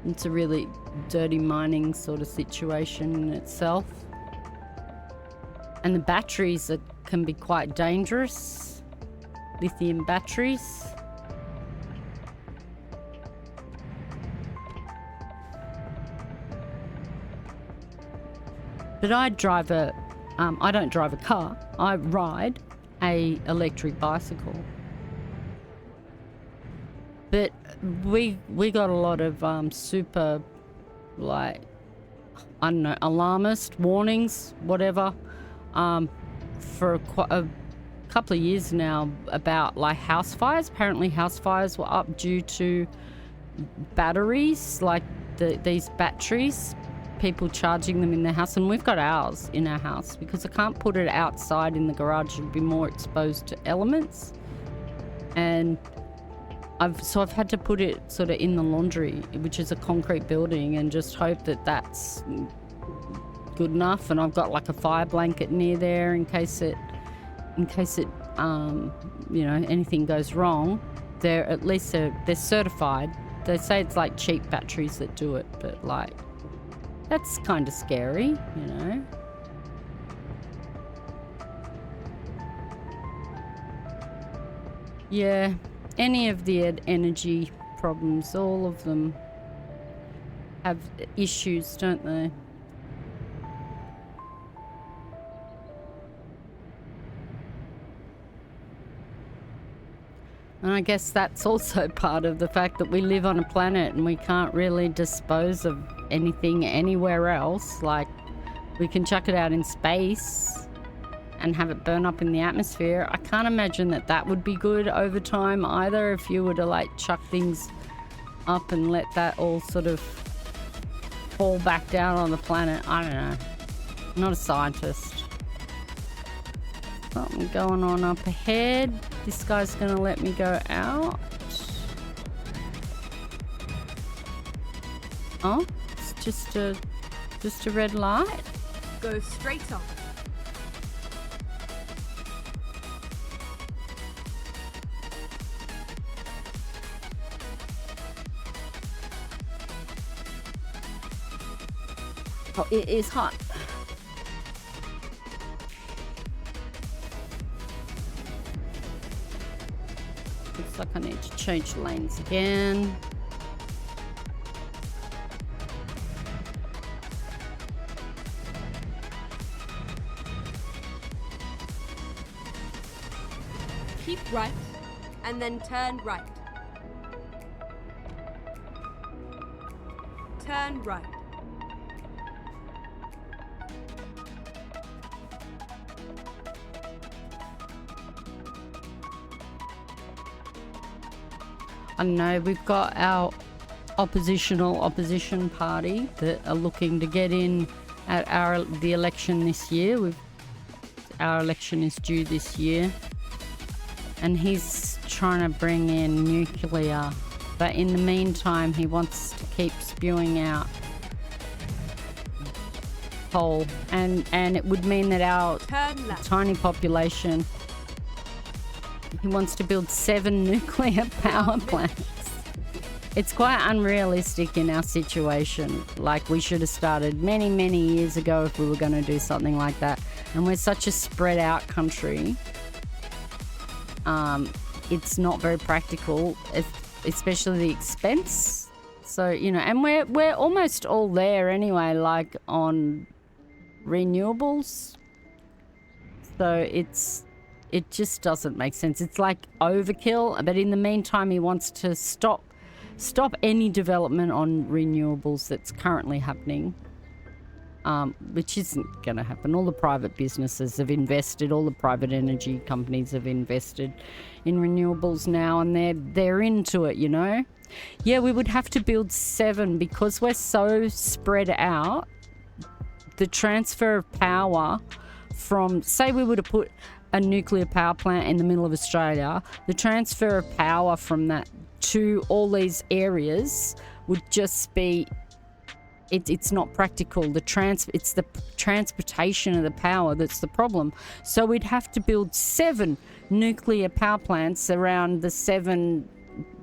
It's a really dirty mining sort of situation in itself. And the batteries can be quite dangerous, lithium batteries. But I don't drive a car, I ride a electric bicycle. But we got a lot of super, like, I don't know, alarmist warnings, whatever, for a couple of years now about like house fires. Apparently house fires were up due to batteries, like these batteries people charging them in their house, and we've got ours in our house because I can't put it outside in the garage. It'd be more exposed to elements. And I've had to put it sort of in the laundry, which is a concrete building, and just hope that that's good enough. And I've got like a fire blanket near there in case it you know, anything goes wrong. They're certified. They say it's like cheap batteries that do it, but like that's kind of scary, you know. Yeah, any of the energy problems, all of them have issues, don't they? And I guess that's also part of the fact that we live on a planet and we can't really dispose of anything anywhere else. Like, we can chuck it out in space and have it burn up in the atmosphere. I can't imagine that that would be good over time either, if you were to like chuck things up and let that all sort of fall back down on the planet. I don't know. I'm not a scientist. Something going on up ahead. This guy's gonna let me go out. Oh, it's just a red light. Go straight on. Oh, it is hot. Looks like I need to change lanes again. Keep right and then turn right. Turn right. I don't know, we've got our opposition party that are looking to get in at the election this year. Our election is due this year. And he's trying to bring in nuclear. But in the meantime, he wants to keep spewing out coal. And it would mean that our tiny population... He wants to build 7 nuclear power plants. It's quite unrealistic in our situation. Like, we should have started many, many years ago if we were going to do something like that. And we're such a spread out country. It's not very practical, especially the expense. So, you know, and we're almost all there anyway, like on renewables. So it just doesn't make sense. It's like overkill, but in the meantime, he wants to stop any development on renewables that's currently happening, which isn't going to happen. All the private businesses have invested, all the private energy companies have invested in renewables now, and they're into it, you know. Yeah, we would have to build 7 because we're so spread out. The transfer of power from, say we were to put a nuclear power plant in the middle of Australia, the transfer of power from that to all these areas would just be, it's not practical. It's the transportation of the power that's the problem. So we'd have to build 7 nuclear power plants around the 7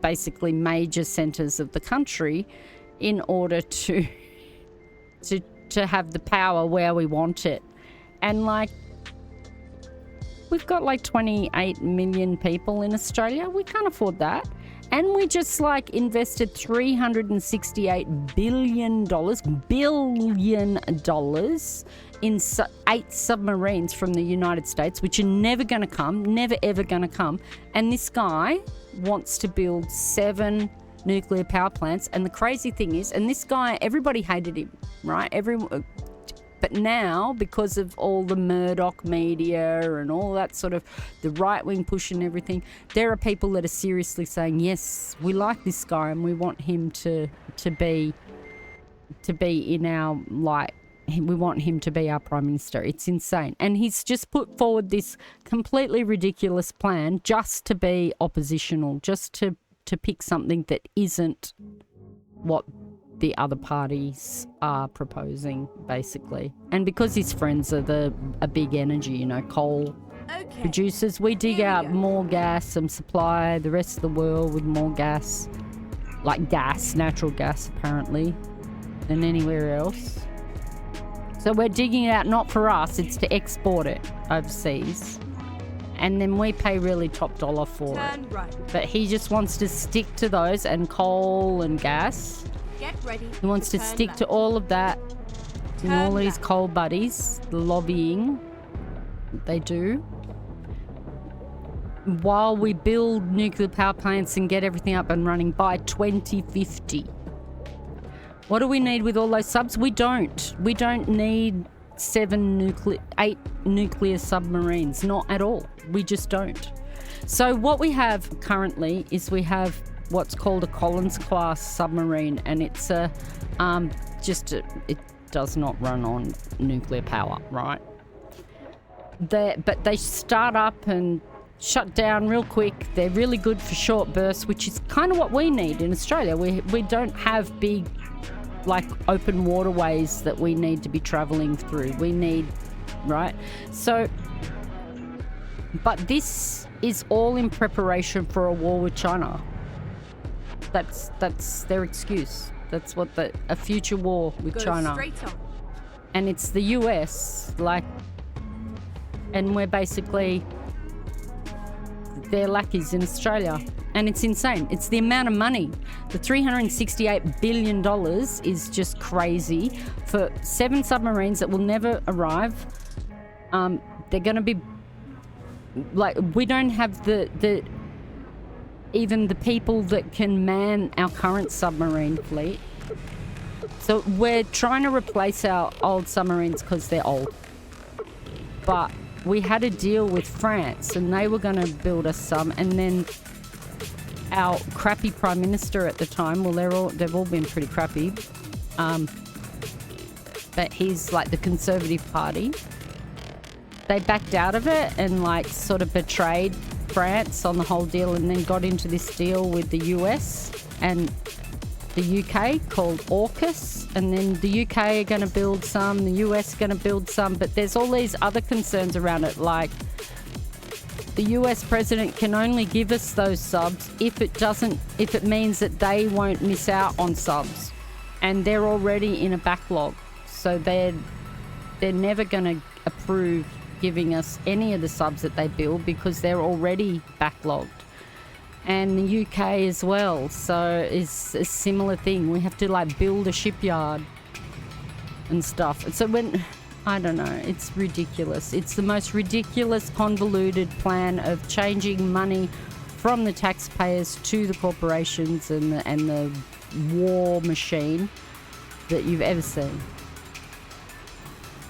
basically major centres of the country in order to have the power where we want it. And like, we've got like 28 million people in Australia. We can't afford that. And we just like invested $368 billion in 8 submarines from the United States, which are never going to come, never ever going to come. And this guy wants to build 7 nuclear power plants. And the crazy thing is, and this guy, everybody hated him, right? But now, because of all the Murdoch media and all that sort of the right-wing push and everything, there are people that are seriously saying, yes, we like this guy and we want him to be to be in our, like, we want him to be our Prime Minister. It's insane. And he's just put forward this completely ridiculous plan just to be oppositional, just to pick something that isn't what the other parties are proposing, basically. And because his friends are a big energy, you know, coal producers, we dig out more gas and supply the rest of the world with more gas, like gas, natural gas apparently, than anywhere else. So we're digging it out not for us, it's to export it overseas. And then we pay really top dollar for it. Right. But he just wants to stick to those, and coal and gas. Get ready. He wants to stick to all of that and all these coal buddies, the lobbying they do. While we build nuclear power plants and get everything up and running by 2050. What do we need with all those subs? We don't. We don't need 8 nuclear submarines. Not at all. We just don't. So what we have currently is we have what's called a Collins class submarine, and it's it does not run on nuclear power, right? But they start up and shut down real quick. They're really good for short bursts, which is kind of what we need in Australia. We don't have big, like, open waterways that we need to be traveling through. We need, right? So, but this is all in preparation for a war with China. That's their excuse. That's what a future war with China. Straight on. And it's the US, like, and we're basically their lackeys in Australia. And it's insane. It's the amount of money. The $368 billion is just crazy for 7 submarines that will never arrive. They're going to be, like, we don't have even the people that can man our current submarine fleet. So we're trying to replace our old submarines because they're old. But we had a deal with France and they were going to build us some, and then our crappy Prime Minister at the time, well, they've all been pretty crappy, but he's like the Conservative Party. They backed out of it and, like, sort of betrayed France on the whole deal, and then got into this deal with the US and the UK called AUKUS, and then the UK are going to build some, the US are going to build some, but there's all these other concerns around it, like the US president can only give us those subs if it means that they won't miss out on subs, and they're already in a backlog, so they're never going to approve giving us any of the subs that they build because they're already backlogged. And the UK as well, so it's a similar thing. We have to, like, build a shipyard and stuff. So I don't know, it's ridiculous. It's the most ridiculous, convoluted plan of changing money from the taxpayers to the corporations and the war machine that you've ever seen.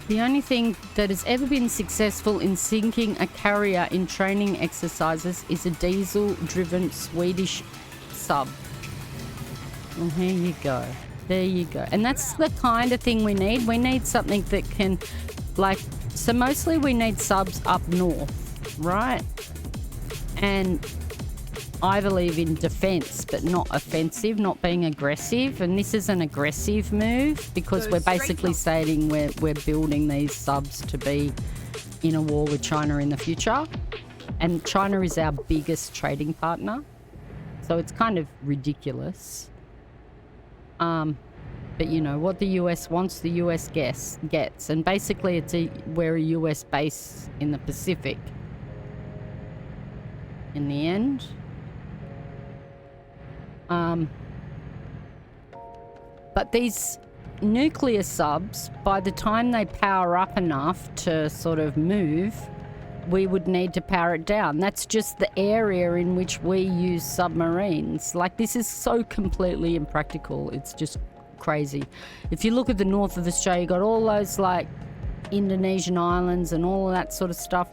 The only thing that has ever been successful in sinking a carrier in training exercises is a diesel-driven Swedish sub. Well, here you go. There you go. And that's the kind of thing we need. We need something that can, like, so mostly we need subs up north, right? And I believe in defence, but not offensive, not being aggressive. And this is an aggressive move because we're basically stating we're building these subs to be in a war with China in the future. And China is our biggest trading partner. So it's kind of ridiculous. But, you know, what the US wants, the US gets. And basically we're a US base in the Pacific in the end. But these nuclear subs, by the time they power up enough to sort of move, we would need to power it down. That's just the area in which we use submarines. Like, this is so completely impractical. It's just crazy. If you look at the north of Australia, you've got all those, like, Indonesian islands and all of that sort of stuff.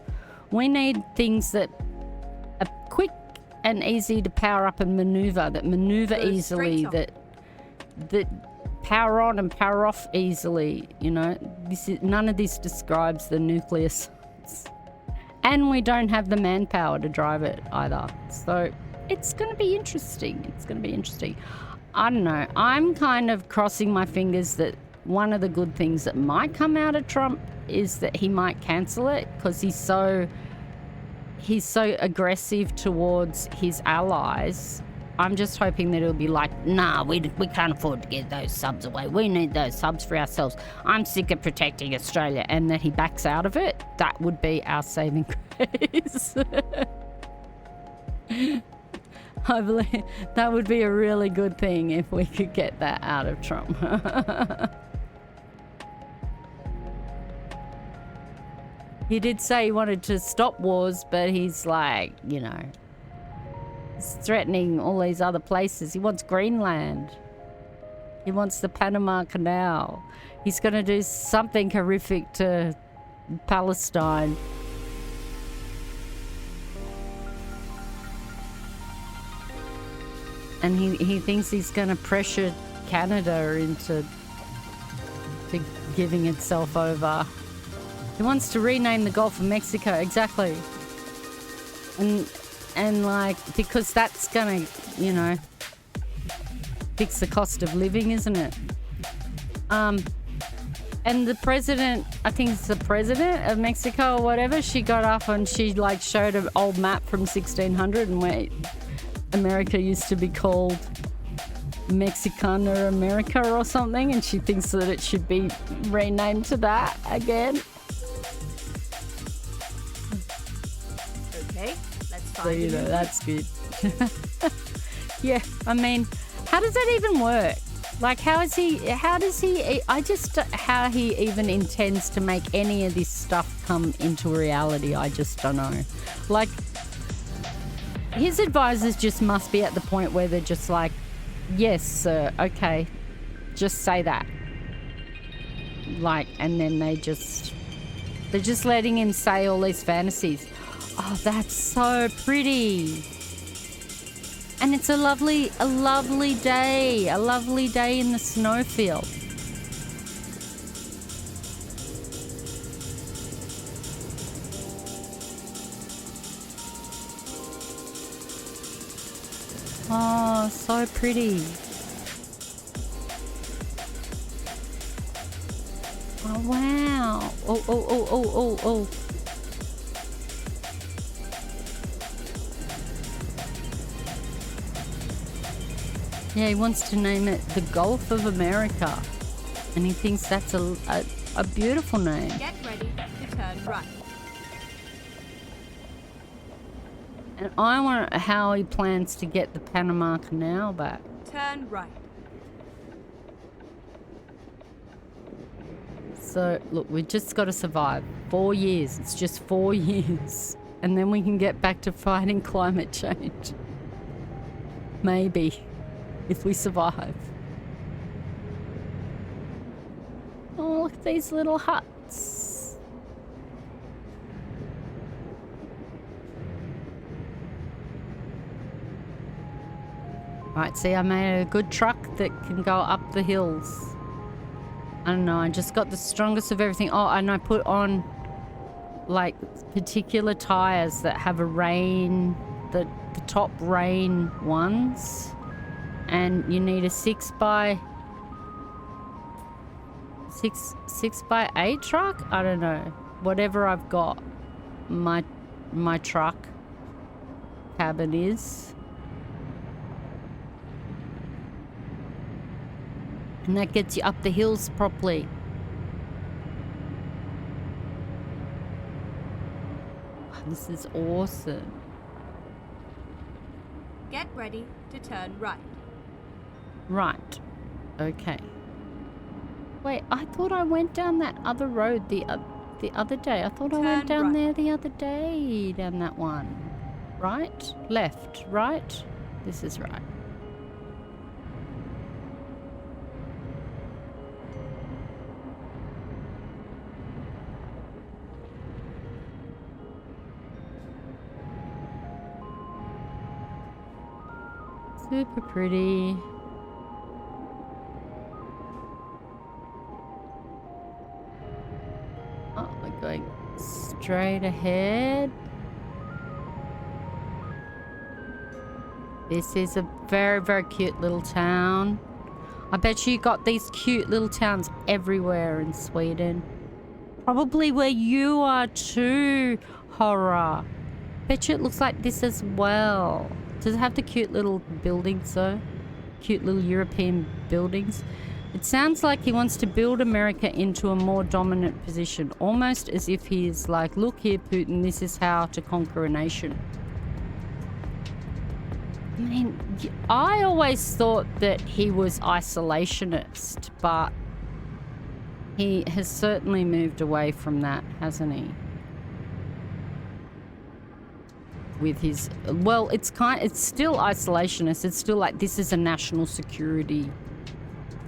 We need things that are quick and easy to power up and maneuver, that maneuver easily, that power on and power off easily. You know, none of this describes the nucleus. And we don't have the manpower to drive it either. So it's going to be interesting. It's going to be interesting. I don't know. I'm kind of crossing my fingers that one of the good things that might come out of Trump is that he might cancel it, because he's so aggressive towards his allies. I'm just hoping that it'll be like, nah, we can't afford to get those subs away. We need those subs for ourselves. I'm sick of protecting Australia. And that he backs out of it. That would be our saving grace. I believe that would be a really good thing if we could get that out of Trump. He did say he wanted to stop wars, but he's like, you know, he's threatening all these other places. He wants Greenland. He wants the Panama Canal. He's going to do something horrific to Palestine. And he thinks he's going to pressure Canada into giving itself over. He wants to rename the Gulf of Mexico, exactly. And like, because that's gonna, you know, fix the cost of living, isn't it? And the president, I think it's the president of Mexico or whatever, she got up and she like showed an old map from 1600 and where America used to be called Mexicana America or something, and she thinks that it should be renamed to that again. Okay, let's find So, you know, that's good. Yeah, I mean, how does that even work? Like, how does he even intends to make any of this stuff come into reality, I just don't know. Like, his advisors just must be at the point where they're just like, yes, sir, okay, just say that. Like, and then they're just letting him say all these fantasies. Oh, that's so pretty. And it's a lovely day in the snowfield. Oh, so pretty. Oh, wow. Oh. Yeah, he wants to name it the Gulf of America. And he thinks that's a beautiful name. Get ready to turn right. And I wonder how he plans to get the Panama Canal back. Turn right. So, look, we've just got to survive. 4 years. It's just 4 years. And then we can get back to fighting climate change. Maybe. If we survive. Oh, look at these little huts. Right, see, I made a good truck that can go up the hills. I don't know, I just got the strongest of everything. Oh, and I put on, like, particular tires that have a rain, the top rain ones. And you need a 6 by 8 truck? I don't know. Whatever I've got, my truck cabin is. And that gets you up the hills properly. Wow, this is awesome. Get ready to turn right. Right. Okay. Wait, I thought I went down that other road the other day. I thought I went down there the other day, down that one. Right? Left? Right? This is right. Super pretty. Oh, we're going straight ahead. This is a very, very cute little town. I bet you got these cute little towns everywhere in Sweden. Probably where you are too, Horror. Bet you it looks like this as well. Does it have the cute little buildings though? Cute little European buildings? It sounds like he wants to build America into a more dominant position. Almost as if he's like, look here, Putin, this is how to conquer a nation. I mean, I always thought that he was isolationist, but he has certainly moved away from that, hasn't he? With his, well, it's still isolationist. It's still like this is a national security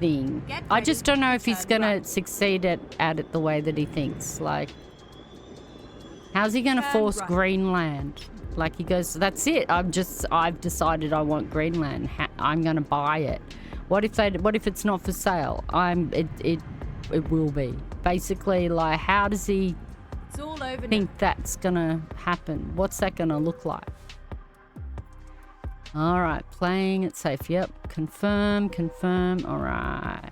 thing. I just don't know if he's gonna succeed at it the way that he thinks. Like, how's he gonna force Greenland? Like he goes, that's it. I've decided I want Greenland. I'm gonna buy it. What if it's not for sale? It will be. Basically, like, how does he think that's gonna happen? What's that gonna look like? All right, playing it safe. Yep, confirm. All right.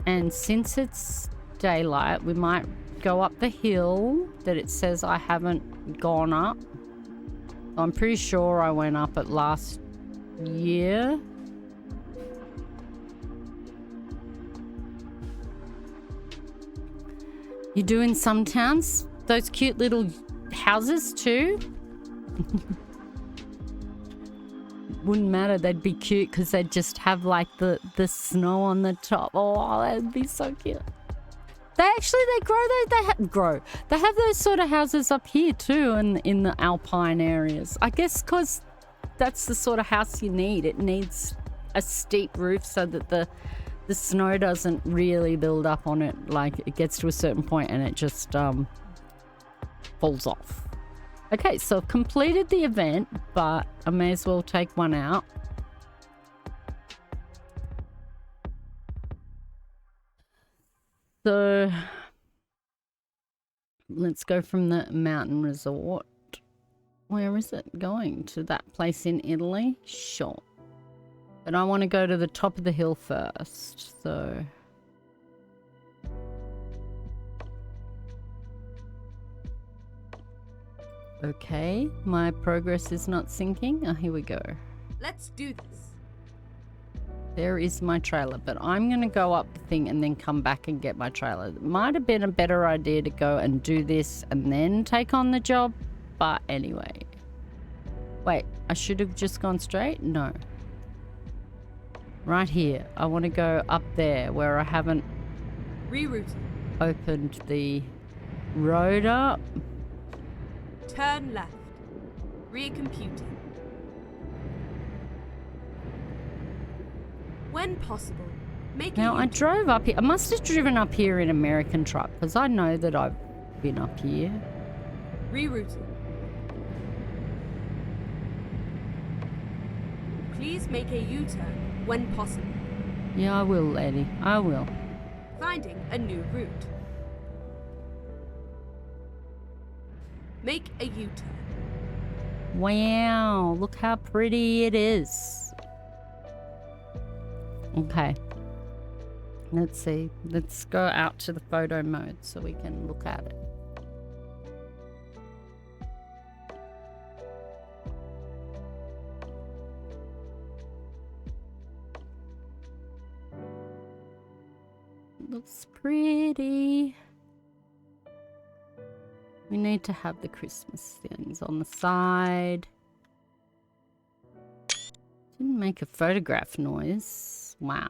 And since it's daylight, we might go up the hill that it says I haven't gone up. I'm pretty sure I went up it last year. You do in some towns? Those cute little houses too? Wouldn't matter, they'd be cute because they'd just have like the snow on the top. Oh, that'd be so cute. They grow. They have those sort of houses up here too, in the alpine areas. I guess because that's the sort of house you need. It needs a steep roof so that the snow doesn't really build up on it. Like, it gets to a certain point and it just falls off. Okay, so I've completed the event, but I may as well take one out. So let's go from the mountain resort. Where is it going? To that place in Italy? Sure. But I want to go to the top of the hill first, so... Okay, my progress is not syncing. Oh, here we go. Let's do this. There is my trailer, but I'm going to go up the thing and then come back and get my trailer. It might have been a better idea to go and do this and then take on the job, but anyway. Wait, I should have just gone straight? No. Right here. I want to go up there where I haven't opened the road up. Turn left. Recomputing. When possible, make Now, I drove up here. I must have driven up here in American truck because I know that I've been up here. Rerouting. Please make a U-turn when possible. Yeah, I will, lady. I will. Finding a new route. Make a U-turn. Wow, look how pretty it is. Okay. Let's see. Let's go out to the photo mode so we can look at it. Looks pretty. We need to have the Christmas things on the side. Didn't make a photograph noise. Wow.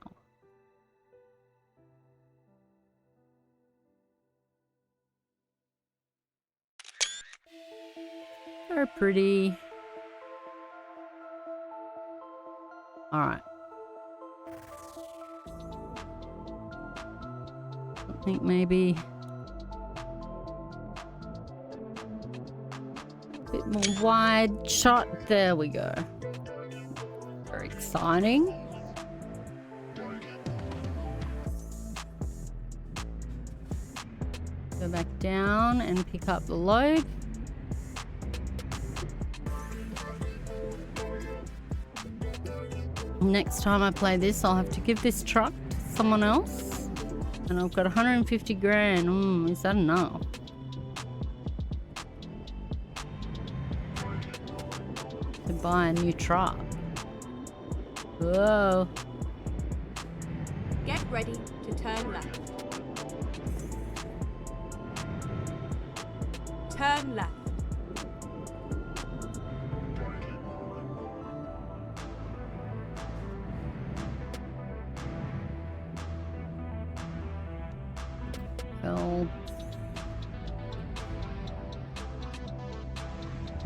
Very pretty. All right. I think maybe a bit more wide shot. There we go. Very exciting. down and pick up the load. Next time I play this, I'll have to give this truck to someone else. And I've got 150 grand. Is that enough? To buy a new truck. Whoa. Get ready to turn left. Turn left. Well,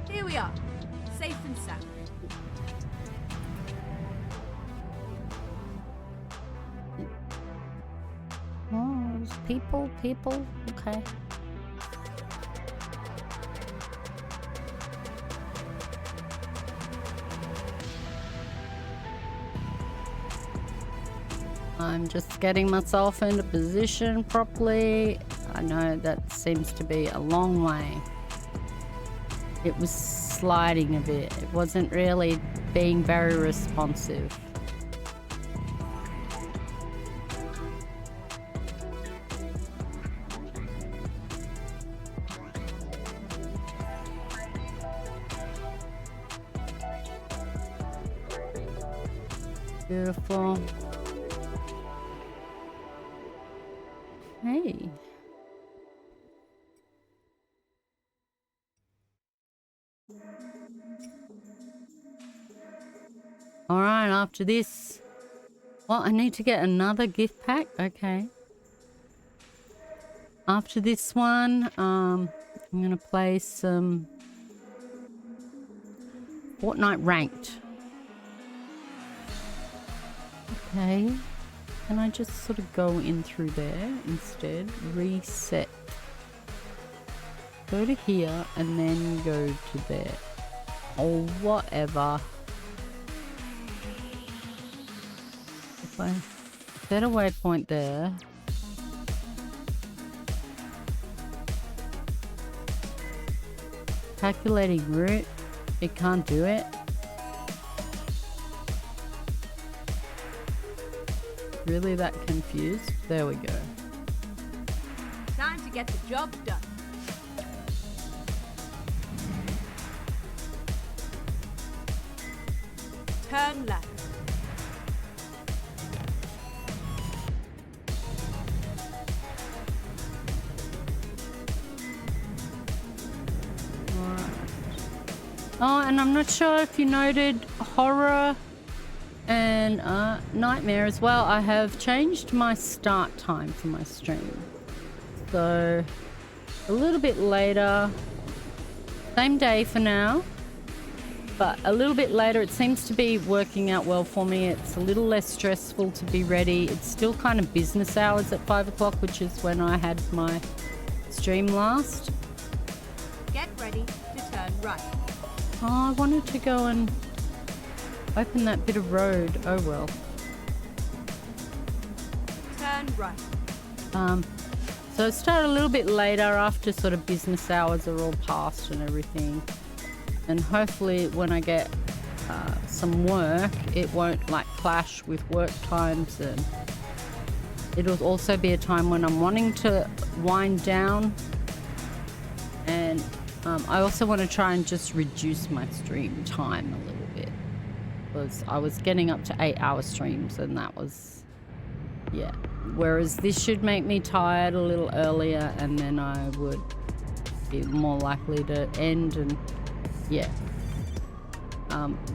here we are, safe and sound. oh, there's people. Okay. I'm just getting myself into position properly. I know that seems to be a long way. It was sliding a bit. It wasn't really being very responsive. Beautiful. Hey. All right, after this. Well, I need to get another gift pack. Okay. After this one, I'm going to play some Fortnite ranked. Okay. Can I just sort of go in through there instead? Reset. Go to here and then go to there. Or whatever. If I set a waypoint there. Calculating route. It can't do it. Really that confused? There we go. Time to get the job done. Turn left. Oh, and I'm not sure if you noted horror and nightmare as well. I have changed my start time for my stream. So a little bit later, same day for now, but a little bit later. It seems to be working out well for me. It's a little less stressful to be ready. It's still kind of business hours at 5 o'clock, which is when I had my stream last. Get ready to turn right. Oh, I wanted to go and open that bit of road. Oh well. Turn right. So it started a little bit later after sort of business hours are all past and everything. And hopefully when I get some work, it won't like clash with work times, and it'll also be a time when I'm wanting to wind down. And I also want to try and just reduce my stream time a little bit, because I was getting up to 8-hour streams, and that was, yeah. Whereas this should make me tired a little earlier, and then I would be more likely to end. And yeah,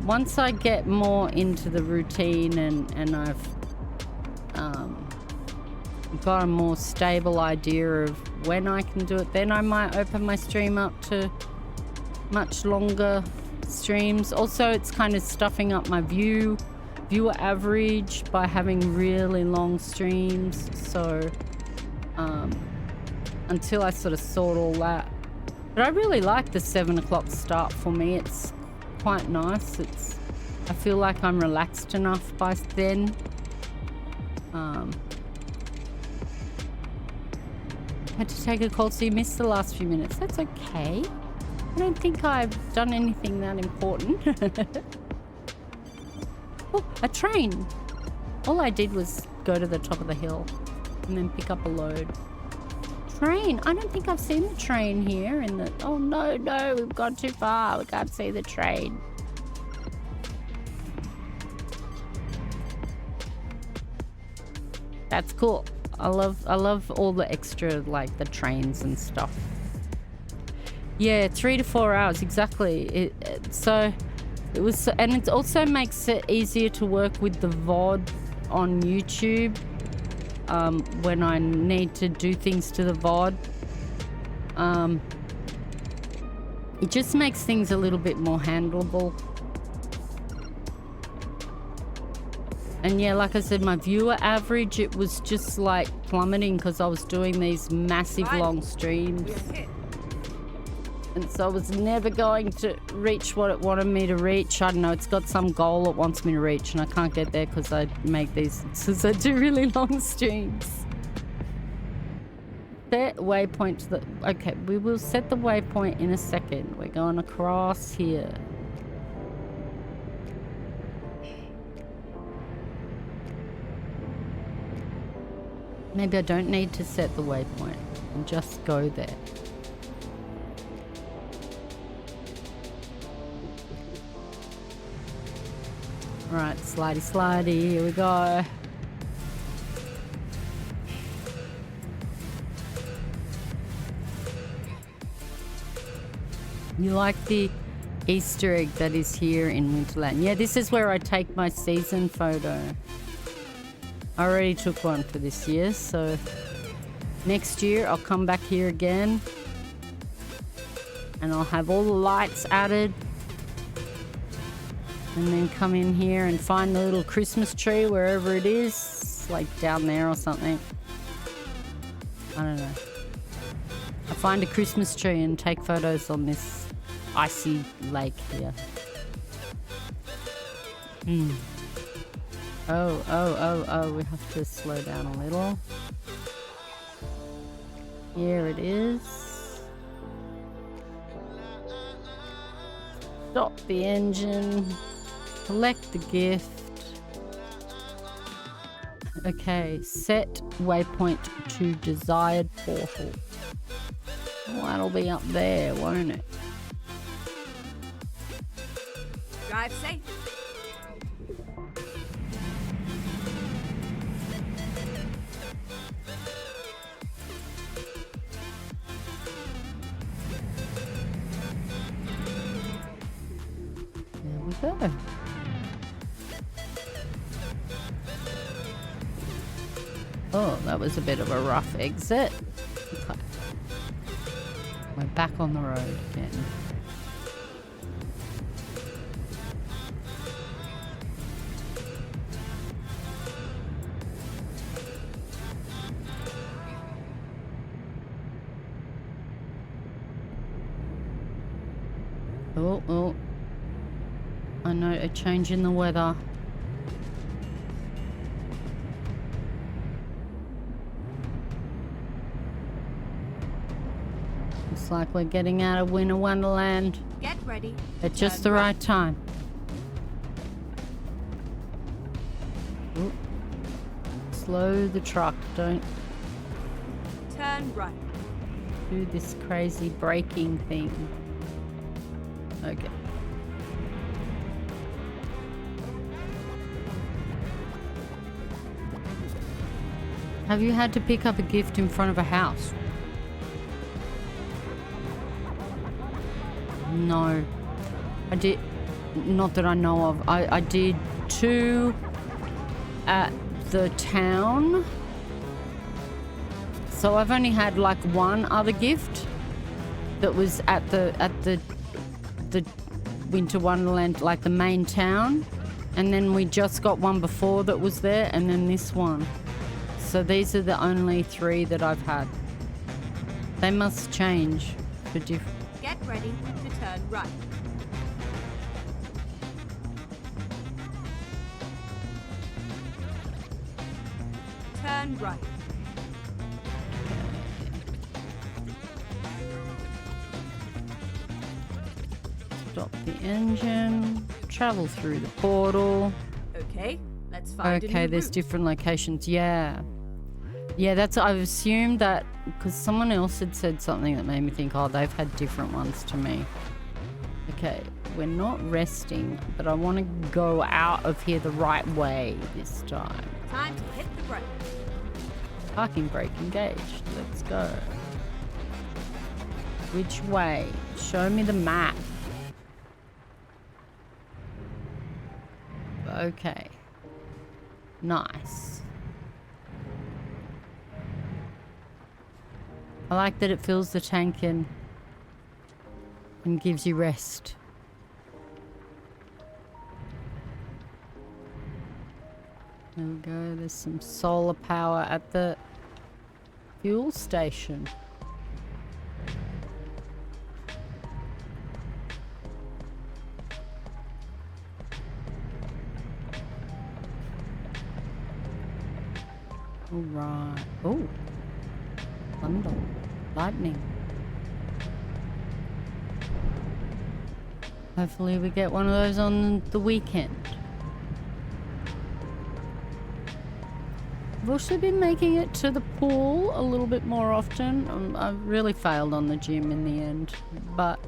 once I get more into the routine and I've got a more stable idea of when I can do it, then I might open my stream up to much longer streams. Also, it's kind of stuffing up my viewer average by having really long streams. So until I sort of sort all that. But I really like the 7 o'clock start for me. It's quite nice. I feel like I'm relaxed enough by then. Had to take a call, so you missed the last few minutes. That's okay. I don't think I've done anything that important. Oh, a train. All I did was go to the top of the hill and then pick up a load. Train. I don't think I've seen the train here in the... Oh, no, we've gone too far. We can't see the train. That's cool. I love all the extra, like, the trains and stuff. Yeah, 3 to 4 hours, exactly. So it was, and it also makes it easier to work with the VOD on YouTube when I need to do things to the VOD. It just makes things a little bit more handleable. And yeah, like I said, my viewer average, it was just like plummeting because I was doing these massive long streams. And so I was never going to reach what it wanted me to reach. I don't know, it's got some goal it wants me to reach and I can't get there because I make these, because I do really long streams. Set waypoint to the, okay, we will set the waypoint in a second. We're going across here. Maybe I don't need to set the waypoint and just go there. Alright, slidey slidey, here we go. You like the Easter egg that is here in Winterland? Yeah, this is where I take my season photo. I already took one for this year, so next year I'll come back here again and I'll have all the lights added and then come in here and find the little Christmas tree wherever it is, like down there or something. I don't know. I find a Christmas tree and take photos on this icy lake here. Oh, we have to slow down a little. Here it is. Stop the engine. Collect the gift. Okay, set waypoint to desired portal. Well, that'll be up there, won't it? Drive safe. There we go. Oh, that was a bit of a rough exit. Okay. We're back on the road again. Oh. I know a change in the weather. Looks like we're getting out of Winter Wonderland. Get ready. At just the right time. Ooh. Slow the truck, don't Turn right. do this crazy braking thing. Okay. Have you had to pick up a gift in front of a house? No. I did, not that I know of. I did 2 at the town. So I've only had like 1 other gift that was at the Winter Wonderland, like the main town. And then we just got one before that was there, and then this one. So these are the only 3 that I've had. They must change for different. Get ready to turn right. Turn right. engine. Travel through the portal. Okay, let's find a Okay, new there's route. different locations. Yeah. Yeah, that's, I've assumed that because someone else had said something that made me think, oh, they've had different ones to me. Okay, we're not resting, but I want to go out of here the right way this time. Time to hit the brake. Parking brake engaged. Let's go. Which way? Show me the map. Okay. Nice. I like that it fills the tank and gives you rest. There we go. There's some solar power at the fuel station. All right. Oh. Thunder. Lightning. Hopefully we get one of those on the weekend. I've also been making it to the pool a little bit more often. I've really failed on the gym in the end, but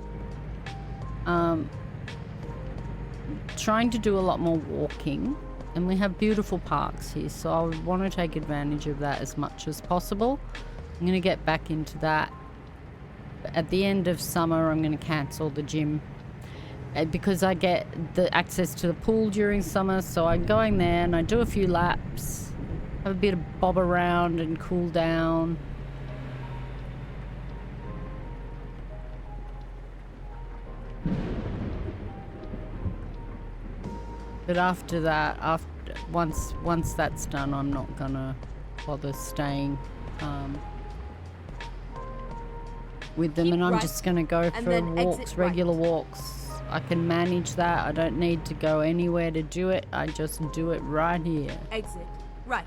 trying to do a lot more walking, and we have beautiful parks here, so I would want to take advantage of that as much as possible. I'm going to get back into that. At the end of summer, I'm going to cancel the gym because I get the access to the pool during summer, so I'm going there and I do a few laps, have a bit of bob around and cool down. But after that, once that's done, I'm not gonna bother staying with them, and I'm just gonna go for walks, regular walks. I can manage that. I don't need to go anywhere to do it. I just do it right here. Exit right.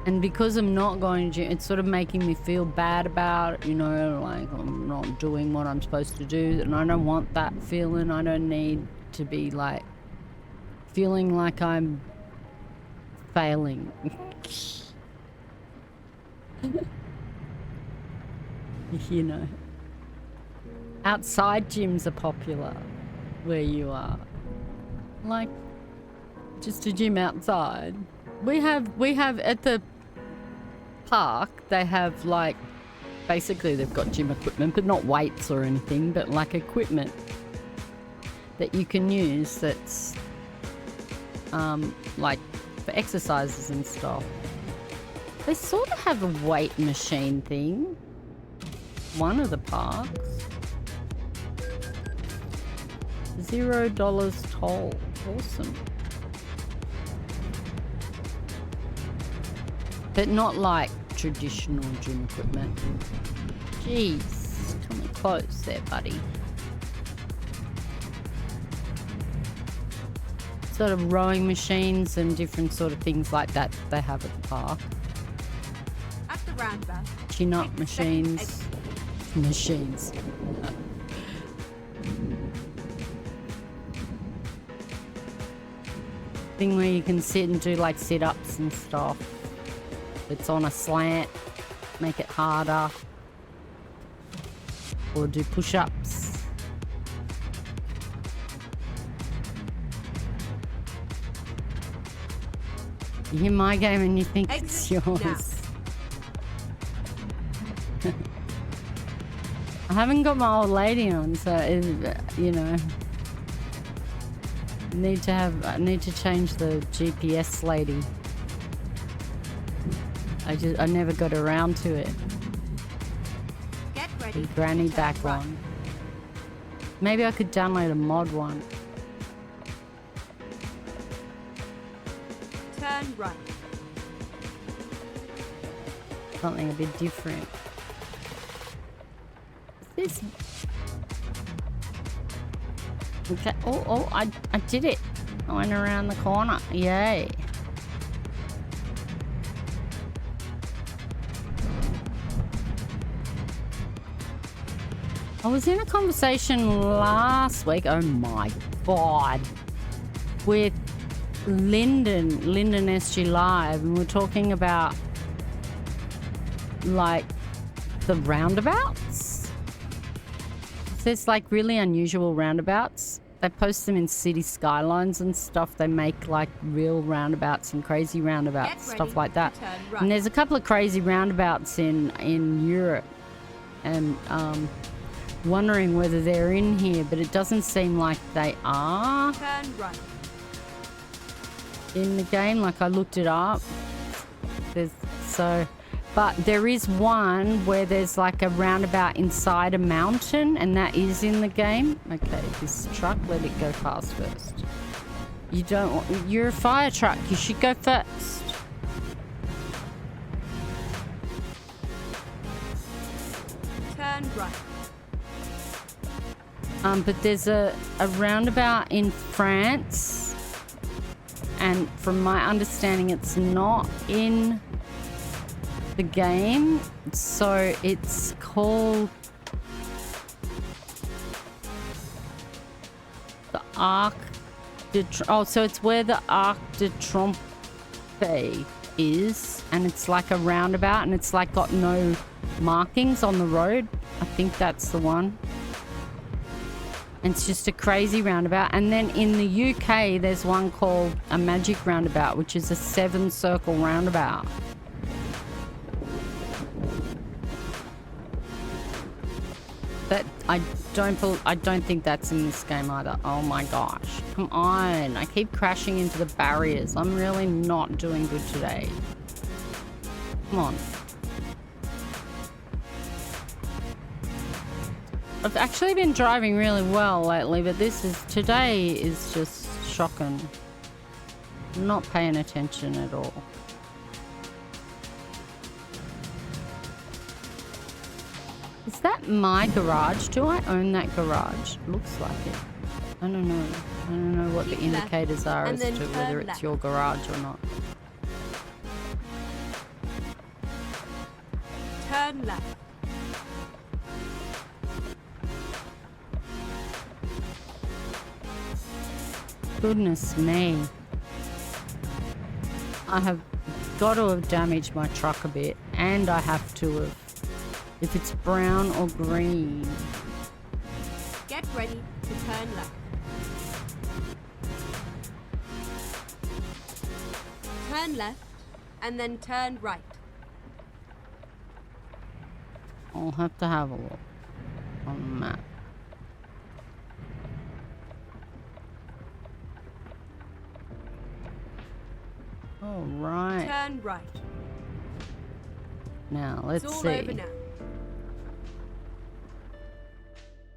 And because I'm not going to gym, it's sort of making me feel bad about it, you know, like I'm not doing what I'm supposed to do, and I don't want that feeling. I don't need to be like feeling like I'm failing. You know, outside gyms are popular where you are, like just a gym outside. We have at the park, they have like, basically they've got gym equipment, but not weights or anything, but like equipment that you can use that's like for exercises and stuff. They sort of have a weight machine thing, one of the parks. $0 toll. Awesome. But not like traditional gym equipment. Jeez, coming close there, buddy. Sort of rowing machines and different sort of things like that they have at the park. At the roundabout. Chin-up machines. Machines. Thing where you can sit and do like sit-ups and stuff. It's on a slant, make it harder, or do push-ups. You hear my game and you think it's yours. I haven't got my old lady on, so you know, I need to change the GPS lady. I never got around to it. Get ready. The granny back one. Maybe I could download a mod one. Turn right. Something a bit different. this? Okay. Oh, I did it. I went around the corner. Yay. I was in a conversation last week, oh my god, with Lyndon SG Live, and we're talking about like the roundabouts. There's like really unusual roundabouts. They post them in city skylines and stuff. They make like real roundabouts and crazy roundabouts, stuff like that. Right. And there's a couple of crazy roundabouts in Europe, and wondering whether they're in here, but it doesn't seem like they are. Turn right. In the game. Like I looked it up. But there is one where there's like a roundabout inside a mountain, and that is in the game. Okay, this truck, let it go past first. You're a fire truck. You should go first. Turn right. But there's a roundabout in France, and from my understanding it's not in the game, so it's called the Arc de so it's where the Arc de Triomphe is, and it's like a roundabout, and it's like got no markings on the road. I think that's the one. It's just a crazy roundabout. And then in the UK, there's one called a Magic Roundabout, which is a 7-circle roundabout. That I don't think that's in this game either. Oh my gosh. Come on. I keep crashing into the barriers. I'm really not doing good today. Come on. I've actually been driving really well lately, but today is just shocking. I'm not paying attention at all. Is that my garage? Do I own that garage? Looks like it. I don't know. I don't know what the indicators are as to whether it's your garage or not. Turn left. Goodness me. I have got to have damaged my truck a bit, and I have to have, if it's brown or green. Get ready to turn left. Turn left and then turn right. I'll have to have a look on the map. All right. Turn right. Now, let's it's all see. Over now.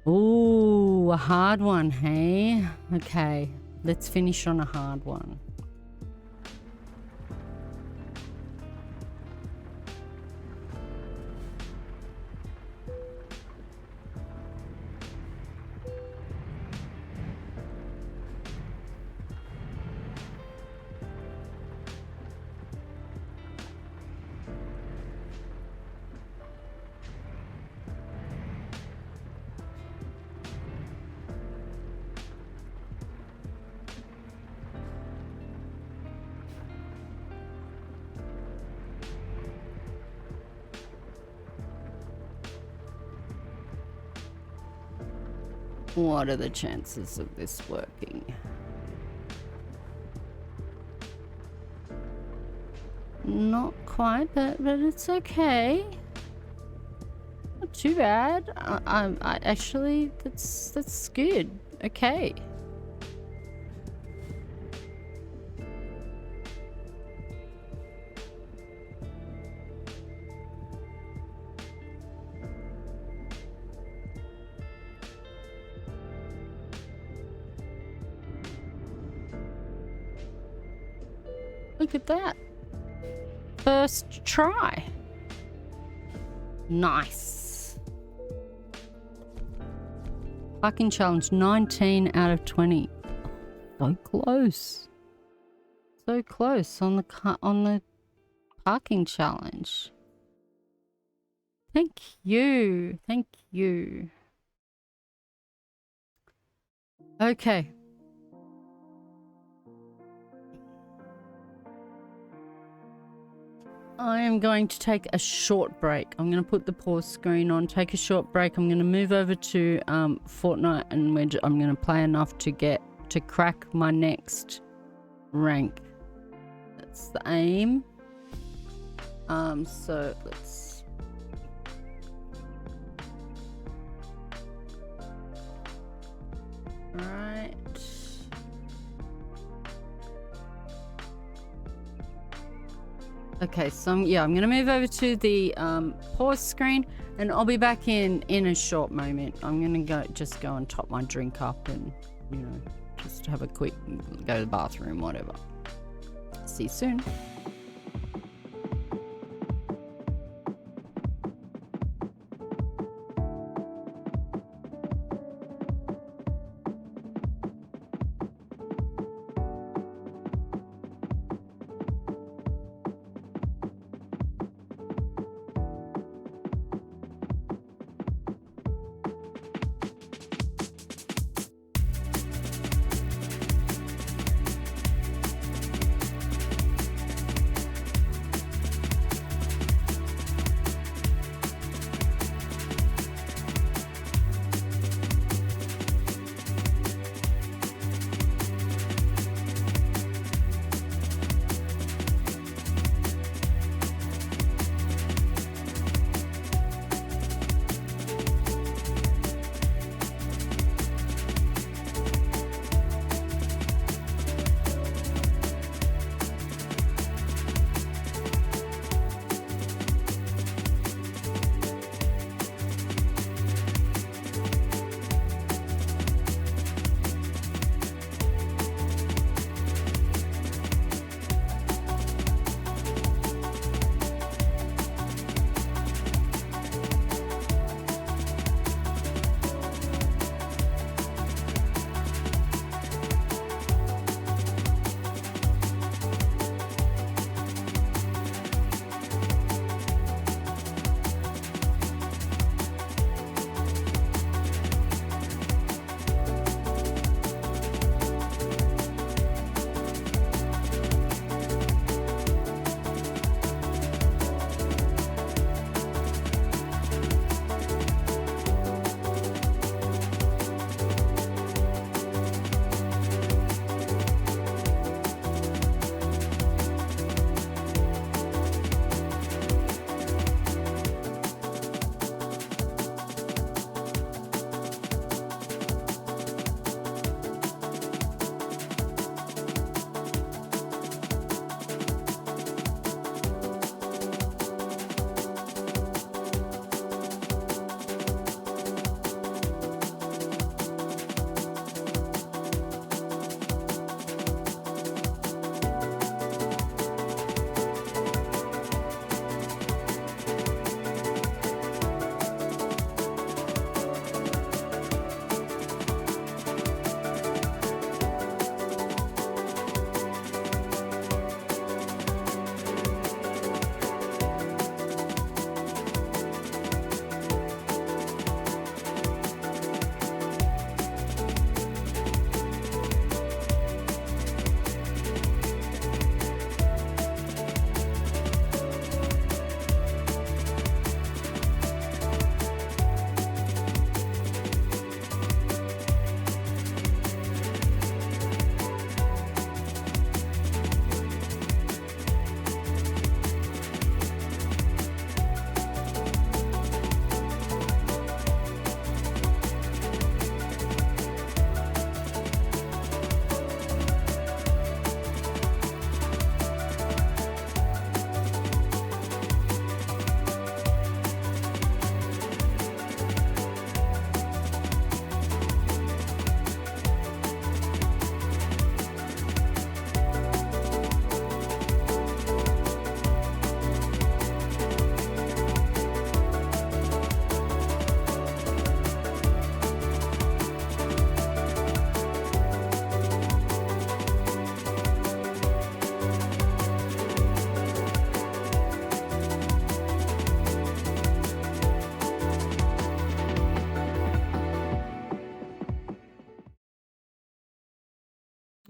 Ooh, a hard one, hey? Okay, let's finish on a hard one. What are the chances of this working? Not quite, but it's okay. Not too bad. I actually, that's good. Okay. Look at that. First try. Nice. Parking challenge, 19 out of 20. So close. So close on the parking challenge. Thank you. Thank you. Okay. I am going to take a short break. I'm going to put the pause screen on, take a short break. I'm going to move over to Fortnite, and I'm going to play enough to crack my next rank. That's the aim. So let's... Right. Okay, so I'm going to move over to the pause screen, and I'll be back in a short moment. I'm going to go and top my drink up and, just have a quick go to the bathroom, whatever. See you soon.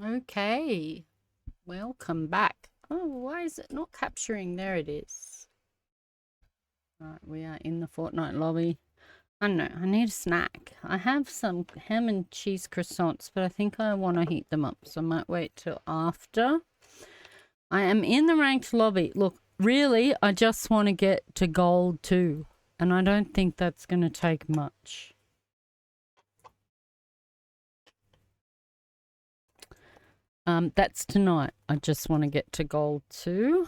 Okay. Welcome back. Oh, why is it not capturing? There it is. Right, we are in the Fortnite lobby. I don't know, I need a snack. I have some ham and cheese croissants, but I think I want to heat them up, so I might wait till after. I am in the ranked lobby. Look, really, I just want to get to gold 2, and I don't think that's going to take much. That's tonight. I just want to get to gold 2.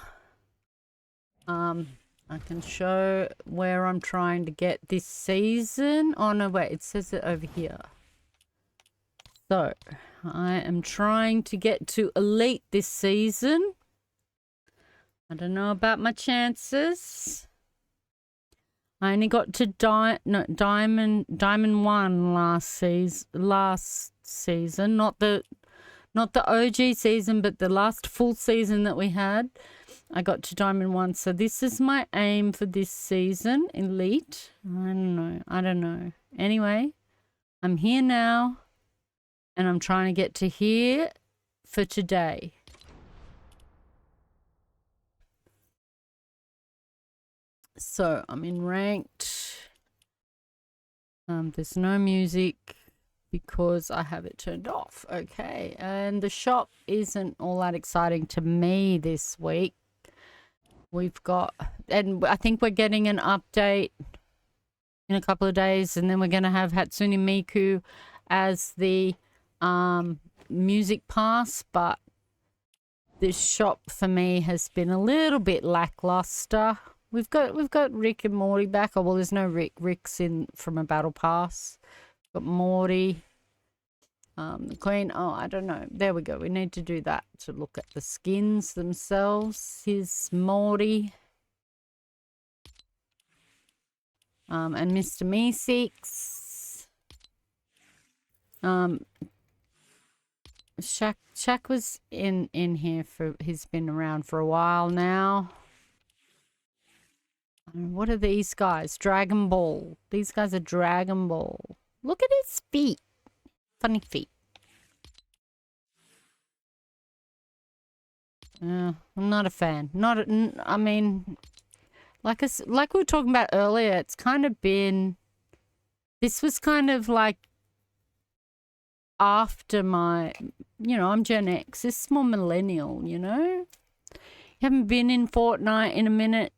I can show where I'm trying to get this season. Oh, no, wait. It says it over here. So, I am trying to get to Elite this season. I don't know about my chances. I only got to Diamond 1 last season. Not the OG season, but the last full season that we had. I got to Diamond 1, so this is my aim for this season, Elite. I don't know. Anyway, I'm here now, and I'm trying to get to here for today. So, I'm in ranked. There's no music because I have it turned off. Okay, and the shop isn't all that exciting to me this week. We've got, and I think we're getting an update in a couple of days, and then we're going to have Hatsune Miku as the music pass, but this shop for me has been a little bit lackluster. We've got Rick and Morty back. Oh, well, there's no Rick. Rick's in from a battle pass. Got Morty. The Queen, oh, I don't know. There we go. We need to do that to look at the skins themselves. Here's Morty. And Mr. Meeseeks. Shaq was in here for, he's been around for a while now. What are these guys? Dragon Ball. These guys are Dragon Ball. Look at his feet. Funny feet. I'm not a fan. I mean, like we were talking about earlier, it's kind of been, this was kind of like after my, I'm Gen X. This is more millennial, You haven't been in Fortnite in a minute.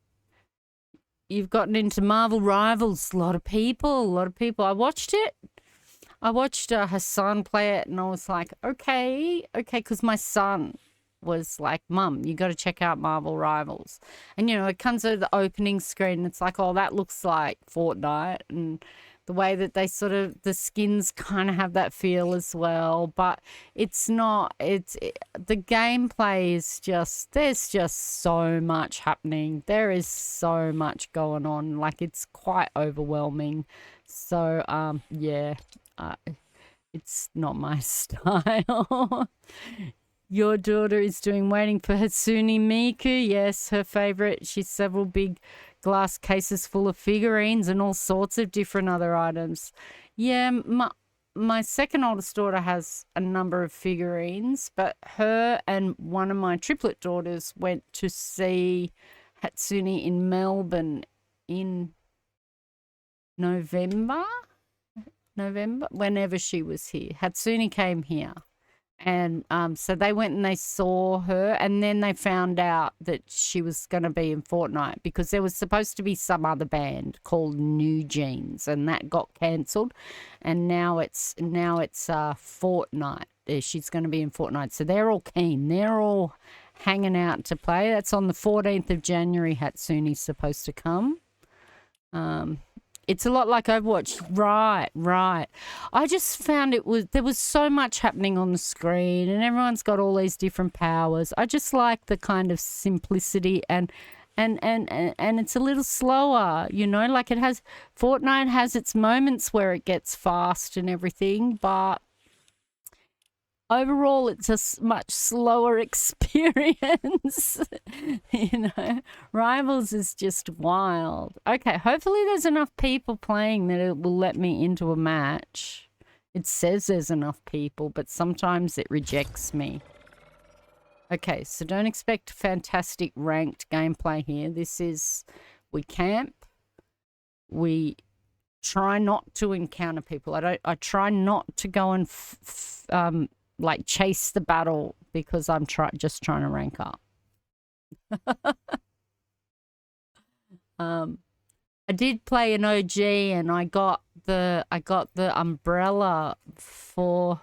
You've gotten into Marvel Rivals. A lot of people. I watched it. I watched Hassan play it, and I was like, okay, because my son was like, Mum, you got to check out Marvel Rivals. And, it comes over the opening screen, and it's like, oh, that looks like Fortnite, and the way that they sort of, the skins kind of have that feel as well, but it's not, the gameplay is just, there's just so much happening. There is so much going on. Like, it's quite overwhelming. So, yeah. It's not my style. Your daughter is doing Waiting for Hatsune Miku. Yes, her favorite. She's several big glass cases full of figurines and all sorts of different other items. Yeah, my second oldest daughter has a number of figurines, but her and one of my triplet daughters went to see Hatsune in Melbourne in November, whenever she was here. Hatsune came here. And so they went and they saw her, and then they found out that she was going to be in Fortnite because there was supposed to be some other band called New Jeans, and that got cancelled. And now it's Fortnite. She's going to be in Fortnite. So they're all keen. They're all hanging out to play. That's on the 14th of January. Hatsune's supposed to come. It's a lot like Overwatch. Right. I just found there was so much happening on the screen, and everyone's got all these different powers. I just like the kind of simplicity and it's a little slower, like Fortnite has its moments where it gets fast and everything, but overall, it's a much slower experience. Rivals is just wild. Okay, hopefully there's enough people playing that it will let me into a match. It says there's enough people, but sometimes it rejects me. Okay, so don't expect fantastic ranked gameplay here. This is, we camp, we try not to encounter people. I try not to go and like chase the battle because I'm just trying to rank up. I did play an OG and I got the umbrella for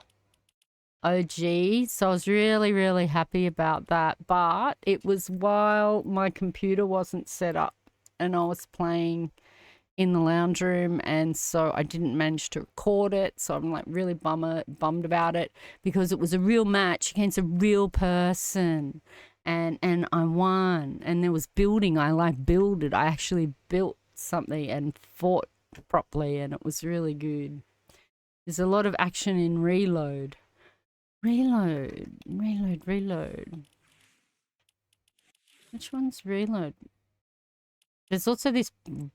OG, so I was really, really happy about that. But it was while my computer wasn't set up and I was playing in the lounge room, and so I didn't manage to record it. So I'm like really bummed about it because it was a real match against a real person, and I won. And there was building. I like builded. I actually built something and fought properly, and it was really good. There's a lot of action in reload. Reload. Which one's reload? There's also this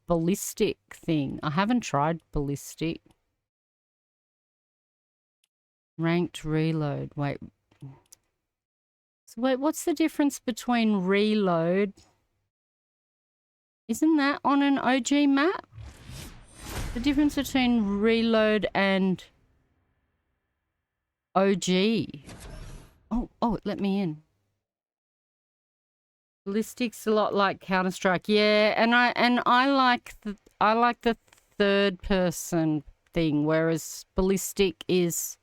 ballistic thing. I haven't tried ballistic. Ranked reload. Wait. So wait, what's the difference between reload? Isn't that on an OG map? The difference between reload and OG. Oh, it let me in. Ballistic's a lot like Counter-Strike. Yeah, and I like the third person thing, whereas ballistic is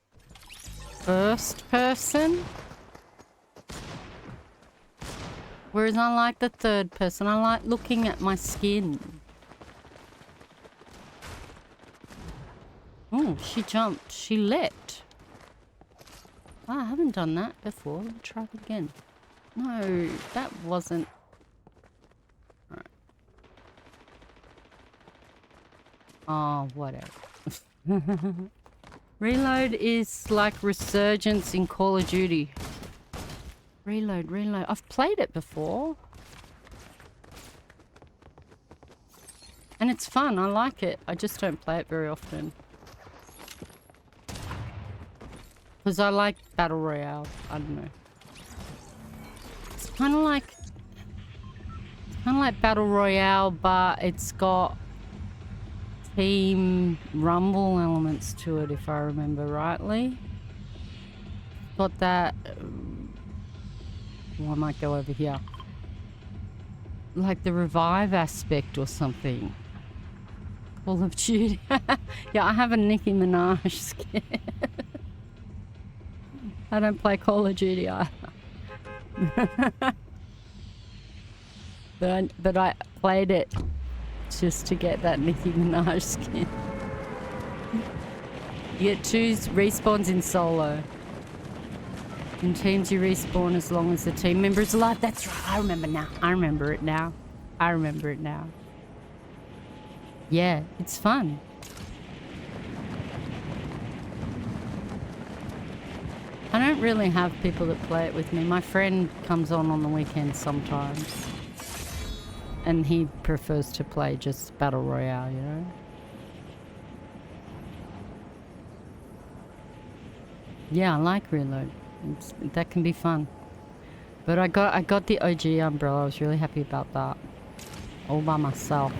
first person. Whereas I like the third person. I like looking at my skin. Oh, she jumped. She leapt. Oh, I haven't done that before. Let me try it again. No, that wasn't... Right. Oh, whatever. Reload is like Resurgence in Call of Duty. Reload. I've played it before. And it's fun. I like it. I just don't play it very often. Because I like Battle Royale. I don't know. It's kind of like Battle Royale, but it's got Team Rumble elements to it, if I remember rightly. Got that... Well, I might go over here. Like the revive aspect or something. Call of Duty. Yeah, I have a Nicki Minaj skin. I don't play Call of Duty either. but I played it just to get that Nicki Minaj skin. You get 2 respawns in solo. In teams, you respawn as long as the team member is alive. That's right. I remember it now. Yeah, it's fun. I don't really have people that play it with me. My friend comes on the weekends sometimes. And he prefers to play just Battle Royale, you know? Yeah, I like Reload. That can be fun. But I got the OG umbrella. I was really happy about that. All by myself.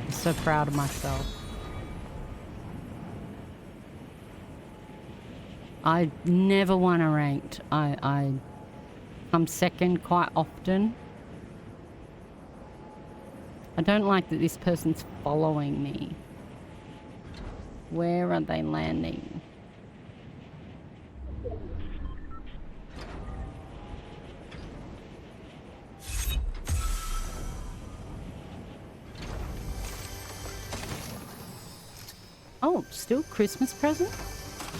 I'm so proud of myself. I never won a ranked. I come second quite often. I don't like that this person's following me. Where are they landing? Oh, still Christmas present?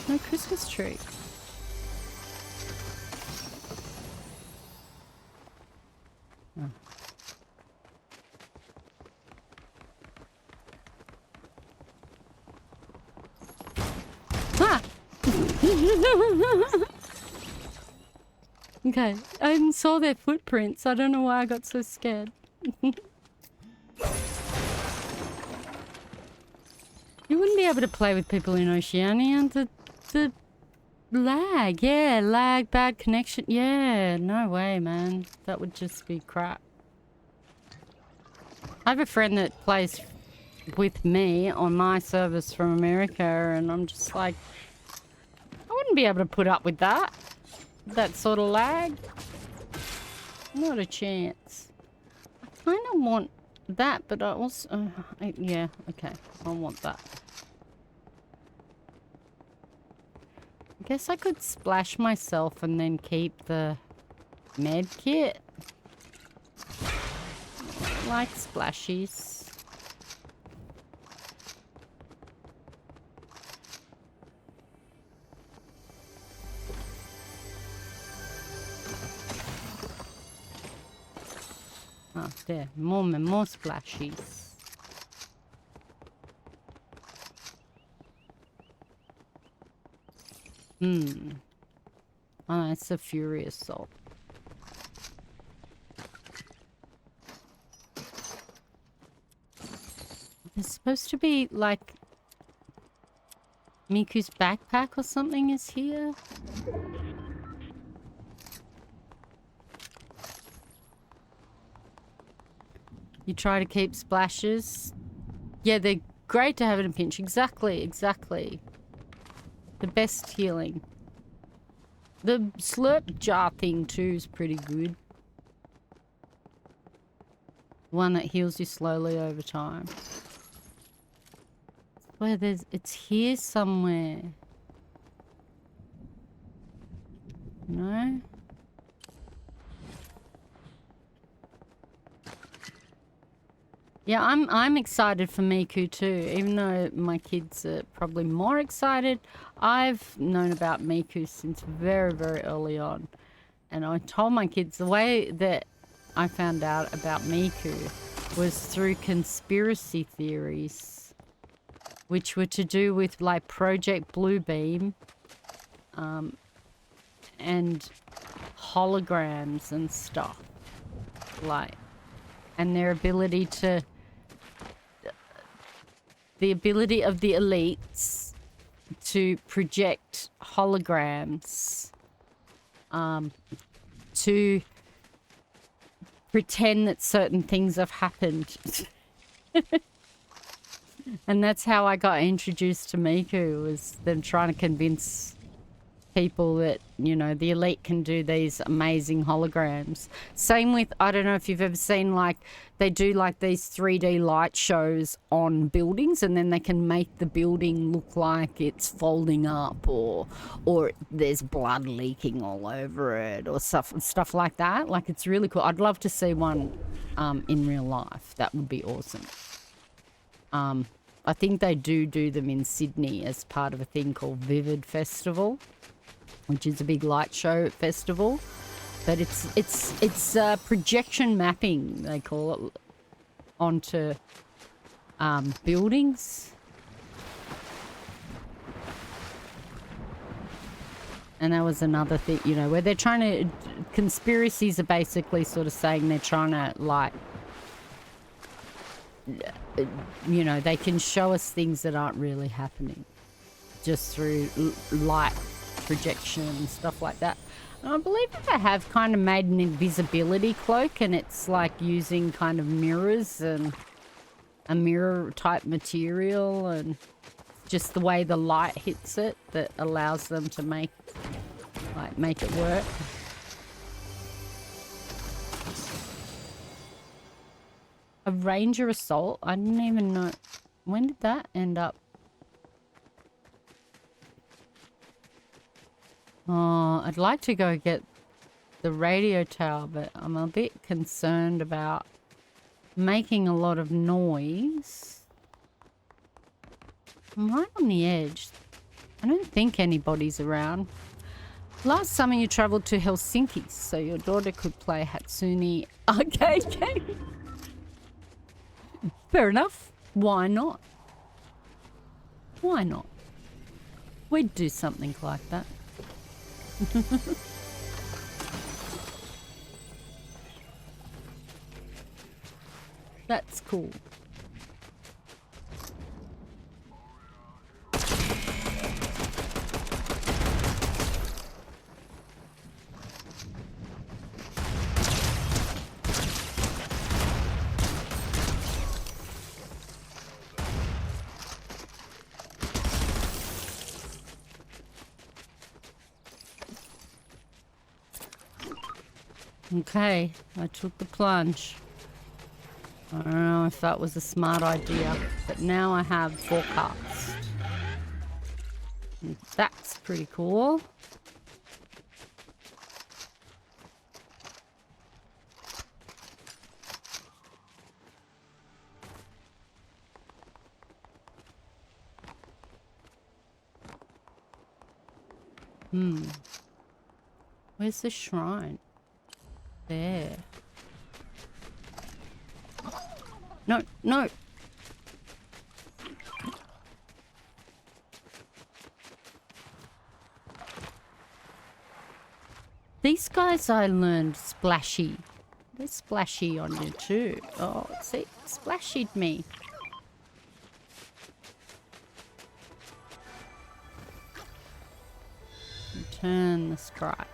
No Christmas tree. Oh. Ah! Okay, I saw their footprints. I don't know why I got so scared. You wouldn't be able to play with people in Oceania. The lag, yeah, lag, bad connection. Yeah, no way, man. That would just be crap. I have a friend that plays with me on my service from America, and I'm just like, I wouldn't be able to put up with that. That sort of lag. Not a chance. I kind of want that, but I also... yeah, okay. I want that. I guess I could splash myself and then keep the med kit. I like splashies. Oh, there. More splashies. Oh, it's a furious soul. There's supposed to be, like... Miku's backpack or something is here. You try to keep splashes. Yeah, they're great to have in a pinch. Exactly, exactly. The best healing. The slurp jar thing too is pretty good. One that heals you slowly over time. Where it's here somewhere. No? Yeah, I'm excited for Miku too, even though my kids are probably more excited. I've known about Miku since very, very early on. And I told my kids the way that I found out about Miku was through conspiracy theories, which were to do with like Project Bluebeam, and holograms and stuff, like, and their ability to, the ability of the elites to project holograms, to pretend that certain things have happened. And that's how I got introduced to Miku, was them trying to convince people that, you know, the elite can do these amazing holograms. Same with, I don't know if you've ever seen, like, they do like these 3D light shows on buildings, and then they can make the building look like it's folding up, or there's blood leaking all over it, or stuff like that. Like, it's really cool. I'd love to see one in real life. That would be awesome. I think they do them in Sydney as part of a thing called Vivid Festival, which is a big light show festival. But it's projection mapping, they call it, onto buildings. And that was another thing, you know, where they're trying to, conspiracies are basically sort of saying they're trying to, like, you know, they can show us things that aren't really happening just through light projection and stuff like that. And I believe that they have kind of made an invisibility cloak, and it's like using kind of mirrors and a mirror type material, and just the way the light hits it that allows them to make it work. A Ranger assault? I didn't even know. When did that end up? Oh, I'd like to go get the radio tower, but I'm a bit concerned about making a lot of noise. I'm right on the edge. I don't think anybody's around. Last summer you travelled to Helsinki, so your daughter could play Hatsune arcade game. Fair enough. Why not? Why not? We'd do something like that. That's cool. Okay, I took the plunge. I don't know if that was a smart idea, but now I have forecast. And that's pretty cool. Where's the shrine? There. No, no. These guys I learned splashy. They're splashy on you too. Oh, see, splashied me. Return the stripes.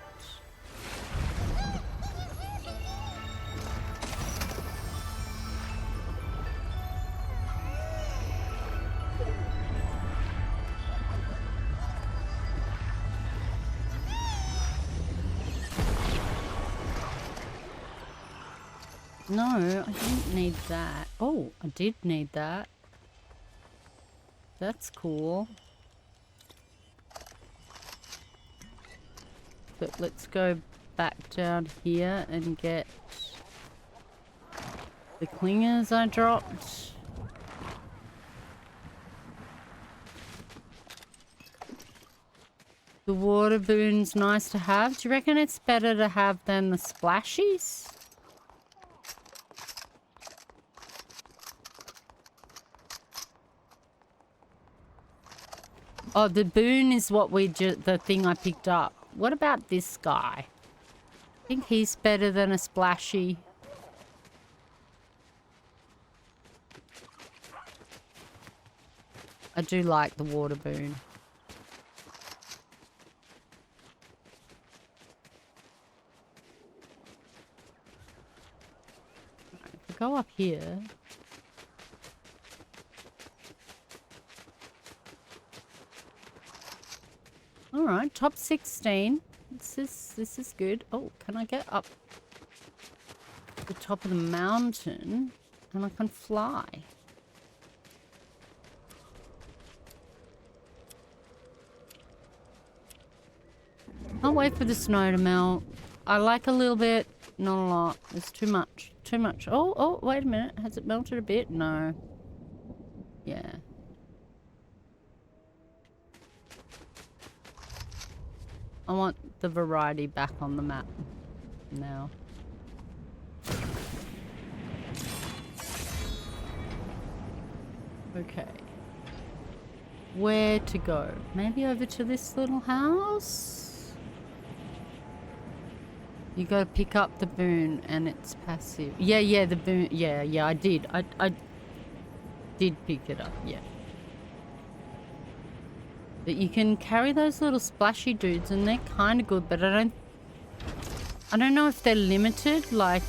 No, I didn't need that. Oh, I did need that. That's cool. But let's go back down here and get the clingers I dropped. The water balloon's nice to have. Do you reckon it's better to have than the splashies? Oh, the boon is what the thing I picked up. What about this guy? I think he's better than a splashy. I do like the water boon. If I go up here. All right, top 16. This is good. Oh, can I get up the top of the mountain and I can fly? I'll wait for the snow to melt. I like a little bit, not a lot. It's too much. Too much. Oh, wait a minute. Has it melted a bit? No. Yeah. I want the variety back on the map now. Okay. Where to go? Maybe over to this little house? You gotta pick up the boon and it's passive. Yeah, the boon. Yeah, I did. I did pick it up, yeah. But you can carry those little splashy dudes and they're kind of good, but I don't know if they're limited, like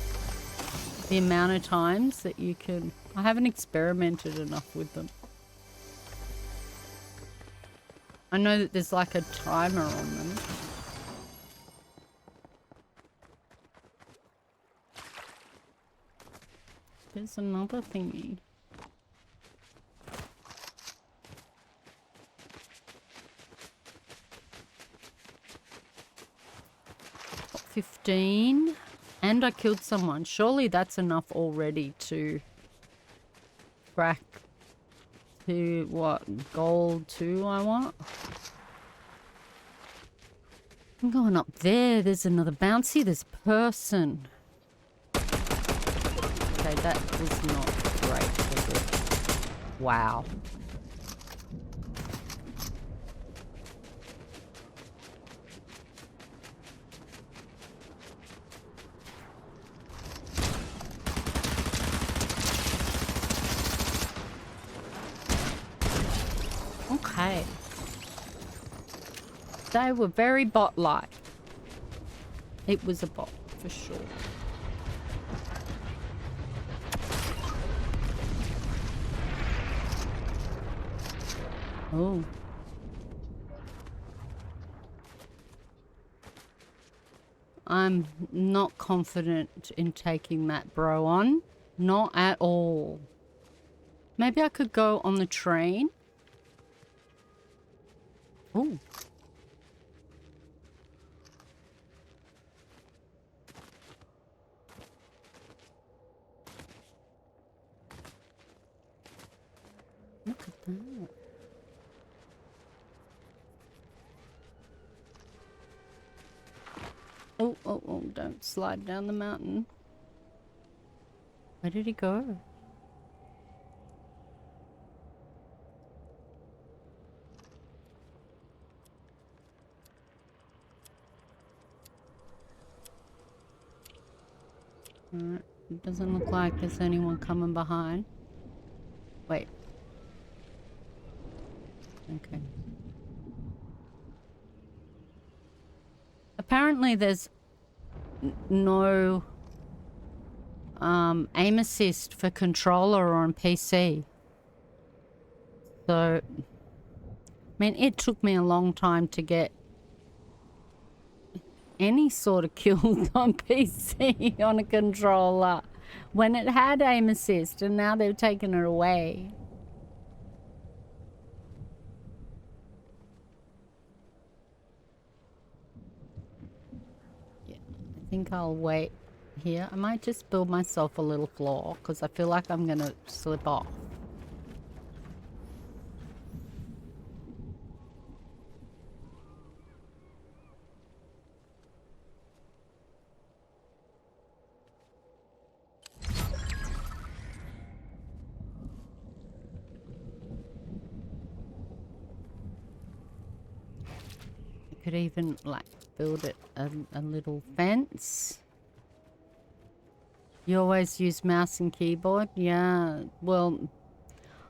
the amount of times that you can. I haven't experimented enough with them. I know that there's like a timer on them. There's another thingy. 15. And I killed someone. Surely that's enough already to crack to what? Gold 2 I want? I'm going up there. There's another bouncy. There's a person. Okay, that was not great, was it? Wow. Okay. They were very bot-like. It was a bot, for sure. Oh. I'm not confident in taking that bro on. Not at all. Maybe I could go on the train. Ooh. Look at that. Oh, oh, oh, don't slide down the mountain. Where did he go? Alright, it doesn't look like there's anyone coming behind. Wait. Okay. Apparently there's no aim assist for controller or on PC. So, I mean, it took me a long time to get any sort of kills on PC on a controller when it had aim assist, and now they've taken it away. Yeah, I think I'll wait here. I might just build myself a little floor because I feel like I'm gonna slip off. Could even like build it a little fence. You always use mouse and keyboard? Yeah, well,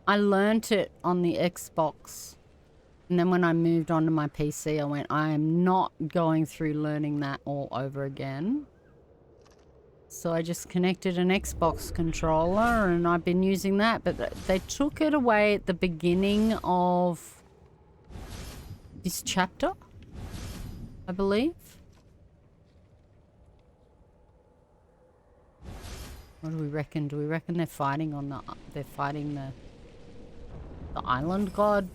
I learnt it on the Xbox, and then when I moved on to my PC, I went, I am not going through learning that all over again. So I just connected an Xbox controller and I've been using that, but they took it away at the beginning of this chapter, I believe. What do we reckon? Do we reckon they're fighting on the... They're fighting the island god?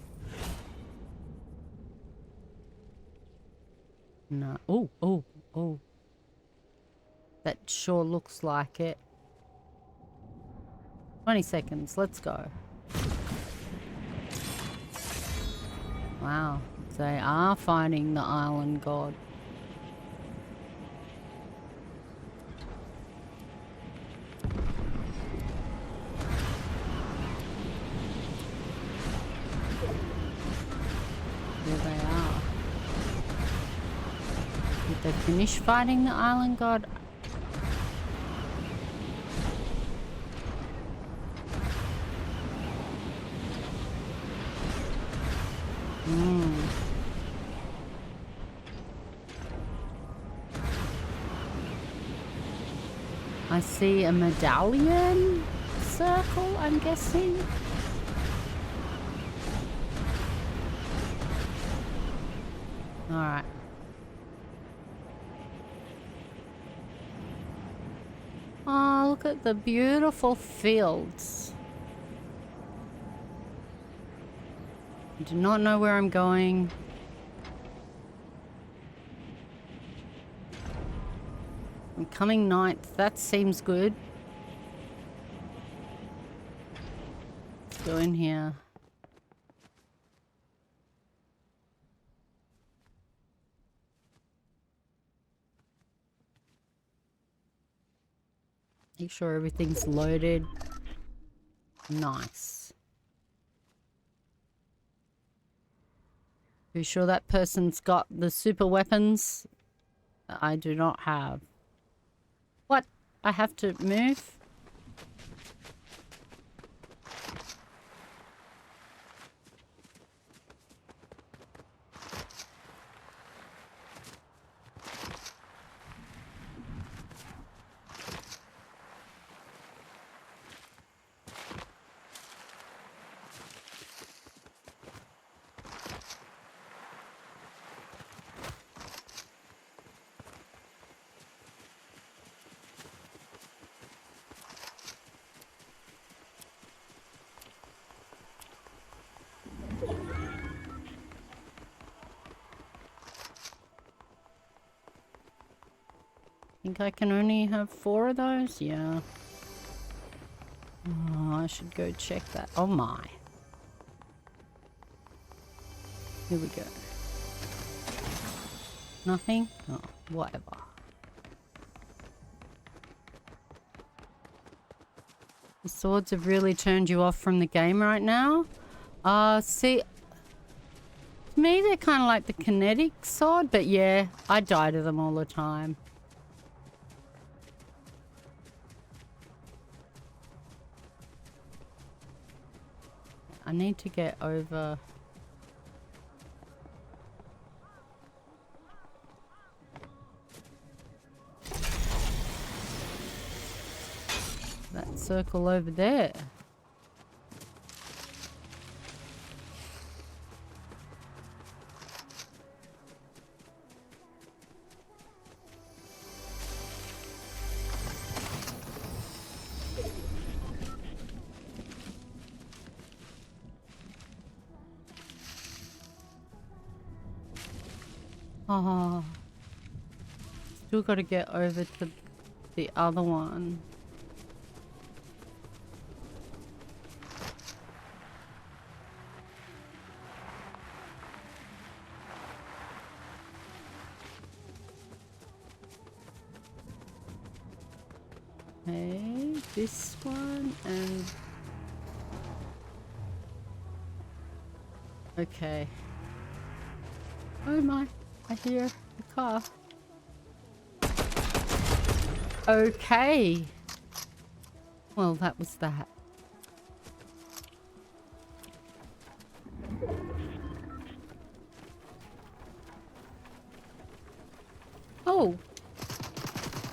No. Oh, oh, oh. That sure looks like it. 20 seconds. Let's go. Wow. They are fighting the island god. There they are. Did they finish fighting the island god? I see a medallion circle, I'm guessing. Alright. Oh, look at the beautiful fields. I do not know where I'm going. I'm coming 9th. That seems good. Let's go in here. Make sure everything's loaded. Nice. Are you sure that person's got the super weapons that I do not have? What? I have to move? think I can only have 4 of those? Yeah. Oh, I should go check that. Oh my. Here we go. Nothing? Oh, whatever. The swords have really turned you off from the game right now? See, to me they're kind of like the kinetic sword, but yeah, I die to them all the time. I need to get over... that circle over there. Oh, still got to get over to the other one. Okay, this one and... okay. Oh my, I hear a car. Okay. Well, that was that. Oh.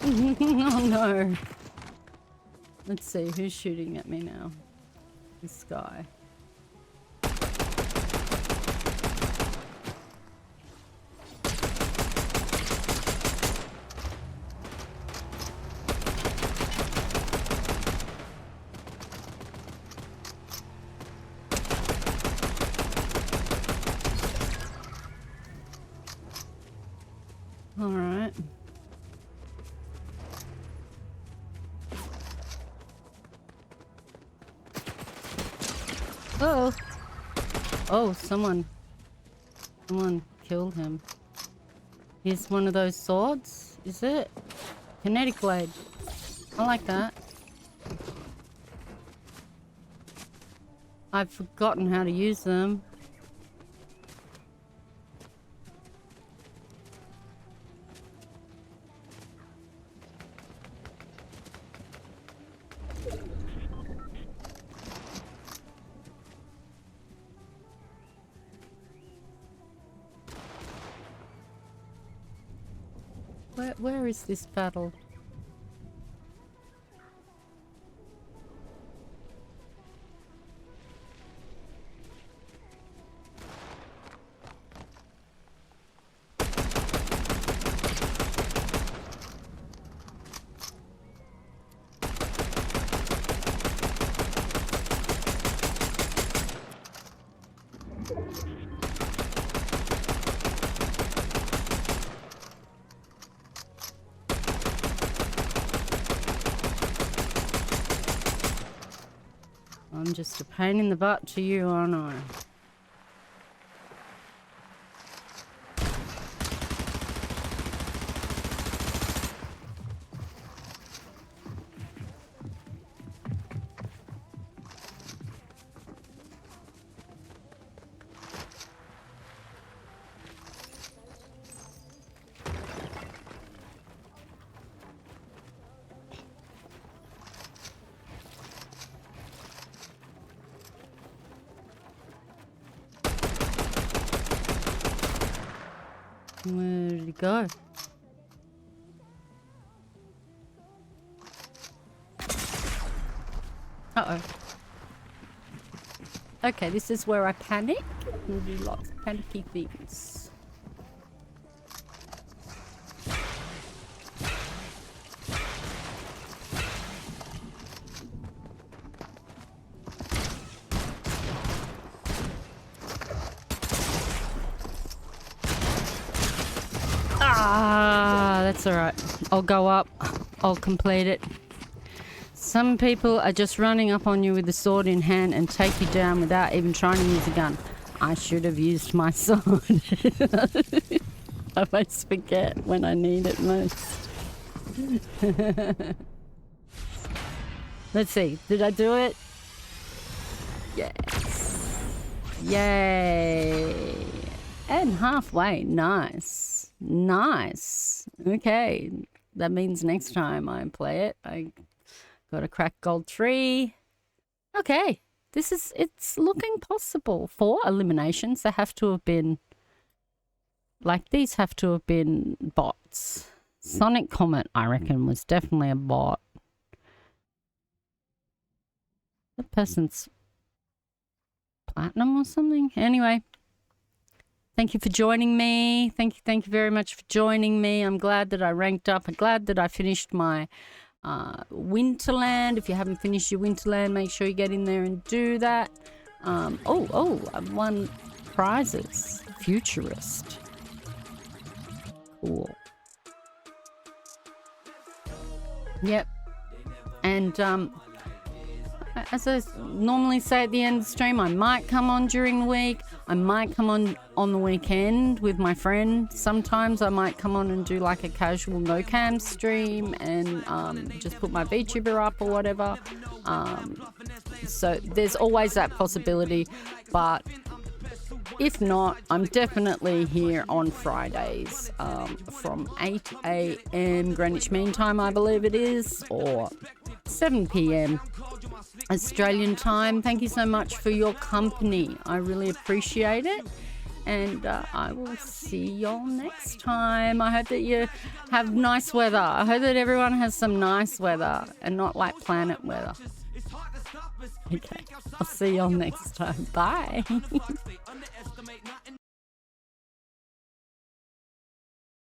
Oh no. Let's see, who's shooting at me now? This guy. All right. Oh. Oh, someone killed him. Here's one of those swords, is it? Kinetic blade. I like that. I've forgotten how to use them. Where is this battle? I'm just a pain in the butt to you, aren't I? Where did he go? Uh-oh. Okay, this is where I panic. There'll be lots of panicky things. That's all right. I'll go up. I'll complete it. Some people are just running up on you with a sword in hand and take you down without even trying to use a gun. I should have used my sword. I always forget when I need it most. Let's see. Did I do it? Yes. Yay. And halfway. Nice. Nice. Okay. That means next time I play it, I got a crack gold 3. Okay. It's looking possible. 4 eliminations. They have to have been, like, these have to have been bots. Sonic Comet, I reckon, was definitely a bot. That person's platinum or something. Anyway, thank you for joining me. Thank you very much for joining me. I'm glad that I ranked up. I'm glad that I finished my Winterland. If you haven't finished your Winterland, make sure you get in there and do that. I've won prizes. Futurist. Cool. Yep. And as I normally say at the end of the stream, I might come on during the week. I might come on the weekend with my friend. Sometimes I might come on and do like a casual no-cam stream and just put my VTuber up or whatever. So there's always that possibility. But if not, I'm definitely here on Fridays from 8 a.m. Greenwich Mean Time, I believe it is, or 7 p.m. Australian time. Thank you so much for your company. I really appreciate it. And I will see y'all next time. I hope that you have nice weather. I hope that everyone has some nice weather and not like planet weather. Okay, I'll see y'all next time. Bye.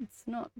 It's not